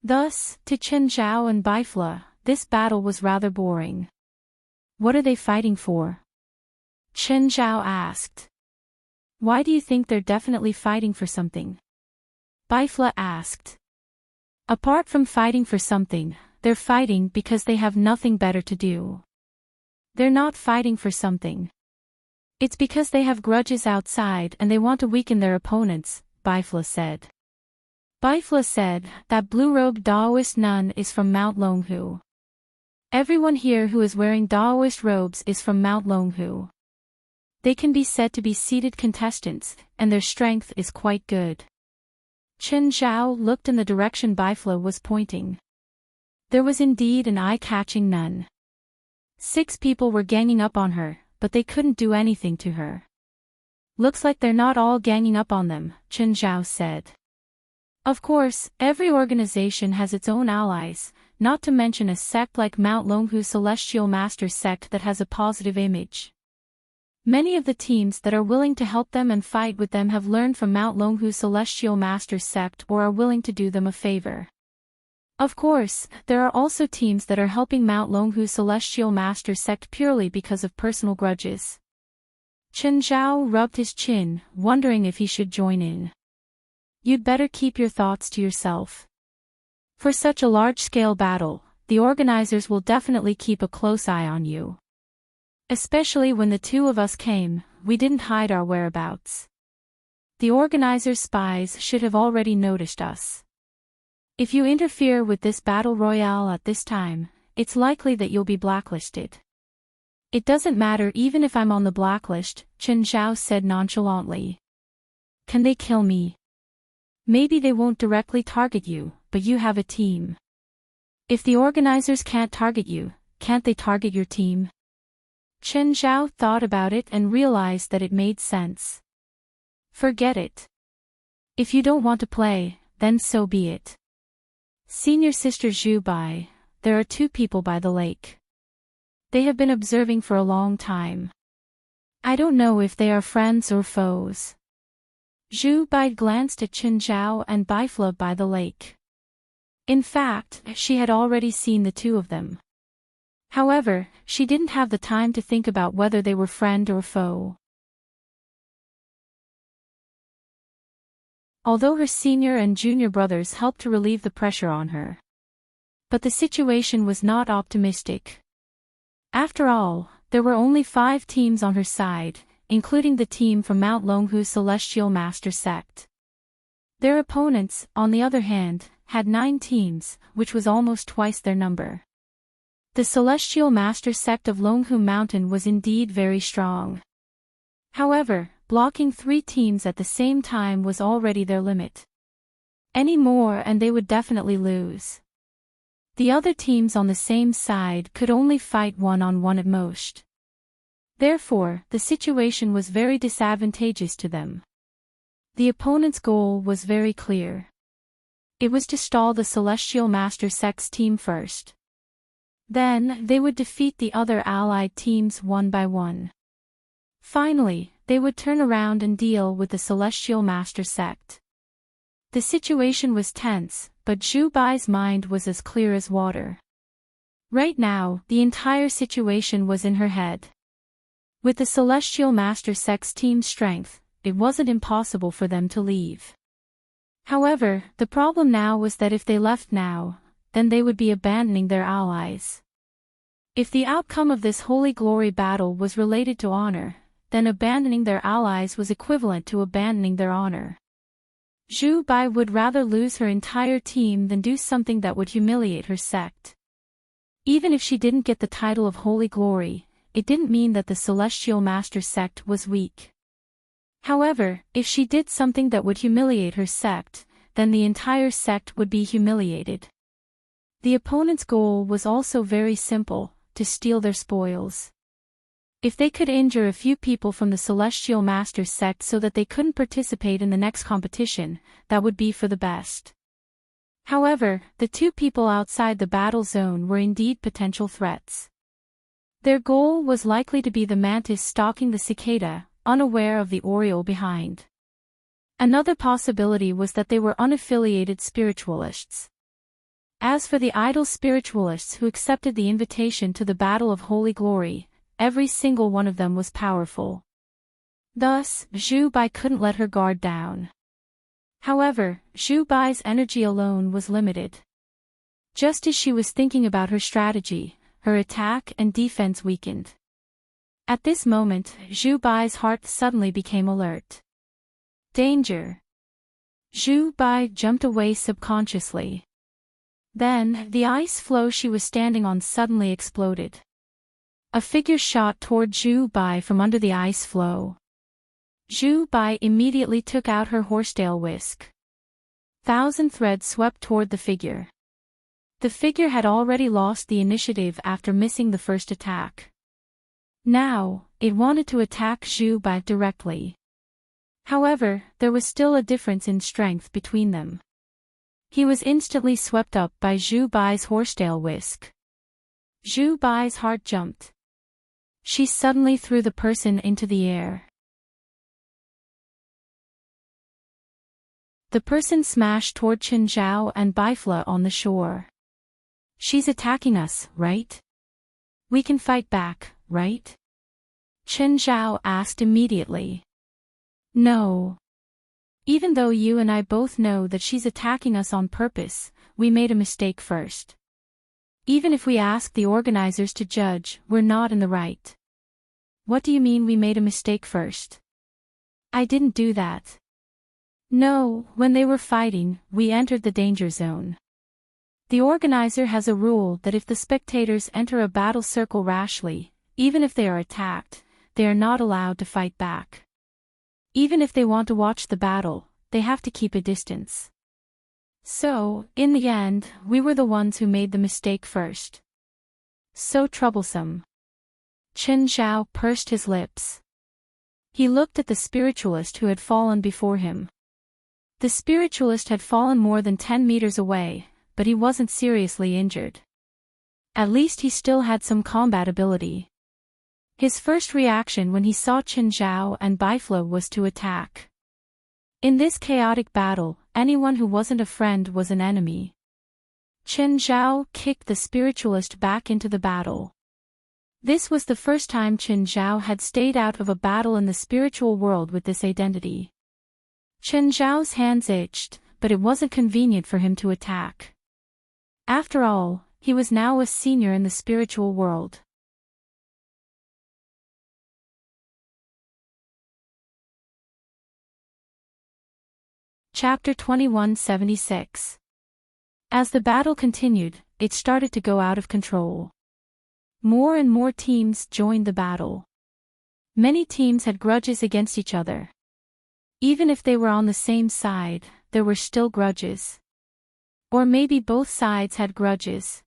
Thus, to Chen Zhao and Bifla, this battle was rather boring. What are they fighting for? Chen Zhao asked. Why do you think they're definitely fighting for something? Bifla asked. Apart from fighting for something, they're fighting because they have nothing better to do. They're not fighting for something. It's because they have grudges outside and they want to weaken their opponents, Bifla said. Bifla said that blue-robed Daoist nun is from Mount Longhu. Everyone here who is wearing Daoist robes is from Mount Longhu. They can be said to be seated contestants, and their strength is quite good. Chen Zhao looked in the direction Bifla was pointing. There was indeed an eye-catching nun. 6 people were ganging up on her, but they couldn't do anything to her. Looks like they're not all ganging up on them, Chen Zhao said. Of course, every organization has its own allies, not to mention a sect like Mount Longhu Celestial Masters sect that has a positive image. Many of the teams that are willing to help them and fight with them have learned from Mount Longhu Celestial Masters sect or are willing to do them a favor. Of course, there are also teams that are helping Mount Longhu Celestial Masters sect purely because of personal grudges. Chen Zhao rubbed his chin, wondering if he should join in. You'd better keep your thoughts to yourself. For such a large-scale battle, the organizers will definitely keep a close eye on you. Especially when the two of us came, we didn't hide our whereabouts. The organizers' spies should have already noticed us. If you interfere with this battle royale at this time, it's likely that you'll be blacklisted. It doesn't matter even if I'm on the blacklist, Chen Zhao said nonchalantly. Can they kill me? Maybe they won't directly target you, but you have a team. If the organizers can't target you, can't they target your team? Chen Zhao thought about it and realized that it made sense. Forget it. If you don't want to play, then so be it. Senior Sister Zhu Bai, there are 2 people by the lake. They have been observing for a long time. I don't know if they are friends or foes. Zhu Bai glanced at Chen Zhao and Bifla by the lake. In fact, she had already seen the two of them. However, she didn't have the time to think about whether they were friend or foe. Although her senior and junior brothers helped to relieve the pressure on her. But the situation was not optimistic. After all, there were only 5 teams on her side, including the team from Mount Longhu's Celestial Master Sect. Their opponents, on the other hand, had 9 teams, which was almost twice their number. The Celestial Master Sect of Longhu Mountain was indeed very strong. However, blocking 3 teams at the same time was already their limit. Any more and they would definitely lose. The other teams on the same side could only fight one-on-one at most. Therefore, the situation was very disadvantageous to them. The opponent's goal was very clear. It was to stall the Celestial Master Sect's team first. Then, they would defeat the other allied teams one by one. Finally, they would turn around and deal with the Celestial Master Sect. The situation was tense, but Zhu Bai's mind was as clear as water. Right now, the entire situation was in her head. With the Celestial Master Sect's team strength, it wasn't impossible for them to leave. However, the problem now was that if they left now, then they would be abandoning their allies. If the outcome of this Holy Glory battle was related to honor, then abandoning their allies was equivalent to abandoning their honor. Zhu Bai would rather lose her entire team than do something that would humiliate her sect. Even if she didn't get the title of Holy Glory, it didn't mean that the Celestial Master Sect was weak. However, if she did something that would humiliate her sect, then the entire sect would be humiliated. The opponent's goal was also very simple, to steal their spoils. If they could injure a few people from the Celestial Master Sect so that they couldn't participate in the next competition, that would be for the best. However, the 2 people outside the battle zone were indeed potential threats. Their goal was likely to be the mantis stalking the cicada, unaware of the oriole behind. Another possibility was that they were unaffiliated spiritualists. As for the idle spiritualists who accepted the invitation to the Battle of Holy Glory, every single one of them was powerful. Thus, Zhu Bai couldn't let her guard down. However, Zhu Bai's energy alone was limited. Just as she was thinking about her strategy, her attack and defense weakened. At this moment, Zhu Bai's heart suddenly became alert. Danger! Zhu Bai jumped away subconsciously. Then, the ice floe she was standing on suddenly exploded. A figure shot toward Zhu Bai from under the ice floe. Zhu Bai immediately took out her horsetail whisk. 1,000 threads swept toward the figure. The figure had already lost the initiative after missing the first attack. Now, it wanted to attack Zhu Bai directly. However, there was still a difference in strength between them. He was instantly swept up by Zhu Bai's horsetail whisk. Zhu Bai's heart jumped. She suddenly threw the person into the air. The person smashed toward Chen Zhao and Bifla on the shore. She's attacking us, right? We can fight back, right? Chen Zhao asked immediately. No. Even though you and I both know that she's attacking us on purpose, we made a mistake first. Even if we ask the organizers to judge, we're not in the right. What do you mean we made a mistake first? I didn't do that. No, when they were fighting, we entered the danger zone. The organizer has a rule that if the spectators enter a battle circle rashly, even if they are attacked, they are not allowed to fight back. Even if they want to watch the battle, they have to keep a distance. So, in the end, we were the ones who made the mistake first. So troublesome. Chen Zhao pursed his lips. He looked at the spiritualist who had fallen before him. The spiritualist had fallen more than 10 meters away, but he wasn't seriously injured. At least he still had some combat ability. His first reaction when he saw Chen Zhao and Biflo was to attack. In this chaotic battle, anyone who wasn't a friend was an enemy. Chen Zhao kicked the spiritualist back into the battle. This was the first time Chen Zhao had stayed out of a battle in the spiritual world with this identity. Chen Zhao's hands itched, but it wasn't convenient for him to attack. After all, he was now a senior in the spiritual world. Chapter 2176. As the battle continued, it started to go out of control. More and more teams joined the battle. Many teams had grudges against each other. Even if they were on the same side, there were still grudges. Or maybe both sides had grudges.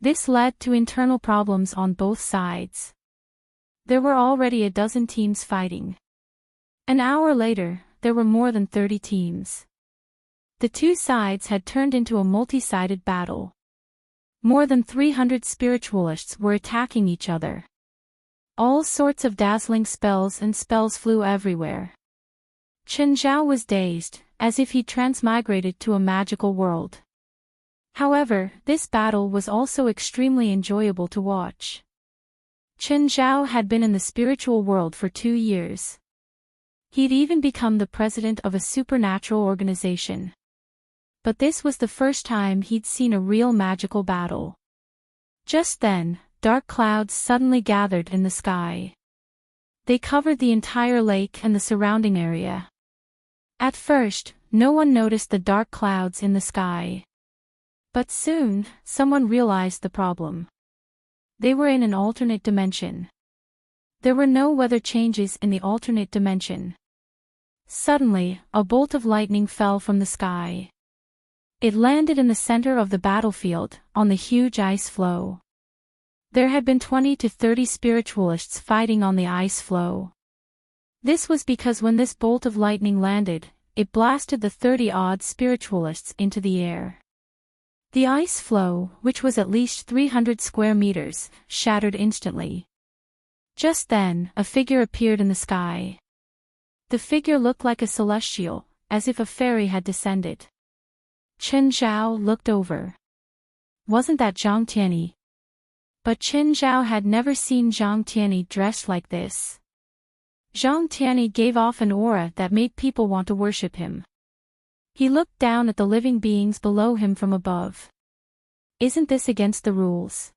This led to internal problems on both sides. There were already a dozen teams fighting. An hour later, there were more than 30 teams. The two sides had turned into a multi-sided battle. More than 300 spiritualists were attacking each other. All sorts of dazzling spells and spells flew everywhere. Chen Zhao was dazed, as if he'd transmigrated to a magical world. However, this battle was also extremely enjoyable to watch. Chen Zhao had been in the spiritual world for 2 years. He'd even become the president of a supernatural organization. But this was the first time he'd seen a real magical battle. Just then, dark clouds suddenly gathered in the sky. They covered the entire lake and the surrounding area. At first, no one noticed the dark clouds in the sky. But soon, someone realized the problem. They were in an alternate dimension. There were no weather changes in the alternate dimension. Suddenly, a bolt of lightning fell from the sky. It landed in the center of the battlefield, on the huge ice floe. There had been 20 to 30 spiritualists fighting on the ice floe. This was because when this bolt of lightning landed, it blasted the 30-odd spiritualists into the air. The ice floe, which was at least 300 square meters, shattered instantly. Just then, a figure appeared in the sky. The figure looked like a celestial, as if a fairy had descended. Chen Zhao looked over. Wasn't that Zhang Tianyi? But Chen Zhao had never seen Zhang Tianyi dressed like this. Zhang Tianyi gave off an aura that made people want to worship him. He looked down at the living beings below him from above. Isn't this against the rules?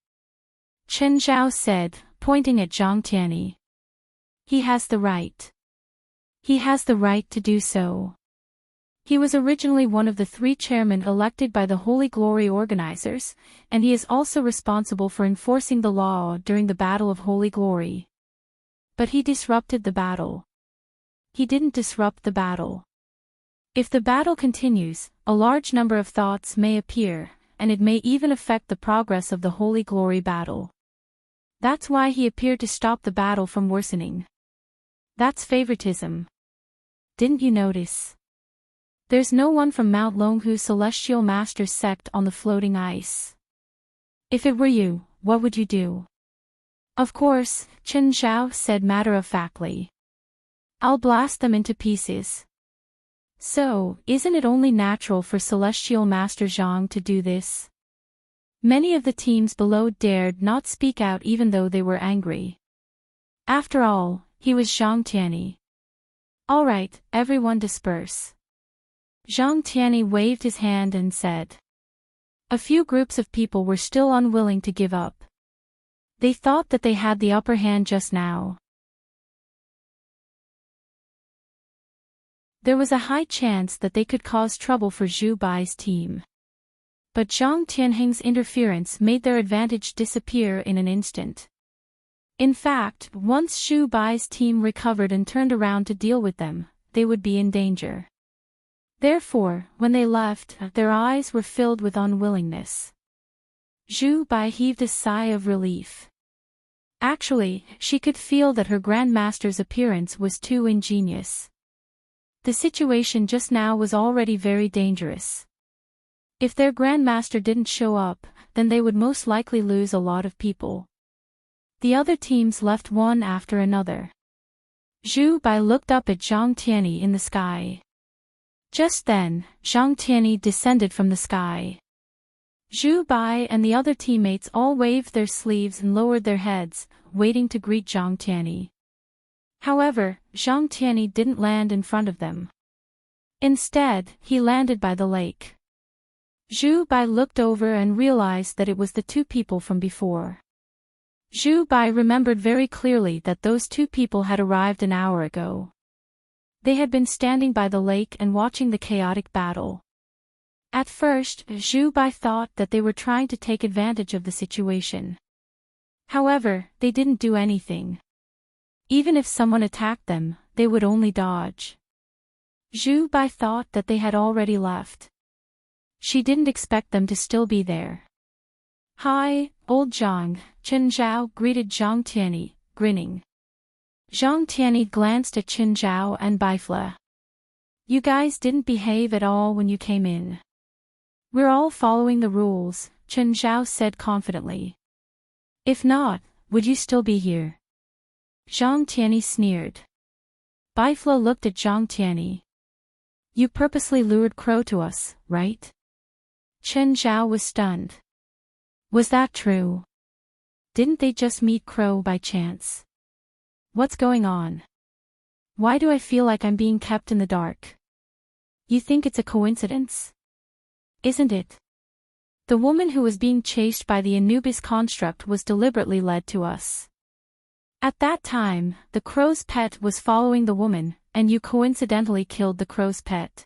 Chen Zhao said, pointing at Zhang Tianyi. He has the right. He has the right to do so. He was originally one of the 3 chairmen elected by the Holy Glory organizers, and he is also responsible for enforcing the law during the Battle of Holy Glory. But he disrupted the battle. He didn't disrupt the battle. If the battle continues, a large number of thoughts may appear, and it may even affect the progress of the Holy Glory battle. That's why he appeared to stop the battle from worsening. That's favoritism. Didn't you notice? There's no one from Mount Longhu Celestial Master's sect on the floating ice. If it were you, what would you do? Of course, Chen Zhao said matter-of-factly. I'll blast them into pieces. So, isn't it only natural for Celestial Master Zhang to do this? Many of the teams below dared not speak out even though they were angry. After all, he was Zhang Tianyi. All right, everyone disperse. Zhang Tianyi waved his hand and said. A few groups of people were still unwilling to give up. They thought that they had the upper hand just now. There was a high chance that they could cause trouble for Zhu Bai's team. But Zhang Tianheng's interference made their advantage disappear in an instant. In fact, once Zhu Bai's team recovered and turned around to deal with them, they would be in danger. Therefore, when they left, their eyes were filled with unwillingness. Zhu Bai heaved a sigh of relief. Actually, she could feel that her Grandmaster's appearance was too ingenious. The situation just now was already very dangerous. If their Grandmaster didn't show up, then they would most likely lose a lot of people. The other teams left one after another. Zhu Bai looked up at Zhang Tianyi in the sky. Just then, Zhang Tianyi descended from the sky. Zhu Bai and the other teammates all waved their sleeves and lowered their heads, waiting to greet Zhang Tianyi. However, Zhang Tianyi didn't land in front of them. Instead, he landed by the lake. Zhu Bai looked over and realized that it was the two people from before. Zhu Bai remembered very clearly that those two people had arrived an hour ago. They had been standing by the lake and watching the chaotic battle. At first, Zhu Bai thought that they were trying to take advantage of the situation. However, they didn't do anything. Even if someone attacked them, they would only dodge. Zhu Bai thought that they had already left. She didn't expect them to still be there. "Hi, old Zhang," Chen Zhao greeted Zhang Tianyi, grinning. Zhang Tianyi glanced at Chen Zhao and Baifla. "You guys didn't behave at all when you came in." "We're all following the rules," Chen Zhao said confidently. "If not, would you still be here?" Zhang Tianyi sneered. Baifla looked at Zhang Tianyi. "You purposely lured Crow to us, right?" Chen Zhao was stunned. Was that true? Didn't they just meet Crow by chance? What's going on? Why do I feel like I'm being kept in the dark? You think it's a coincidence? Isn't it? The woman who was being chased by the Anubis construct was deliberately led to us. At that time, the crow's pet was following the woman, and you coincidentally killed the crow's pet.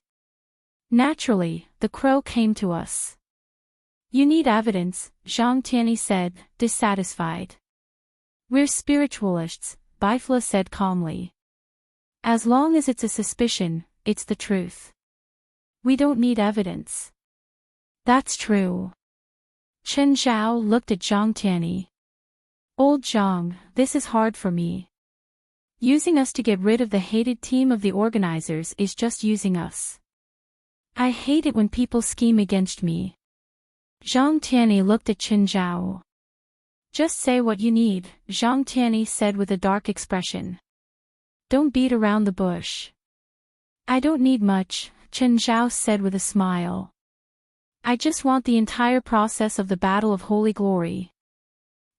Naturally, the crow came to us. You need evidence, Zhang Tianyi said, dissatisfied. We're spiritualists, Baifla said calmly. As long as it's a suspicion, it's the truth. We don't need evidence. That's true. Chen Zhao looked at Zhang Tianyi. Old Zhang, this is hard for me. Using us to get rid of the hated team of the organizers is just using us. I hate it when people scheme against me. Zhang Tianyi looked at Chen Zhao. Just say what you need, Zhang Tianyi said with a dark expression. Don't beat around the bush. I don't need much, Chen Zhao said with a smile. I just want the entire process of the Battle of Holy Glory.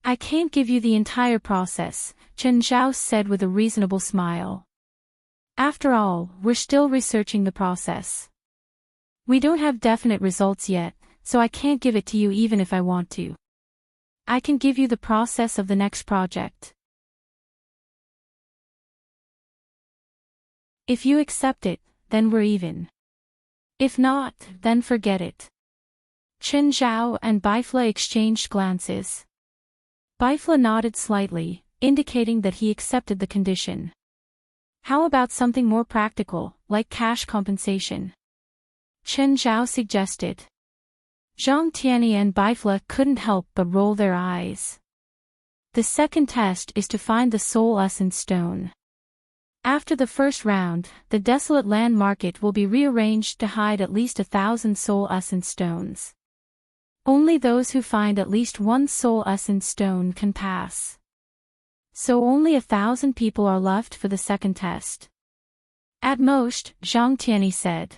I can't give you the entire process, Chen Zhao said with a reasonable smile. After all, we're still researching the process. We don't have definite results yet, so I can't give it to you even if I want to. I can give you the process of the next project. If you accept it, then we're even. If not, then forget it. Chen Zhao and Baifla exchanged glances. Baifla nodded slightly, indicating that he accepted the condition. How about something more practical, like cash compensation? Chen Zhao suggested. Zhang Tianyi and Baifla couldn't help but roll their eyes. The second test is to find the soul essence stone. After the first round, the desolate land market will be rearranged to hide at least 1,000 soul essence stones. Only those who find at least one soul essence stone can pass. So only 1,000 people are left for the second test. At most, Zhang Tianyi said.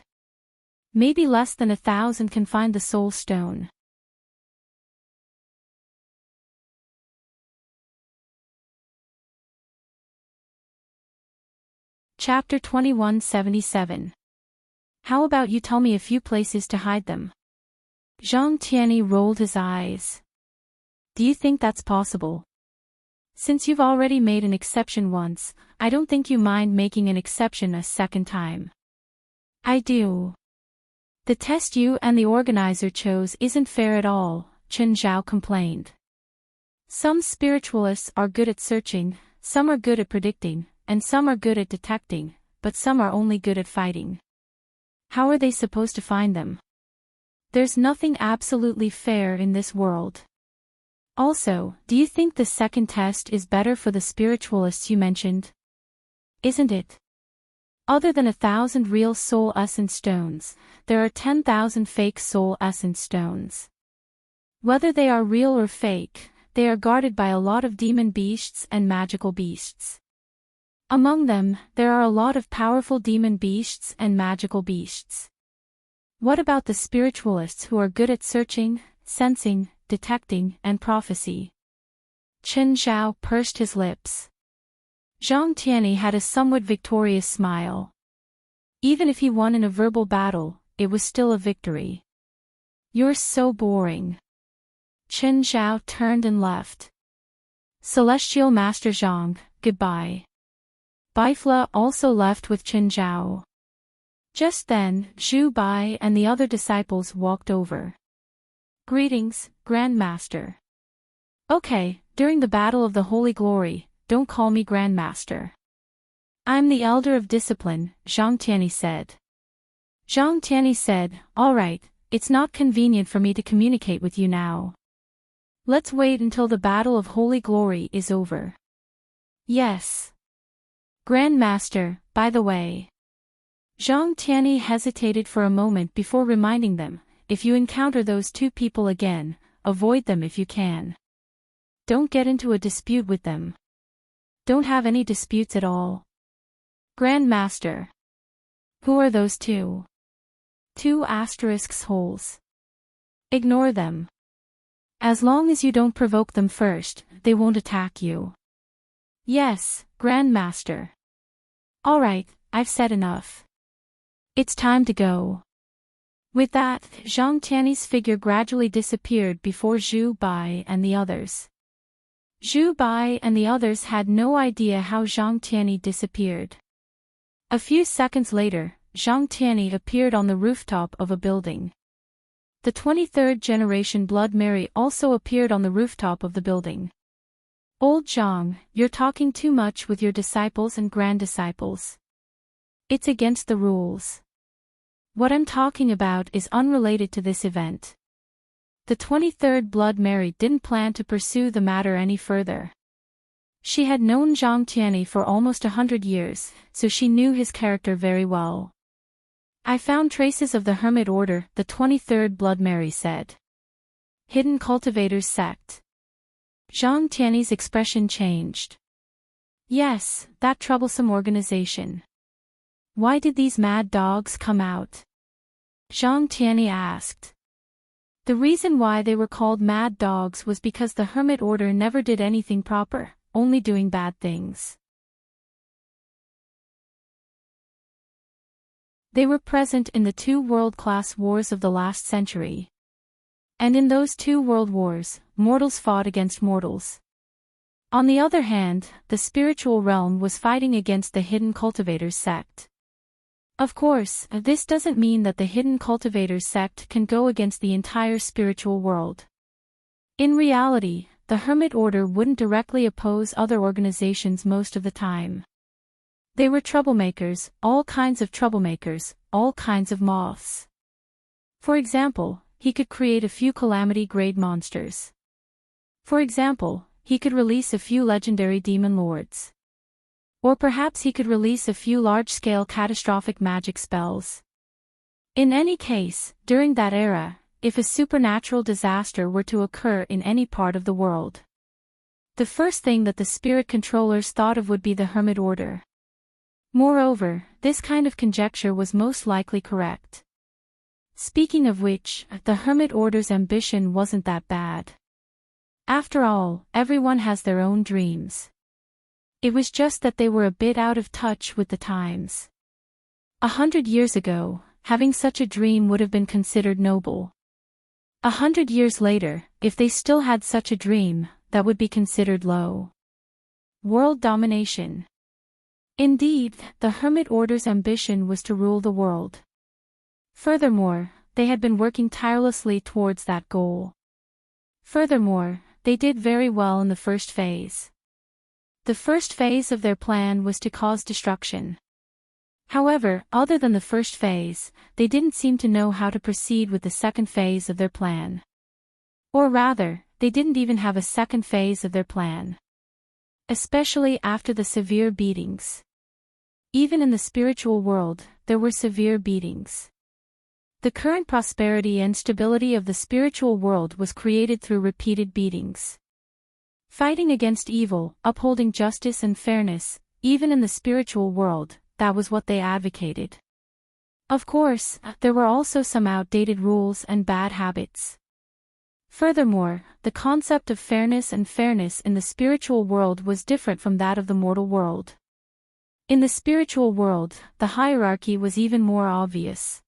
Maybe less than 1,000 can find the soul stone. Chapter 2177. How about you tell me a few places to hide them? Zhang Tianyi rolled his eyes. Do you think that's possible? Since you've already made an exception once, I don't think you mind making an exception a second time. I do. The test you and the organizer chose isn't fair at all, Chen Zhao complained. Some spiritualists are good at searching, some are good at predicting, and some are good at detecting, but some are only good at fighting. How are they supposed to find them? There's nothing absolutely fair in this world. Also, do you think the second test is better for the spiritualists you mentioned? Isn't it? Other than 1,000 real soul essence stones, there are 10,000 fake soul essence stones. Whether they are real or fake, they are guarded by a lot of demon beasts and magical beasts. Among them, there are a lot of powerful demon beasts and magical beasts. What about the spiritualists who are good at searching, sensing, detecting, and prophecy? Chen Zhao pursed his lips. Zhang Tianyi had a somewhat victorious smile. Even if he won in a verbal battle, it was still a victory. You're so boring. Chen Zhao turned and left. Celestial Master Zhang, goodbye. Baifla also left with Chen Zhao. Just then, Zhu Bai and the other disciples walked over. Greetings, Grand Master. Okay, during the Battle of the Holy Glory, don't call me Grand Master. I'm the Elder of Discipline, Zhang Tianyi said. Zhang Tianyi said, all right, it's not convenient for me to communicate with you now. Let's wait until the Battle of Holy Glory is over. Yes. Grand Master, by the way. Zhang Tianyi hesitated for a moment before reminding them, if you encounter those two people again, avoid them if you can. Don't get into a dispute with them. Don't have any disputes at all. Grand Master. Who are those two? 2 asterisks holes. Ignore them. As long as you don't provoke them first, they won't attack you. Yes, Grand Master. All right, I've said enough. It's time to go. With that, Zhang Tianyi's figure gradually disappeared before Zhu Bai and the others. Zhu Bai and the others had no idea how Zhang Tianyi disappeared. A few seconds later, Zhang Tianyi appeared on the rooftop of a building. The 23rd generation Blood Mary also appeared on the rooftop of the building. Old Zhang, you're talking too much with your disciples and grand disciples. It's against the rules. What I'm talking about is unrelated to this event. The 23rd Blood Mary didn't plan to pursue the matter any further. She had known Zhang Tianyi for almost 100 years, so she knew his character very well. I found traces of the Hermit Order, the 23rd Blood Mary said. Hidden Cultivators Sect. Zhang Tianyi's expression changed. Yes, that troublesome organization. Why did these mad dogs come out? Zhang Tianyi asked. The reason why they were called mad dogs was because the Hermit Order never did anything proper, only doing bad things. They were present in the 2 world-class wars of the last century. And in those 2 world wars, mortals fought against mortals. On the other hand, the spiritual realm was fighting against the Hidden Cultivators sect. Of course, this doesn't mean that the Hidden Cultivators sect can go against the entire spiritual world. In reality, the Hermit Order wouldn't directly oppose other organizations most of the time. They were troublemakers, all kinds of troublemakers, all kinds of moths. For example, he could create a few calamity-grade monsters. For example, he could release a few legendary demon lords. Or perhaps he could release a few large-scale catastrophic magic spells. In any case, during that era, if a supernatural disaster were to occur in any part of the world, the first thing that the spirit controllers thought of would be the Hermit Order. Moreover, this kind of conjecture was most likely correct. Speaking of which, the Hermit Order's ambition wasn't that bad. After all, everyone has their own dreams. It was just that they were a bit out of touch with the times. 100 years ago, having such a dream would have been considered noble. 100 years later, if they still had such a dream, that would be considered low. World domination. Indeed, the Hermit Order's ambition was to rule the world. Furthermore, they had been working tirelessly towards that goal. Furthermore, they did very well in the first phase. The first phase of their plan was to cause destruction. However, other than the first phase, they didn't seem to know how to proceed with the second phase of their plan. Or rather, they didn't even have a second phase of their plan. Especially after the severe beatings. Even in the spiritual world, there were severe beatings. The current prosperity and stability of the spiritual world was created through repeated beatings. Fighting against evil, upholding justice and fairness, even in the spiritual world, that was what they advocated. Of course, there were also some outdated rules and bad habits. Furthermore, the concept of fairness in the spiritual world was different from that of the mortal world. In the spiritual world, the hierarchy was even more obvious.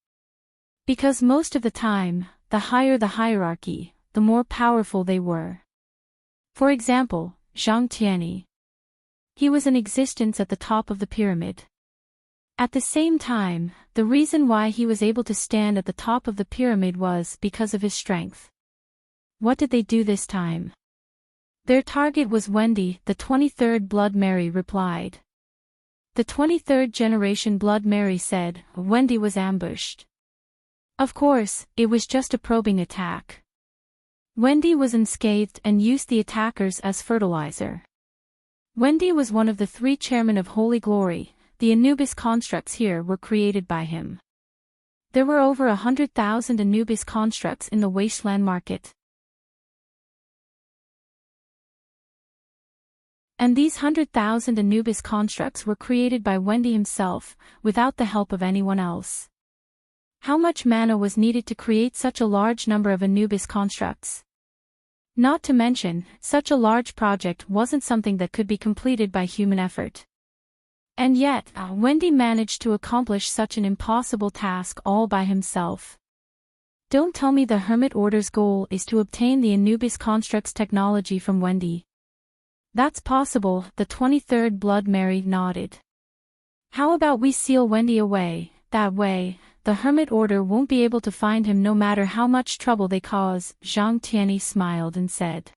Because most of the time, the higher the hierarchy, the more powerful they were. For example, Zhang Tianyi. He was in existence at the top of the pyramid. At the same time, the reason why he was able to stand at the top of the pyramid was because of his strength. What did they do this time? Their target was Wendy, the 23rd Blood Mary replied. The 23rd generation Blood Mary said, Wendy was ambushed. Of course, it was just a probing attack. Wendy was unscathed and used the attackers as fertilizer. Wendy was one of the 3 chairmen of Holy Glory. The Anubis constructs here were created by him. There were over 100,000 Anubis constructs in the wasteland market. And these 100,000 Anubis constructs were created by Wendy himself, without the help of anyone else. How much mana was needed to create such a large number of Anubis constructs? Not to mention, such a large project wasn't something that could be completed by human effort. And yet, Wendy managed to accomplish such an impossible task all by himself. Don't tell me the Hermit Order's goal is to obtain the Anubis constructs technology from Wendy. That's possible, the 23rd Blood Mary nodded. How about we seal Wendy away? That way, the Hermit Order won't be able to find him no matter how much trouble they cause. Zhang Tianyi smiled and said.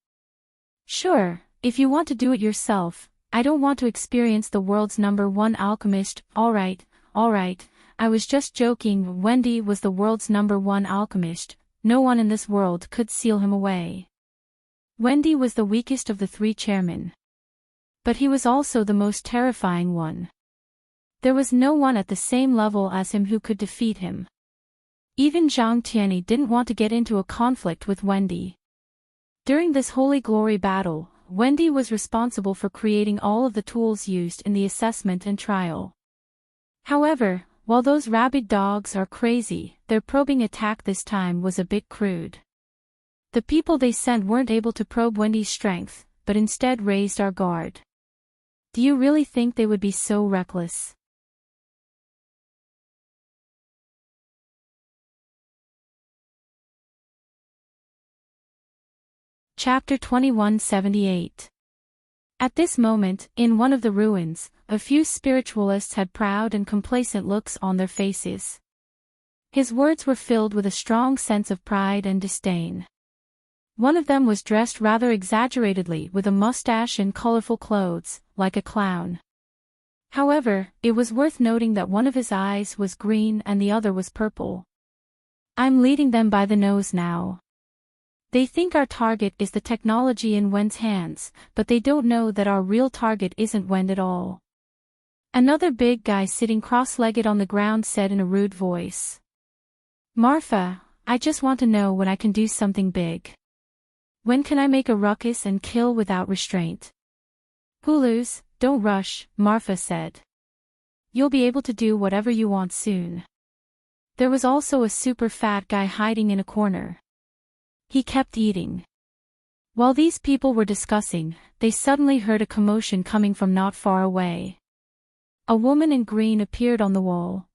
Sure, if you want to do it yourself. I don't want to experience the world's #1 alchemist. Alright, I was just joking. Wendy was the world's #1 alchemist. No one in this world could seal him away. Wendy was the weakest of the 3 chairmen. But he was also the most terrifying one. There was no one at the same level as him who could defeat him. Even Zhang Tianyi didn't want to get into a conflict with Wendy. During this Holy Glory battle, Wendy was responsible for creating all of the tools used in the assessment and trial. However, while those rabid dogs are crazy, their probing attack this time was a bit crude. The people they sent weren't able to probe Wendy's strength, but instead raised our guard. Do you really think they would be so reckless? Chapter 2178. At this moment, in one of the ruins, a few spiritualists had proud and complacent looks on their faces. His words were filled with a strong sense of pride and disdain. One of them was dressed rather exaggeratedly with a mustache and colorful clothes, like a clown. However, it was worth noting that one of his eyes was green and the other was purple. I'm leading them by the nose now. They think our target is the technology in Wen's hands, but they don't know that our real target isn't Wen at all. Another big guy sitting cross-legged on the ground said in a rude voice. Marfa, I just want to know when I can do something big. When can I make a ruckus and kill without restraint? Hulus, don't rush, Marfa said. You'll be able to do whatever you want soon. There was also a super fat guy hiding in a corner. He kept eating. While these people were discussing, they suddenly heard a commotion coming from not far away. A woman in green appeared on the wall.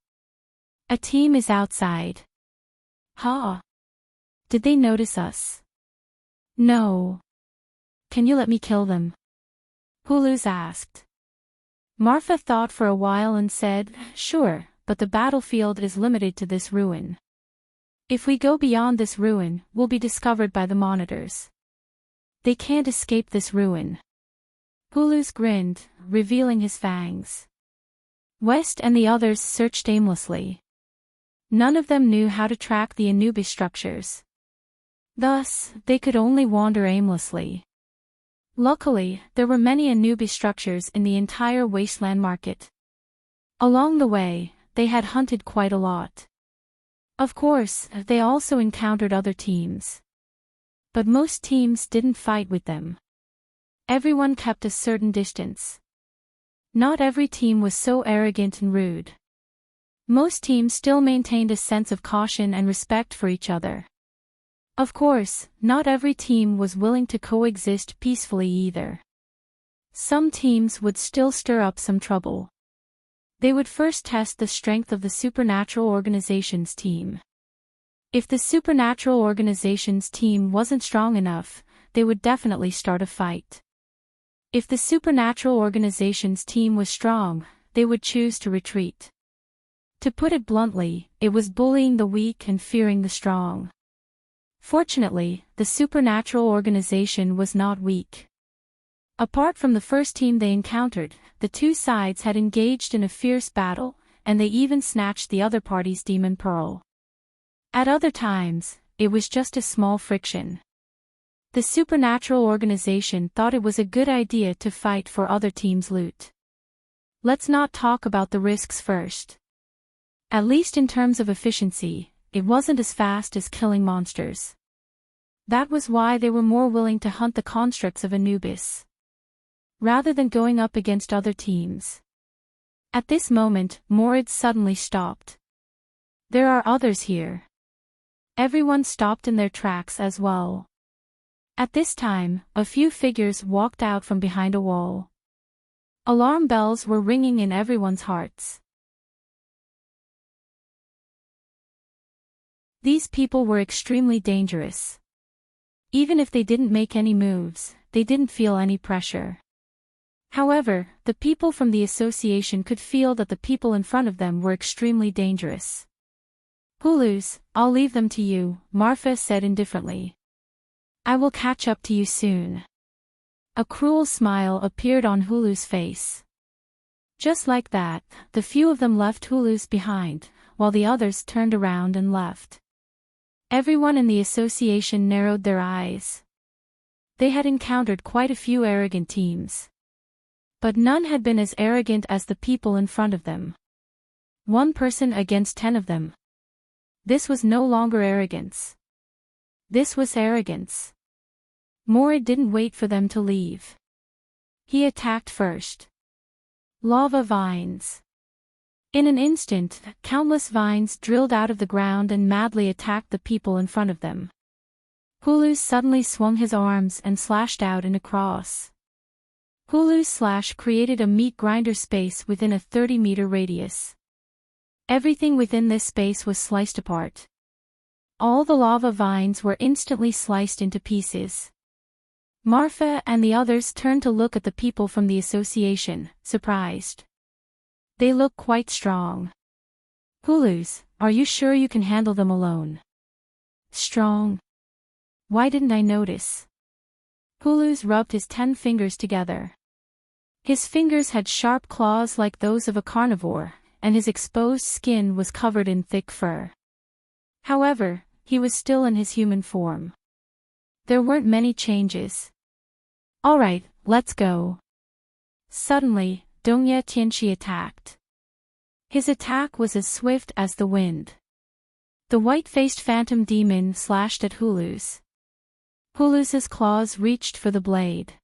A team is outside. Ha! Did they notice us? No. Can you let me kill them? Hulus asked. Marfa thought for a while and said, sure, but the battlefield is limited to this ruin. If we go beyond this ruin, we'll be discovered by the monitors. They can't escape this ruin. Hulus grinned, revealing his fangs. West and the others searched aimlessly. None of them knew how to track the Anubis structures. Thus, they could only wander aimlessly. Luckily, there were many Anubis structures in the entire wasteland market. Along the way, they had hunted quite a lot. Of course, they also encountered other teams. But most teams didn't fight with them. Everyone kept a certain distance. Not every team was so arrogant and rude. Most teams still maintained a sense of caution and respect for each other. Of course, not every team was willing to coexist peacefully either. Some teams would still stir up some trouble. They would first test the strength of the Supernatural Organizations team. If the Supernatural Organizations team wasn't strong enough, they would definitely start a fight. If the Supernatural Organizations team was strong, they would choose to retreat. To put it bluntly, it was bullying the weak and fearing the strong. Fortunately, the Supernatural Organization was not weak. Apart from the first team they encountered, the two sides had engaged in a fierce battle, and they even snatched the other party's demon pearl. At other times, it was just a small friction. The Supernatural Organization thought it was a good idea to fight for other teams' loot. Let's not talk about the risks first. At least in terms of efficiency, it wasn't as fast as killing monsters. That was why they were more willing to hunt the constructs of Anubis, rather than going up against other teams. At this moment, Morid suddenly stopped. There are others here. Everyone stopped in their tracks as well. At this time, a few figures walked out from behind a wall. Alarm bells were ringing in everyone's hearts. These people were extremely dangerous. Even if they didn't make any moves, they didn't feel any pressure. However, the people from the association could feel that the people in front of them were extremely dangerous. Hulus, I'll leave them to you, Marfa said indifferently. I will catch up to you soon. A cruel smile appeared on Hulu's face. Just like that, the few of them left Hulus behind, while the others turned around and left. Everyone in the association narrowed their eyes. They had encountered quite a few arrogant teams. But none had been as arrogant as the people in front of them. One person against 10 of them. This was no longer arrogance. This was arrogance. Morid didn't wait for them to leave. He attacked first. Lava vines. In an instant, countless vines drilled out of the ground and madly attacked the people in front of them. Hulu suddenly swung his arms and slashed out in a cross. Hulu's slash created a meat grinder space within a 30-meter radius. Everything within this space was sliced apart. All the lava vines were instantly sliced into pieces. Marfa and the others turned to look at the people from the association, surprised. They look quite strong. Hulus, are you sure you can handle them alone? Strong? Why didn't I notice? Hulus rubbed his 10 fingers together. His fingers had sharp claws like those of a carnivore, and his exposed skin was covered in thick fur. However, he was still in his human form. There weren't many changes. All right, let's go. Suddenly, Dongye Tianchi attacked. His attack was as swift as the wind. The white-faced phantom demon slashed at Hulus. Hulus's claws reached for the blade.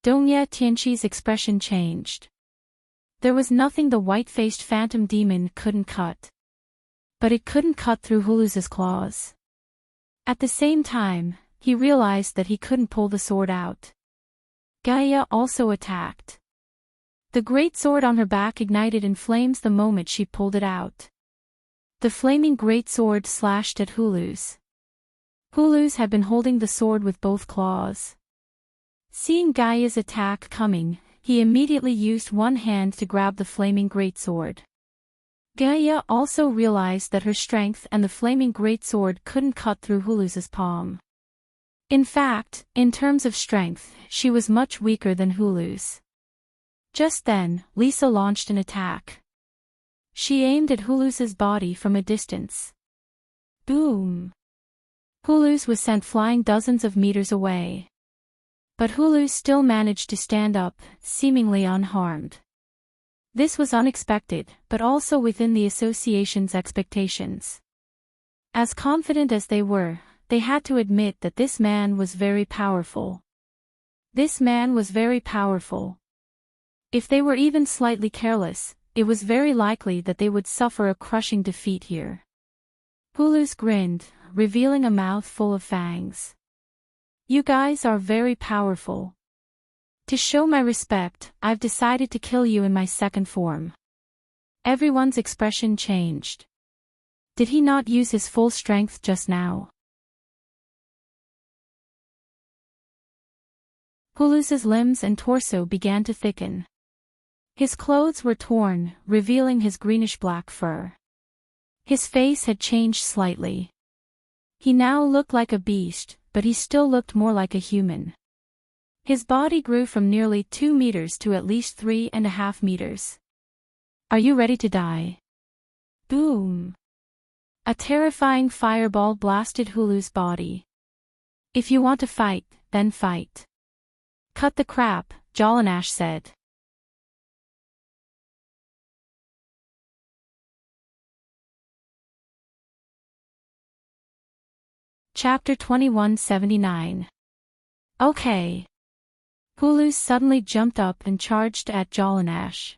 Dongye Tianchi's expression changed. There was nothing the white-faced phantom demon couldn't cut. But it couldn't cut through Hulus's claws. At the same time, he realized that he couldn't pull the sword out. Gaia also attacked. The great sword on her back ignited in flames the moment she pulled it out. The flaming great sword slashed at Hulus. Hulus had been holding the sword with both claws. Seeing Gaia's attack coming, he immediately used one hand to grab the flaming greatsword. Gaia also realized that her strength and the flaming greatsword couldn't cut through Hulus's palm. In fact, in terms of strength, she was much weaker than Hulus. Just then, Lisa launched an attack. She aimed at Hulus's body from a distance. Boom! Hulus was sent flying dozens of meters away. But Hulus still managed to stand up, seemingly unharmed. This was unexpected, but also within the association's expectations. As confident as they were, they had to admit that this man was very powerful. This man was very powerful. If they were even slightly careless, it was very likely that they would suffer a crushing defeat here. Hulu's grinned, revealing a mouth full of fangs. You guys are very powerful. To show my respect, I've decided to kill you in my second form. Everyone's expression changed. Did he not use his full strength just now? Hulu's limbs and torso began to thicken. His clothes were torn, revealing his greenish-black fur. His face had changed slightly. He now looked like a beast, but he still looked more like a human. His body grew from nearly 2 meters to at least 3.5 meters. Are you ready to die? Boom! A terrifying fireball blasted Hulu's body. If you want to fight, then fight. Cut the crap, Jolanash said. Chapter 2179. Okay. Hulu suddenly jumped up and charged at Jolanash.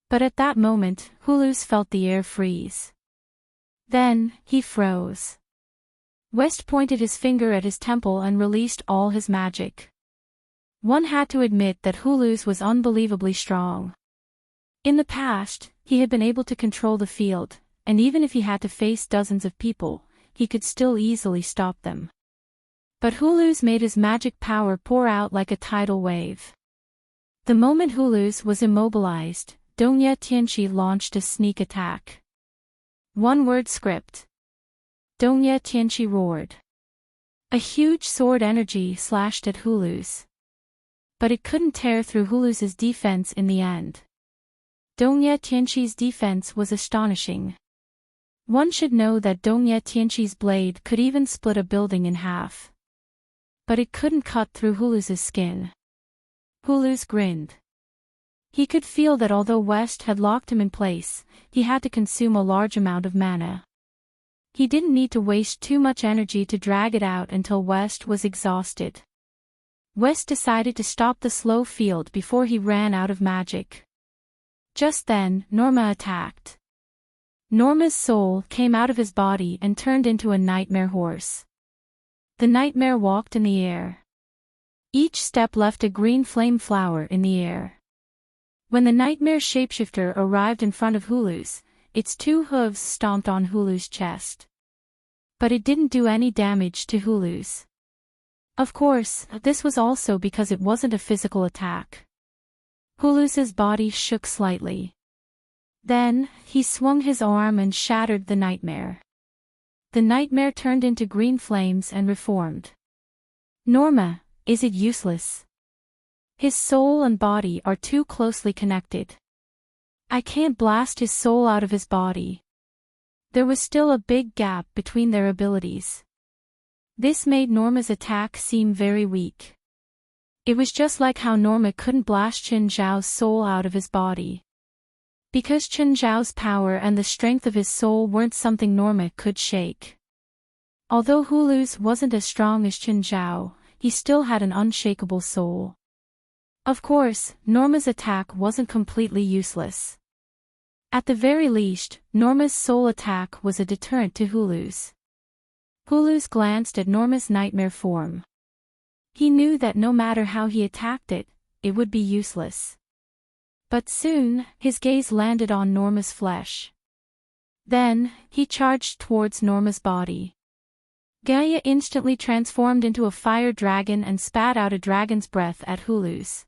But at that moment, Hulu felt the air freeze. Then, he froze. West pointed his finger at his temple and released all his magic. One had to admit that Hulu was unbelievably strong. In the past, he had been able to control the field, and even if he had to face dozens of people, he could still easily stop them. But Hulu made his magic power pour out like a tidal wave. The moment Hulu was immobilized, Dongye Tianqi launched a sneak attack. One-word script. Dongye Tianqi roared. A huge sword energy slashed at Hulu's. But it couldn't tear through Hulu's defense in the end. Dongye Tianqi's defense was astonishing. One should know that Dongye Tianqi's blade could even split a building in half. But it couldn't cut through Hulu's skin. Hulu grinned. He could feel that although West had locked him in place, he had to consume a large amount of mana. He didn't need to waste too much energy to drag it out until West was exhausted. West decided to stop the slow field before he ran out of magic. Just then, Norma attacked. Norma's soul came out of his body and turned into a nightmare horse. The nightmare walked in the air. Each step left a green flame flower in the air. When the nightmare shapeshifter arrived in front of Hulu's, its 2 hooves stomped on Hulu's chest. But it didn't do any damage to Hulu's. Of course, this was also because it wasn't a physical attack. Hulu's body shook slightly. Then, he swung his arm and shattered the nightmare. The nightmare turned into green flames and reformed. Norma, is it useless? His soul and body are too closely connected. I can't blast his soul out of his body. There was still a big gap between their abilities. This made Norma's attack seem very weak. It was just like how Norma couldn't blast Chen Zhao's soul out of his body. Because Chen Zhao's power and the strength of his soul weren't something Norma could shake. Although Hulu's wasn't as strong as Chen Zhao, he still had an unshakable soul. Of course, Norma's attack wasn't completely useless. At the very least, Norma's soul attack was a deterrent to Hulu's. Hulu's glanced at Norma's nightmare form. He knew that no matter how he attacked it, it would be useless. But soon, his gaze landed on Norma's flesh. Then, he charged towards Norma's body. Gaia instantly transformed into a fire dragon and spat out a dragon's breath at Hulu's.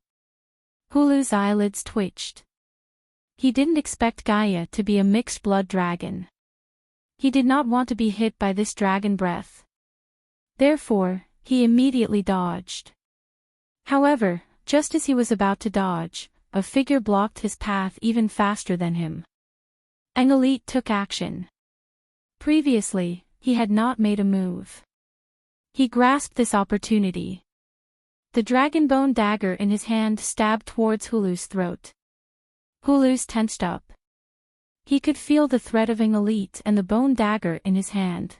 Hulu's eyelids twitched. He didn't expect Gaia to be a mixed-blood dragon. He did not want to be hit by this dragon breath. Therefore, he immediately dodged. However, just as he was about to dodge, a figure blocked his path even faster than him. Enrich took action. Previously, he had not made a move. He grasped this opportunity. The dragon bone dagger in his hand stabbed towards Hulu's throat. Hulu tensed up. He could feel the threat of Enrich and the bone dagger in his hand.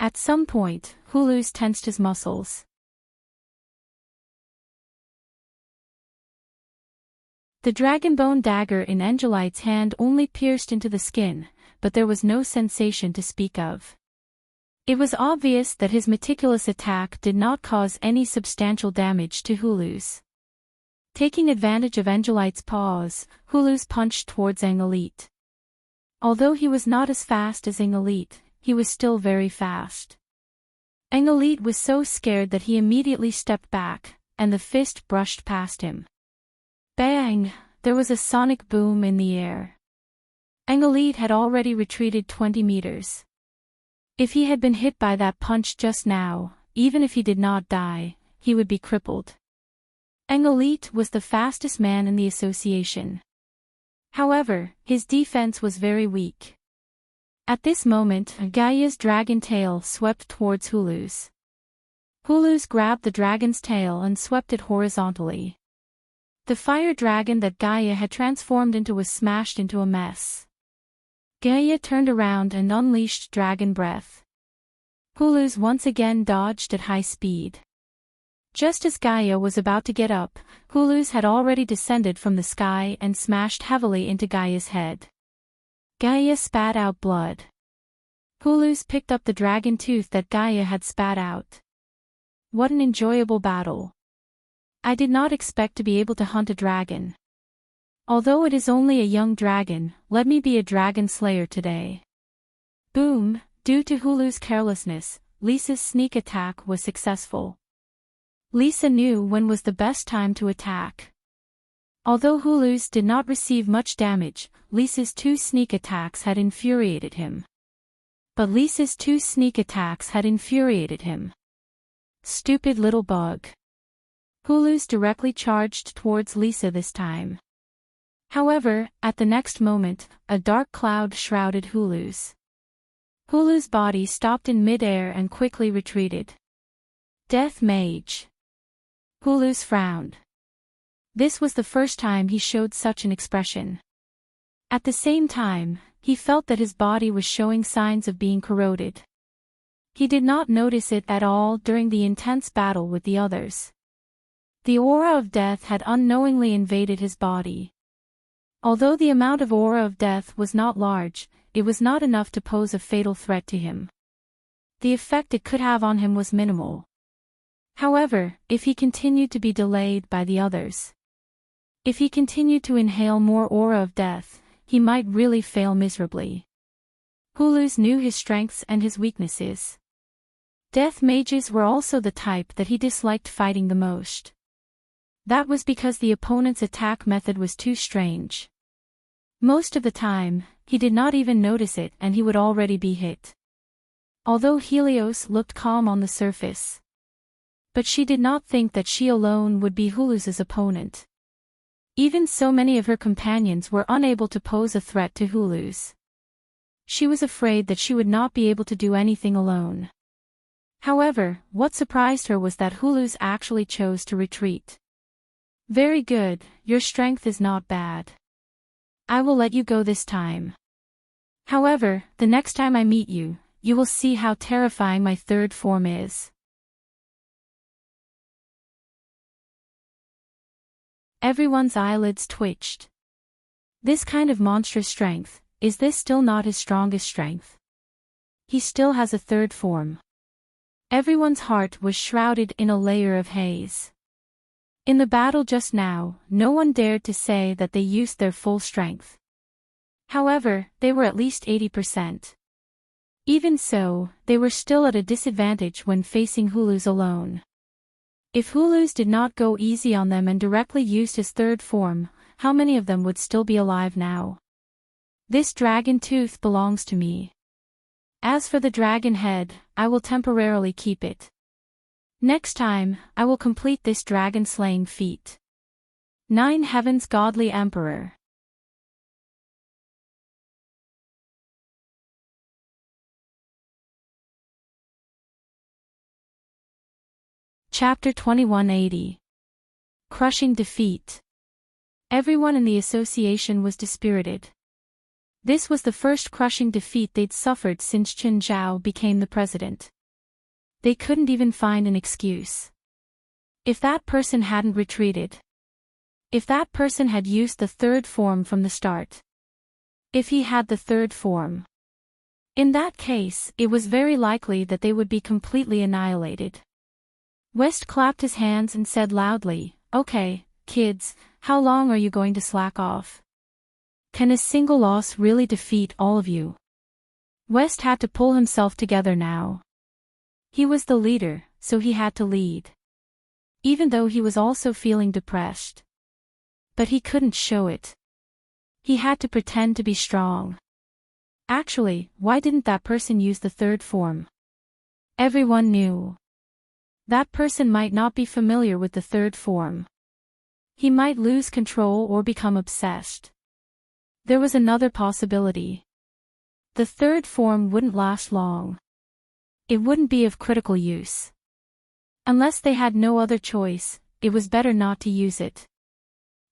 At some point, Hulu tensed his muscles. The dragonbone dagger in Angelite's hand only pierced into the skin, but there was no sensation to speak of. It was obvious that his meticulous attack did not cause any substantial damage to Hulu's. Taking advantage of Angelite's pause, Hulu's punched towards Angelite. Although he was not as fast as Angelite, he was still very fast. Angelite was so scared that he immediately stepped back, and the fist brushed past him. Bang! There was a sonic boom in the air. Angelite had already retreated 20 meters. If he had been hit by that punch just now, even if he did not die, he would be crippled. Angelite was the fastest man in the association. However, his defense was very weak. At this moment, Gaia's dragon tail swept towards Hulu's. Hulu's grabbed the dragon's tail and swept it horizontally. The fire dragon that Gaia had transformed into was smashed into a mess. Gaia turned around and unleashed dragon breath. Hulu's once again dodged at high speed. Just as Gaia was about to get up, Hulu's had already descended from the sky and smashed heavily into Gaia's head. Gaia spat out blood. Hulu's picked up the dragon tooth that Gaia had spat out. What an enjoyable battle. I did not expect to be able to hunt a dragon. Although it is only a young dragon, let me be a dragon slayer today. Boom! Due to Hulu's carelessness, Lisa's sneak attack was successful. Lisa knew when was the best time to attack. Although Hulu's did not receive much damage, Lisa's 2 sneak attacks had infuriated him. Stupid little bug. Hulu's directly charged towards Lisa this time. However, at the next moment, a dark cloud shrouded Hulu's. Hulu's body stopped in mid-air and quickly retreated. Death Mage. Hulu's frowned. This was the first time he showed such an expression. At the same time, he felt that his body was showing signs of being corroded. He did not notice it at all during the intense battle with the others. The aura of death had unknowingly invaded his body. Although the amount of aura of death was not large, it was not enough to pose a fatal threat to him. The effect it could have on him was minimal. However, if he continued to be delayed by the others, if he continued to inhale more aura of death, he might really fail miserably. Hulu's knew his strengths and his weaknesses. Death mages were also the type that he disliked fighting the most. That was because the opponent's attack method was too strange. Most of the time, he did not even notice it and he would already be hit. Although Helios looked calm on the surface, but she did not think that she alone would be Hulu's opponent. Even so, many of her companions were unable to pose a threat to Hulu's. She was afraid that she would not be able to do anything alone. However, what surprised her was that Hulu's actually chose to retreat. Very good, your strength is not bad. I will let you go this time. However, the next time I meet you, you will see how terrifying my third form is. Everyone's eyelids twitched. This kind of monstrous strength, is this still not his strongest strength? He still has a third form. Everyone's heart was shrouded in a layer of haze. In the battle just now, no one dared to say that they used their full strength. However, they were at least 80%. Even so, they were still at a disadvantage when facing Hulu's alone. If Hulu's did not go easy on them and directly used his third form, how many of them would still be alive now? This dragon tooth belongs to me. As for the dragon head, I will temporarily keep it. Next time, I will complete this dragon-slaying feat. 9 Heaven's Godly Emperor. Chapter 2180. Crushing Defeat. Everyone in the association was dispirited. This was the first crushing defeat they'd suffered since Chen Zhao became the president. They couldn't even find an excuse. If that person hadn't retreated. If that person had used the third form from the start. If he had the third form. In that case, it was very likely that they would be completely annihilated. West clapped his hands and said loudly, "Okay, kids, how long are you going to slack off? Can a single loss really defeat all of you?" West had to pull himself together now. He was the leader, so he had to lead. Even though he was also feeling depressed. But he couldn't show it. He had to pretend to be strong. Actually, why didn't that person use the third form? Everyone knew. That person might not be familiar with the third form. He might lose control or become obsessed. There was another possibility. The third form wouldn't last long. It wouldn't be of critical use. Unless they had no other choice, it was better not to use it.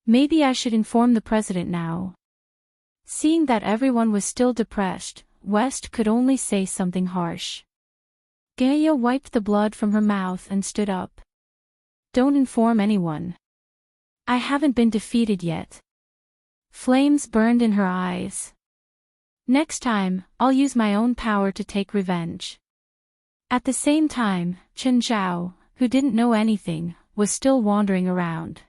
Maybe I should inform the president now. Seeing that everyone was still depressed, West could only say something harsh. Gaia wiped the blood from her mouth and stood up. "Don't inform anyone. I haven't been defeated yet." Flames burned in her eyes. "Next time, I'll use my own power to take revenge." At the same time, Chen Zhao, who didn't know anything, was still wandering around.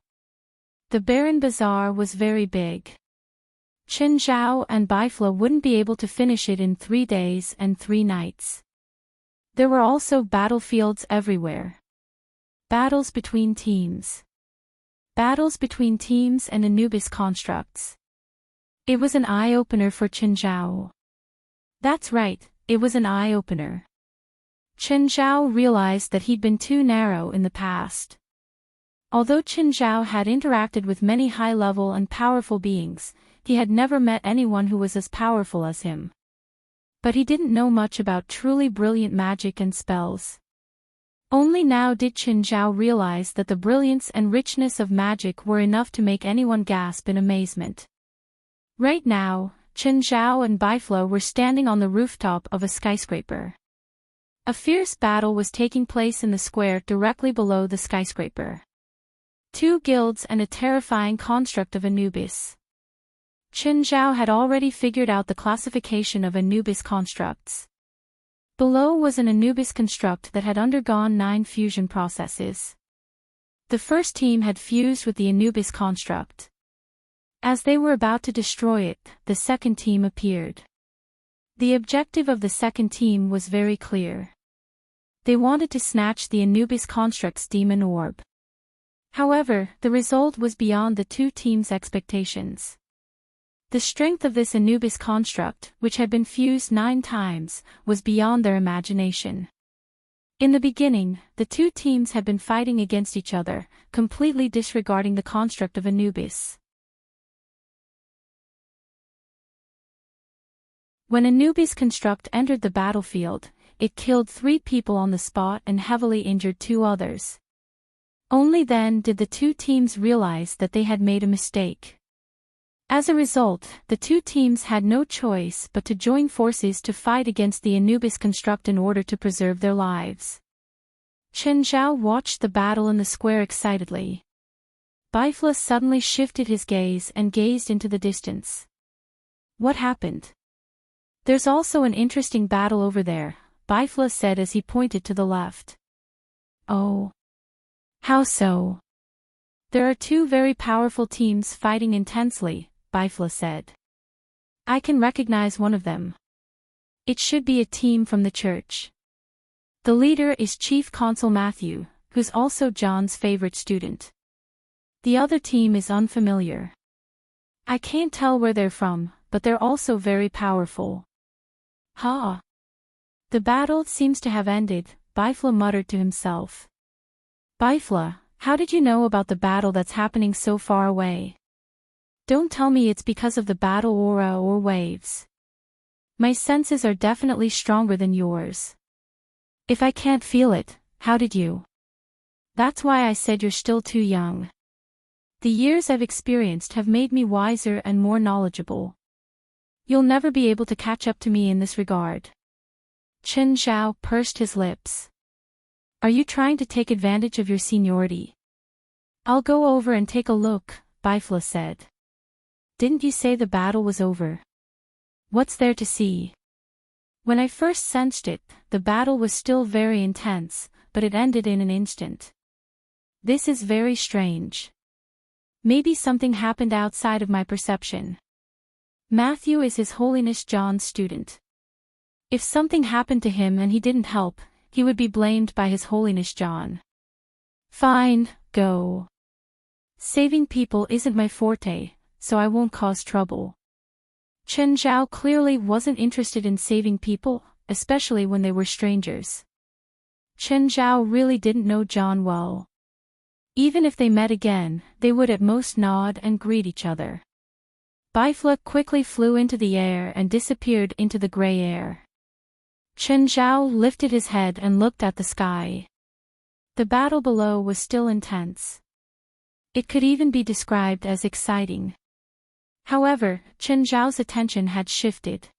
The Baron Bazaar was very big. Chen Zhao and Bifla wouldn't be able to finish it in 3 days and 3 nights. There were also battlefields everywhere. Battles between teams. Battles between teams and Anubis constructs. It was an eye-opener for Chen Zhao. That's right, it was an eye-opener. Chen Zhao realized that he'd been too narrow in the past. Although Chen Zhao had interacted with many high-level and powerful beings, he had never met anyone who was as powerful as him. But he didn't know much about truly brilliant magic and spells. Only now did Chen Zhao realize that the brilliance and richness of magic were enough to make anyone gasp in amazement. Right now, Chen Zhao and Bifla were standing on the rooftop of a skyscraper. A fierce battle was taking place in the square directly below the skyscraper. 2 guilds and a terrifying construct of Anubis. Chen Zhao had already figured out the classification of Anubis constructs. Below was an Anubis construct that had undergone 9 fusion processes. The first team had fused with the Anubis construct. As they were about to destroy it, the second team appeared. The objective of the second team was very clear. They wanted to snatch the Anubis construct's demon orb. However, the result was beyond the 2 teams' expectations. The strength of this Anubis construct, which had been fused 9 times, was beyond their imagination. In the beginning, the 2 teams had been fighting against each other, completely disregarding the construct of Anubis. When Anubis construct entered the battlefield, it killed 3 people on the spot and heavily injured 2 others. Only then did the 2 teams realize that they had made a mistake. As a result, the 2 teams had no choice but to join forces to fight against the Anubis construct in order to preserve their lives. Chen Zhao watched the battle in the square excitedly. Bifla suddenly shifted his gaze and gazed into the distance. "What happened?" "There's also an interesting battle over there," Bifla said as he pointed to the left. "Oh. How so?" "There are 2 very powerful teams fighting intensely," Bifla said. "I can recognize one of them. It should be a team from the church. The leader is Chief Consul Matthew, who's also John's favorite student. The other team is unfamiliar. I can't tell where they're from, but they're also very powerful." "Ha! The battle seems to have ended," Bifla muttered to himself. "Bifla, how did you know about the battle that's happening so far away? Don't tell me it's because of the battle aura or waves. My senses are definitely stronger than yours. If I can't feel it, how did you?" "That's why I said you're still too young. The years I've experienced have made me wiser and more knowledgeable. You'll never be able to catch up to me in this regard." Chen Zhao pursed his lips. "Are you trying to take advantage of your seniority?" "I'll go over and take a look," Bifla said. Didn't you say the battle was over? What's there to see? When I first sensed it, the battle was still very intense, but it ended in an instant. This is very strange. Maybe something happened outside of my perception. Matthew is His Holiness John's student. If something happened to him and he didn't help, he would be blamed by His Holiness John. Fine, go. Saving people isn't my forte, so I won't cause trouble. Chen Zhao clearly wasn't interested in saving people, especially when they were strangers. Chen Zhao really didn't know John well. Even if they met again, they would at most nod and greet each other. Bifla quickly flew into the air and disappeared into the gray air. Chen Zhao lifted his head and looked at the sky. The battle below was still intense. It could even be described as exciting. However, Chen Zhao's attention had shifted.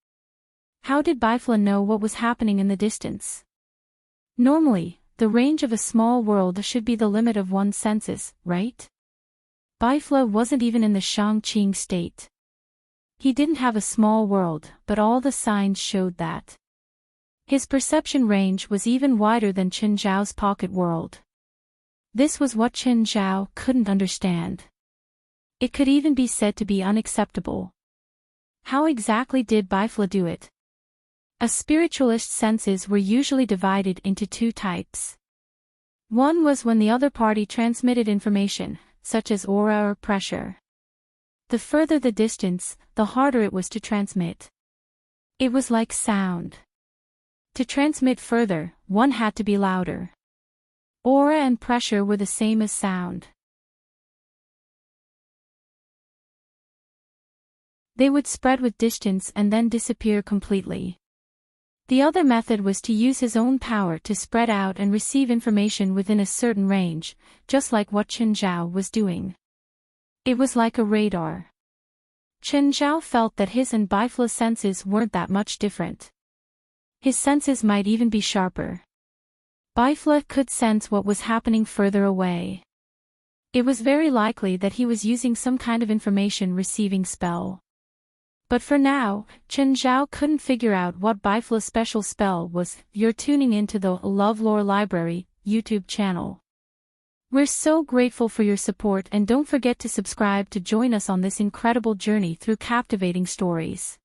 How did Bifla know what was happening in the distance? Normally, the range of a small world should be the limit of one's senses, right? Bifla wasn't even in the Shangqing state. He didn't have a small world, but all the signs showed that. His perception range was even wider than Chen Zhao's pocket world. This was what Chen Zhao couldn't understand. It could even be said to be unacceptable. How exactly did Bifla do it? A spiritualist's senses were usually divided into two types. One was when the other party transmitted information, such as aura or pressure. The further the distance, the harder it was to transmit. It was like sound. To transmit further, one had to be louder. Aura and pressure were the same as sound. They would spread with distance and then disappear completely. The other method was to use his own power to spread out and receive information within a certain range, just like what Chen Zhao was doing. It was like a radar. Chen Zhao felt that his and Bifla's senses weren't that much different. His senses might even be sharper. Bifla could sense what was happening further away. It was very likely that he was using some kind of information receiving spell. But for now, Chen Zhao couldn't figure out what Bifla's special spell was. You're tuning into the LoveLore Library YouTube channel. We're so grateful for your support, and don't forget to subscribe to join us on this incredible journey through captivating stories.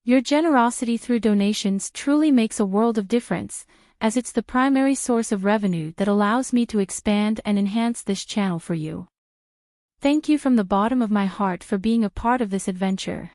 Your generosity through donations truly makes a world of difference, as it's the primary source of revenue that allows me to expand and enhance this channel for you. Thank you from the bottom of my heart for being a part of this adventure.